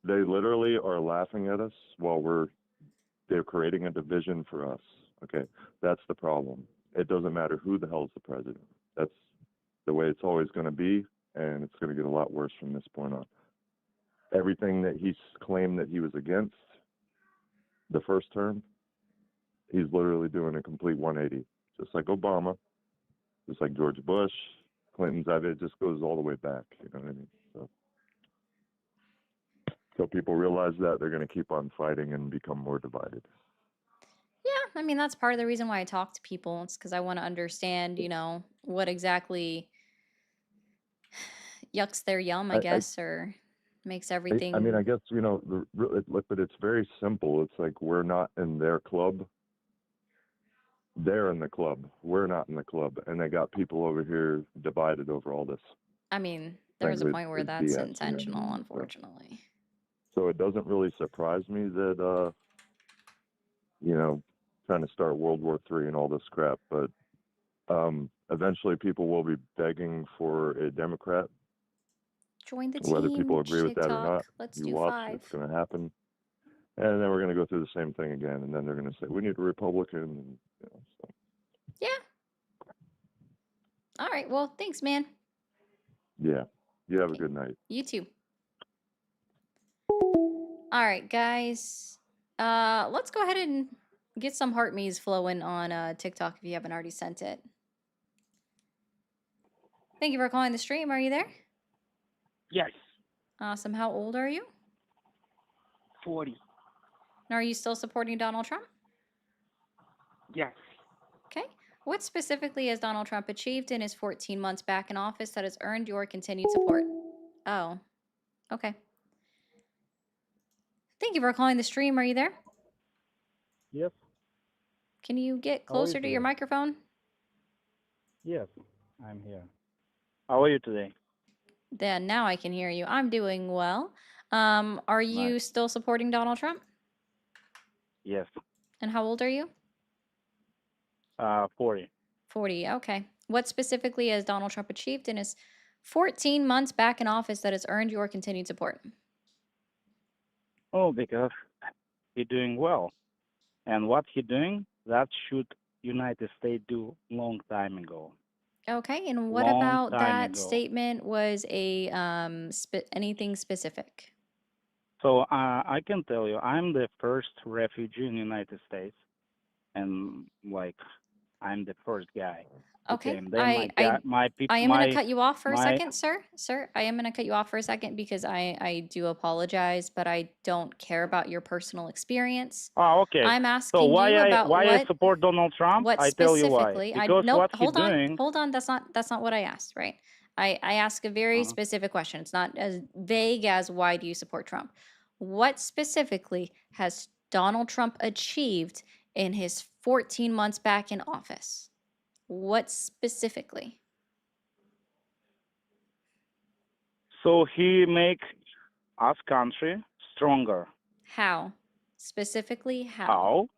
they literally are laughing at us while they're creating a division for us. Okay, that's the problem. It doesn't matter who the hell's the president. That's the way it's always going to be, and it's going to get a lot worse from this point on. Everything that he's claimed that he was against the first term, he's literally doing a complete 180, just like Obama, just like George Bush, Clinton's. It just goes all the way back. You know what I mean? So people realize that they're going to keep on fighting and become more divided. Yeah, I mean, that's part of the reason why I talk to people. It's because I want to understand, what exactly yucks their yum, I guess, or makes everything. I mean, I guess, but it's very simple. It's like we're not in their club. They're in the club. We're not in the club. And they got people over here divided over all this. I mean, there's a point where that's intentional, unfortunately. So it doesn't really surprise me that, trying to start World War III and all this crap. But eventually, people will be begging for a Democrat. Join the Whether people team, agree with that or TikTok. not, Let's you do watch. 5. It's going to happen. And then we're going to go through the same thing again. And then they're going to say, we need a Republican. And, so. Yeah. All right. Well, thanks, man. Yeah. You have a good night. You too. All right, guys. Let's go ahead and get some heart me's flowing on TikTok if you haven't already sent it. Thank you for calling the stream. Are you there? Yes. Awesome. How old are you? 40. And are you still supporting Donald Trump? Yes. Okay. What specifically has Donald Trump achieved in his 14 months back in office that has earned your continued support? Oh, okay. Thank you for calling the stream. Are you there? Yes. Can you get How are you closer to your today? microphone? Yes, I'm here. How are you today? Then now I can hear you. I'm doing well. Are you Nice. still supporting Donald Trump? Yes. And how old are you? 40. 40. Okay. What specifically has Donald Trump achieved in his 14 months back in office that has earned your continued support? Oh, because he's doing well. And what he doing, that should United States do long time ago. Okay. And what Long about time that ago. statement was a anything specific? So I can tell you, I'm the first refugee in the United States. And like, I'm the first guy who Okay. came. Then my I am going to cut you off for a my second, sir. Sir, I am going to cut you off for a second because I do apologize, but I don't care about your personal experience. Oh, okay. I'm So asking you about why I what support Donald Trump? what I tell you why. specifically. Because Nope, what he's hold on. doing. Hold on. That's not what I asked, right? I ask a very specific question. It's not as vague as why do you support Trump? What specifically has Donald Trump achieved in his 14 months back in office? What specifically? So he make us country stronger. How? Specifically how? How?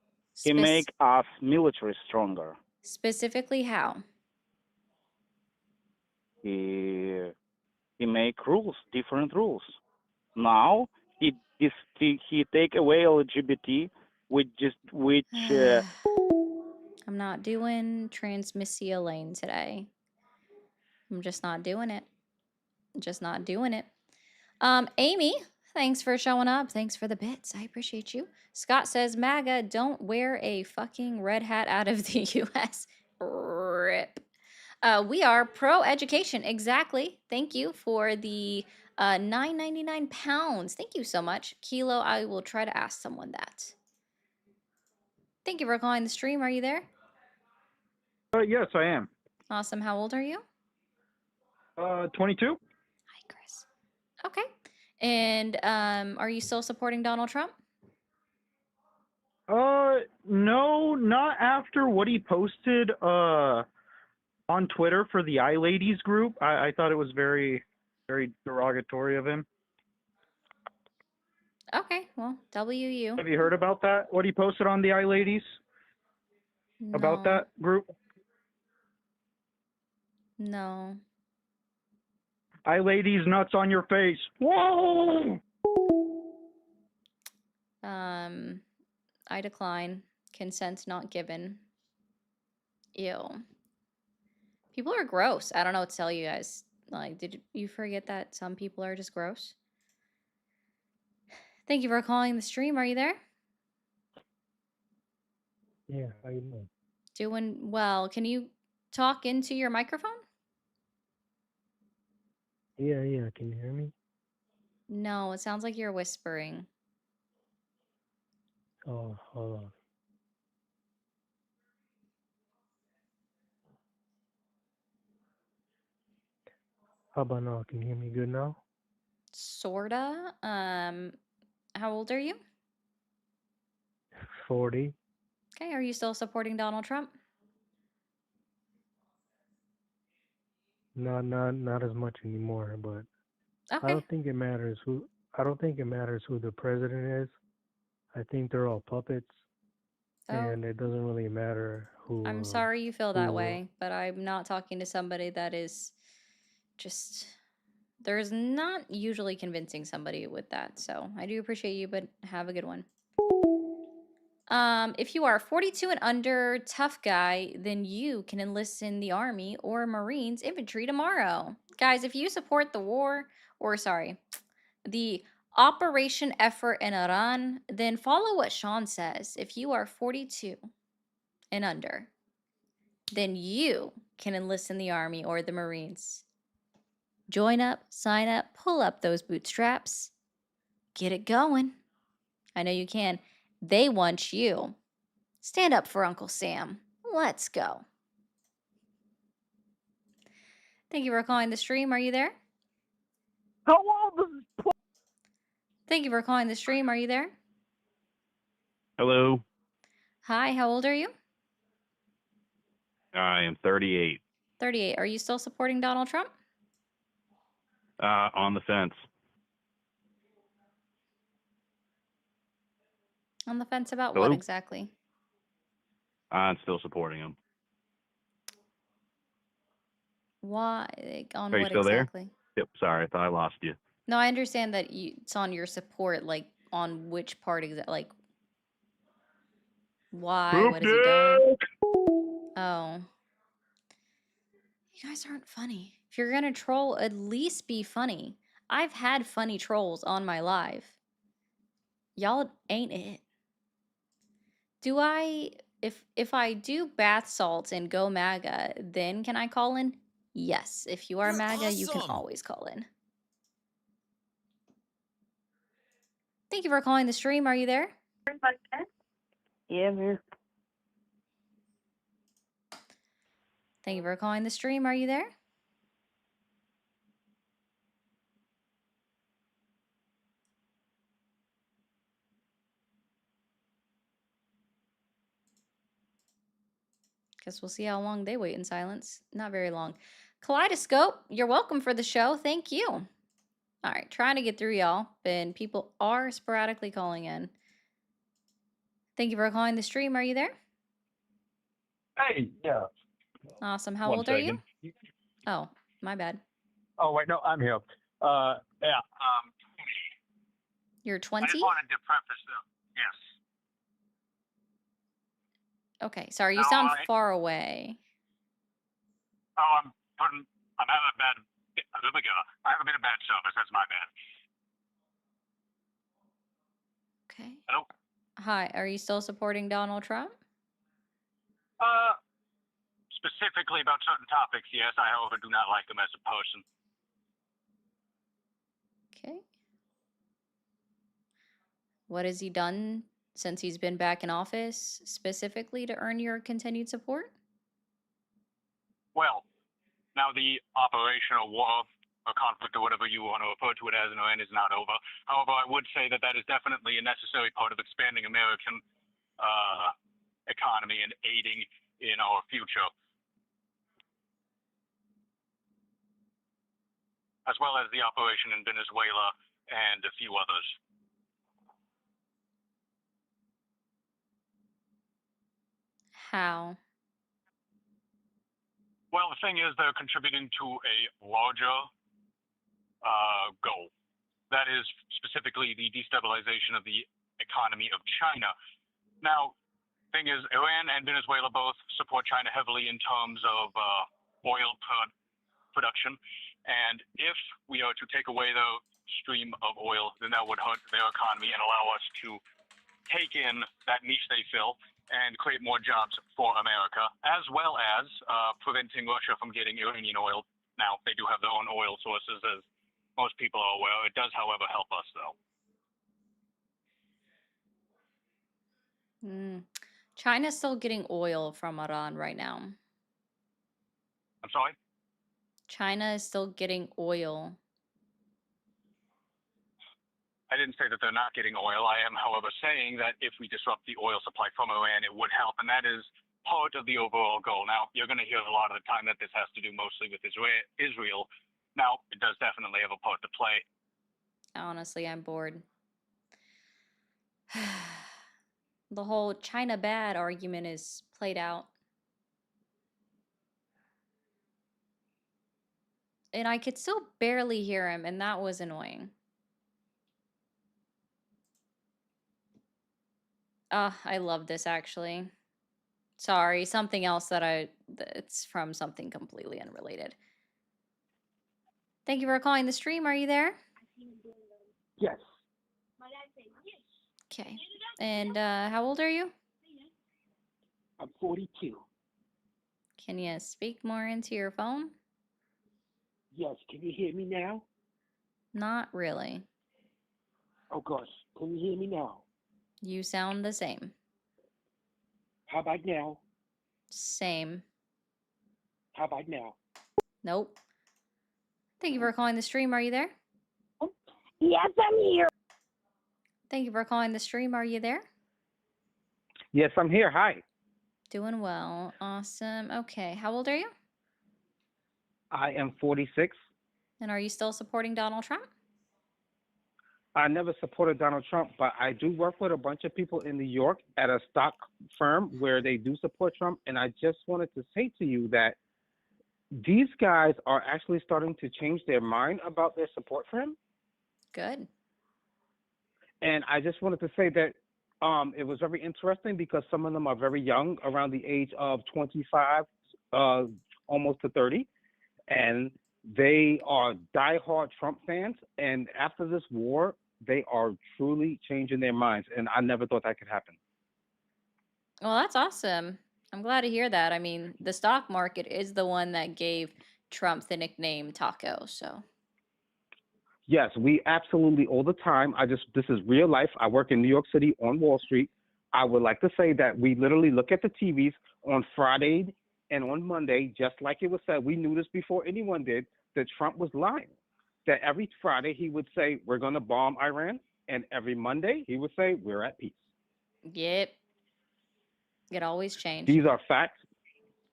He make us military stronger. Specifically how? He make rules, different rules. Now he take away LGBT, which I'm not doing transmissia lane today. I'm just not doing it. Just not doing it. Amy, thanks for showing up. Thanks for the bits. I appreciate you. Scott says, MAGA, don't wear a fucking red hat out of the US. Rip. We are pro-education. Exactly. Thank you for the £9.99. Thank you so much. Kilo, I will try to ask someone that. Thank you for calling the stream. Are you there? Yes, I am. Awesome. How old are you? 22. Hi, Chris. Okay. And are you still supporting Donald Trump? No, not after what he posted on Twitter for the iLadies group. I thought it was very, very derogatory of him. Okay, well, WU. Have you heard about that? What he posted on the iLadies about No. that group? No. iLadies nuts on your face. Whoa! I decline. Consent not given. Ew. People are gross. I don't know what to tell you guys. Like, did you forget that some people are just gross? Thank you for calling the stream. Are you there? Yeah, how you doing? Doing well. Can you talk into your microphone? Yeah, can you hear me? No, it sounds like you're whispering. Oh, hold on. How about now? Can you hear me good now? Sorta. How old are you? 40. Okay, are you still supporting Donald Trump? Not as much anymore, but I Okay. don't think it matters who the president is. I think they're all puppets. and it doesn't really matter who. I'm sorry you feel that who. way, but I'm not talking to somebody that is just. There's not usually convincing somebody with that, so I do appreciate you, but have a good one. If you are 42 and under, tough guy, then you can enlist in the Army or Marines infantry tomorrow. Guys, if you support the war, or sorry, the operation effort in Iran, then follow what Sean says. If you are 42 and under, then you can enlist in the Army or the Marines. Join up, sign up, pull up those bootstraps. Get it going. I know you can. They want you. Stand up for Uncle Sam. Let's go. Thank you for calling the stream. Are you there? How old is Thank you for calling the stream. Are you there? Hello. Hi, how old are you? I am 38. 38. Are you still supporting Donald Trump? On the fence. On the fence about Hello? what exactly? I'm still supporting him. Why? Like, on Are you what still there? exactly? Yep. Sorry, I thought I lost you. No, I understand that it's on your support, like, on which part exactly, like, why? Poop What has he done? dick! Oh. You guys aren't funny. If you're gonna troll, at least be funny. I've had funny trolls on my live. Y'all ain't it. Do I, if I do bath salts and go MAGA, then can I call in? Yes. If you are MAGA, you can always call in. Thank you for calling the stream. Are you there? Yeah, I'm here. Thank you for calling the stream. Are you there? Guess we'll see how long they wait in silence. Not very long. Kaleidoscope, you're welcome for the show. Thank you. All right, trying to get through y'all, and people are sporadically calling in. Thank you for calling the stream. Are you there? Hey, yeah. Awesome. How 1 old are you? second. Oh, my bad. Oh wait, no, I'm here. Yeah. You're I 20? just wanted to preface this. Yes. Okay, sorry, you No, sound far away. Oh, I'm having a bad. There we go. I have a bit of bad service. That's my bad. Okay. Hello. Hi, are you still supporting Donald Trump? Specifically about certain topics, yes. I, however, do not like him as a person. Okay. What has he done since he's been back in office specifically to earn your continued support? Well, now the operational war or conflict or whatever you want to refer to it as in Iran is not over. However, I would say that that is definitely a necessary part of expanding American economy and aiding in our future, as well as the operation in Venezuela and a few others. How? Well, the thing is, they're contributing to a larger goal. That is specifically the destabilization of the economy of China. Now, thing is, Iran and Venezuela both support China heavily in terms of oil production. And if we are to take away the stream of oil, then that would hurt their economy and allow us to take in that niche they fill and create more jobs for America, as well as preventing Russia from getting Iranian oil. Now, they do have their own oil sources, as most people are aware. It does, however, help us, though. China's still getting oil from Iran right now. I'm sorry? China is still getting oil. I didn't say that they're not getting oil. I am, however, saying that if we disrupt the oil supply from Iran, it would help, and that is part of the overall goal. Now, you're going to hear a lot of the time that this has to do mostly with Israel. Now, it does definitely have a part to play. Honestly, I'm bored. The whole China bad argument is played out. And I could still barely hear him, and that was annoying. I love this actually. Sorry, something else it's from something completely unrelated. Thank you for calling the stream. Are you there? Yes. Okay. And how old are you? I'm 42. Can you speak more into your phone? Yes. Can you hear me now? Not really. Oh gosh. Can you hear me now? You sound the same. How about now? Same. How about now? Nope. Thank you for calling the stream. Are you there? Yes, I'm here. Thank you for calling the stream. Are you there? Yes, I'm here. Hi. Doing well. Awesome. Okay. How old are you? I am 46. And are you still supporting Donald Trump? I never supported Donald Trump, but I do work with a bunch of people in New York at a stock firm where they do support Trump. And I just wanted to say to you that these guys are actually starting to change their mind about their support for him. Good. And I just wanted to say that it was very interesting because some of them are very young, around the age of 25, almost to 30. And they are diehard Trump fans. And after this war, they are truly changing their minds. And I never thought that could happen. Well, that's awesome. I'm glad to hear that. I mean, the stock market is the one that gave Trump the nickname Taco, so. Yes, we absolutely all the time. This is real life. I work in New York City on Wall Street. I would like to say that we literally look at the TVs on Friday and on Monday, just like it was said. We knew this before anyone did, that Trump was lying. That every Friday he would say, we're going to bomb Iran. And every Monday he would say, we're at peace. Yep. It always changed. These are facts.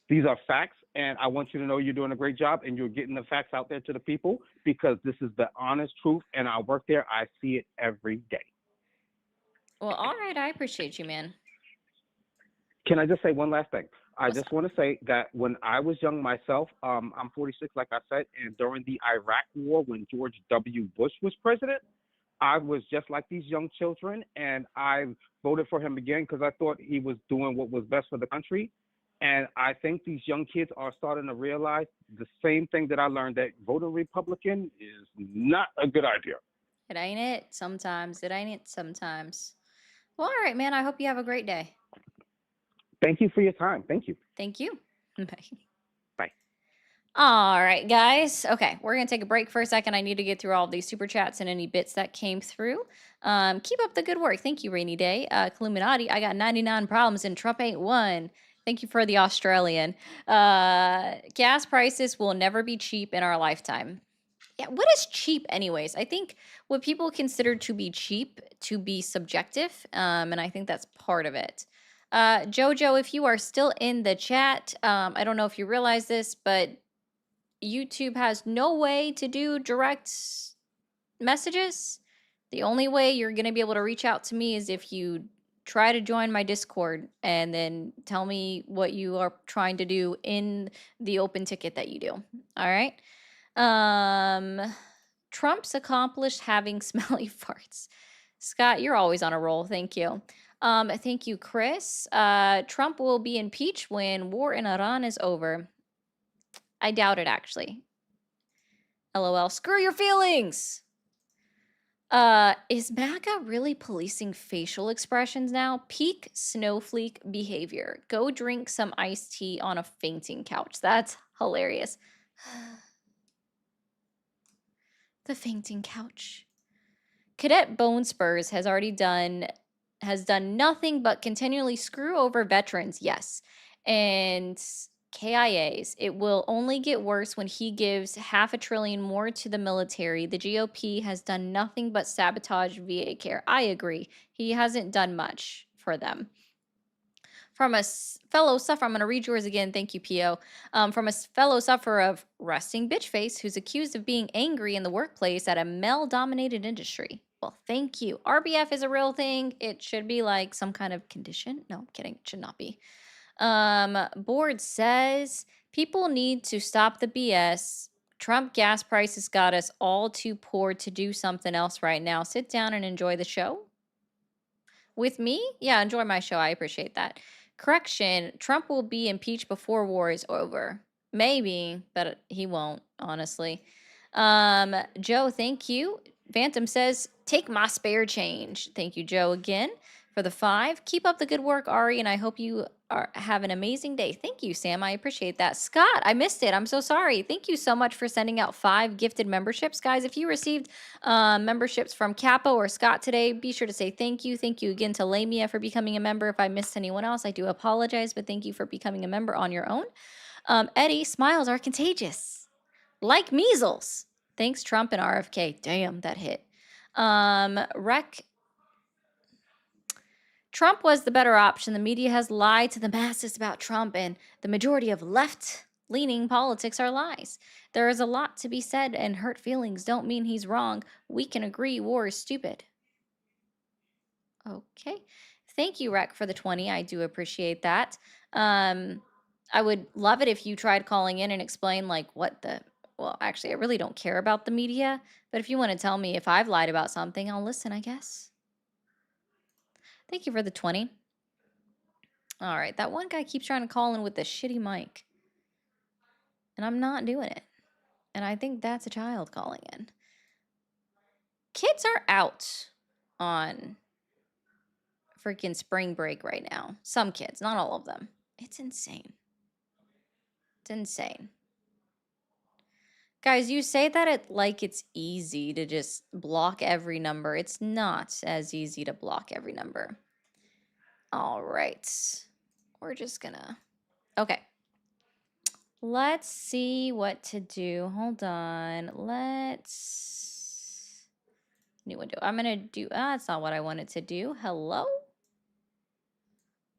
These are facts, and I want you to know you're doing a great job, and you're getting the facts out there to the people because this is the honest truth, and I work there. I see it every day. Well, all right. I appreciate you, man. Can I just say one last thing? I just want to say that when I was young myself, I'm 46, like I said, and during the Iraq War, when George W. Bush was president, I was just like these young children, and I voted for him again because I thought he was doing what was best for the country. And I think these young kids are starting to realize the same thing that I learned, that voting Republican is not a good idea. It ain't it sometimes. It ain't it sometimes. Well, all right, man. I hope you have a great day. Thank you for your time. Thank you. Thank you. Bye. Bye. All right, guys. Okay, we're going to take a break for a second. I need to get through all of these super chats and any bits that came through. Keep up the good work. Thank you, Rainy Day. Illuminati, I got 99 problems and Trump ain't one. Thank you for the Australian. Gas prices will never be cheap in our lifetime. Yeah, what is cheap anyways? I think what people consider to be cheap to be subjective, and I think that's part of it. Jojo, if you are still in the chat, I don't know if you realize this, but YouTube has no way to do direct messages. The only way you're going to be able to reach out to me is if you try to join my Discord and then tell me what you are trying to do in the open ticket that you do. All right. Trump's accomplished having smelly farts. Scott, you're always on a roll. Thank you. Thank you, Chris. Trump will be impeached when war in Iran is over. I doubt it, actually. LOL. Screw your feelings. Is MAGA really policing facial expressions now? Peak snowflake behavior. Go drink some iced tea on a fainting couch. That's hilarious. The fainting couch. Cadet Bone Spurs has done nothing but continually screw over veterans, yes. And KIAs. It will only get worse when he gives $500 billion more to the military. The GOP has done nothing but sabotage VA care. I agree. He hasn't done much for them. From a fellow sufferer, I'm going to read yours again. Thank you, P.O. From a fellow sufferer of resting bitch face who's accused of being angry in the workplace at a male-dominated industry. Well, thank you. RBF is a real thing. It should be like some kind of condition. No, I'm kidding. It should not be. Board says people need to stop the BS. Trump gas prices got us all too poor to do something else right now. Sit down and enjoy the show. With me? Yeah, enjoy my show. I appreciate that. Correction, Trump will be impeached before war is over. Maybe, but he won't, honestly. Joe, thank you. Phantom says, take my spare change. Thank you, Joe, again for the 5. Keep up the good work, Ari, and I hope you have an amazing day. Thank you, Sam. I appreciate that. Scott, I missed it. I'm so sorry. Thank you so much for sending out 5 gifted memberships. Guys, if you received memberships from Capo or Scott today, be sure to say thank you. Thank you again to Lamia for becoming a member. If I missed anyone else, I do apologize, but thank you for becoming a member on your own. Eddie, smiles are contagious. Like measles. Thanks, Trump and RFK. Damn, that hit. Trump was the better option. The media has lied to the masses about Trump, and the majority of left-leaning politics are lies. There is a lot to be said, and hurt feelings don't mean he's wrong. We can agree war is stupid. Okay. Thank you, Rec, for the 20. I do appreciate that. I would love it if you tried calling in and explain, like, what the... Well, actually, I really don't care about the media, but if you want to tell me if I've lied about something, I'll listen, I guess. Thank you for the 20. All right, that one guy keeps trying to call in with this shitty mic. And I'm not doing it. And I think that's a child calling in. Kids are out on freaking spring break right now. Some kids, not all of them. It's insane. It's insane. Guys, you say that it's easy to just block every number. It's not as easy to block every number. All right. We're just gonna... Okay. Let's see what to do. Hold on. Let's... New window. I'm gonna do... that's not what I wanted to do. Hello?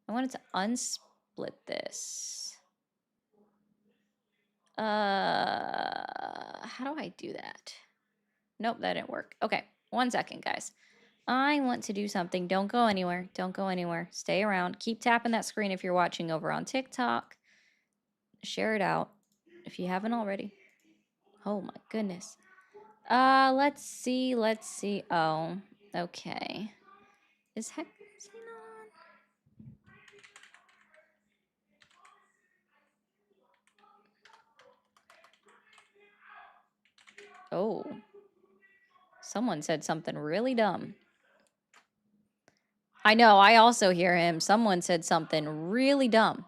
I wanted to unsplit this. How do I do that? Nope, that didn't work. Okay, 1 second, guys. I want to do something. Don't go anywhere. Don't go anywhere. Stay around. Keep tapping that screen if you're watching over on TikTok. Share it out if you haven't already. Oh my goodness. Let's see. Let's see. Oh, okay. Is heck on? Oh. Someone said something really dumb. I know, I also hear him. Someone said something really dumb.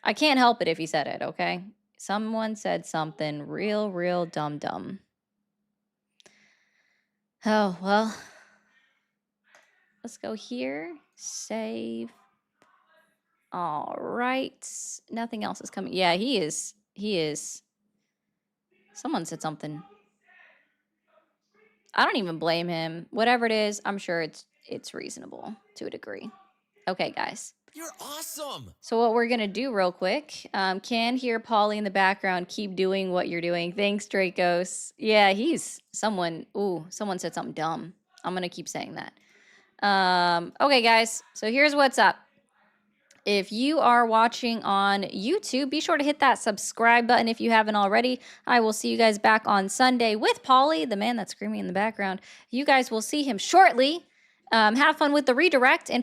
I can't help it if he said it, okay? Someone said something real dumb. Oh, well. Let's go here. Save. All right. Nothing else is coming. Yeah, he is. Someone said something. I don't even blame him. Whatever it is, I'm sure it's reasonable to a degree. Okay, guys. You're awesome. So what we're going to do real quick, can hear Polly in the background. Keep doing what you're doing. Thanks, Dracos. Yeah, someone said something dumb. I'm going to keep saying that. Okay, guys. So here's what's up. If you are watching on YouTube, be sure to hit that subscribe button if you haven't already. I will see you guys back on Sunday with Polly, the man that's screaming in the background. You guys will see him shortly. Have fun with the redirect. And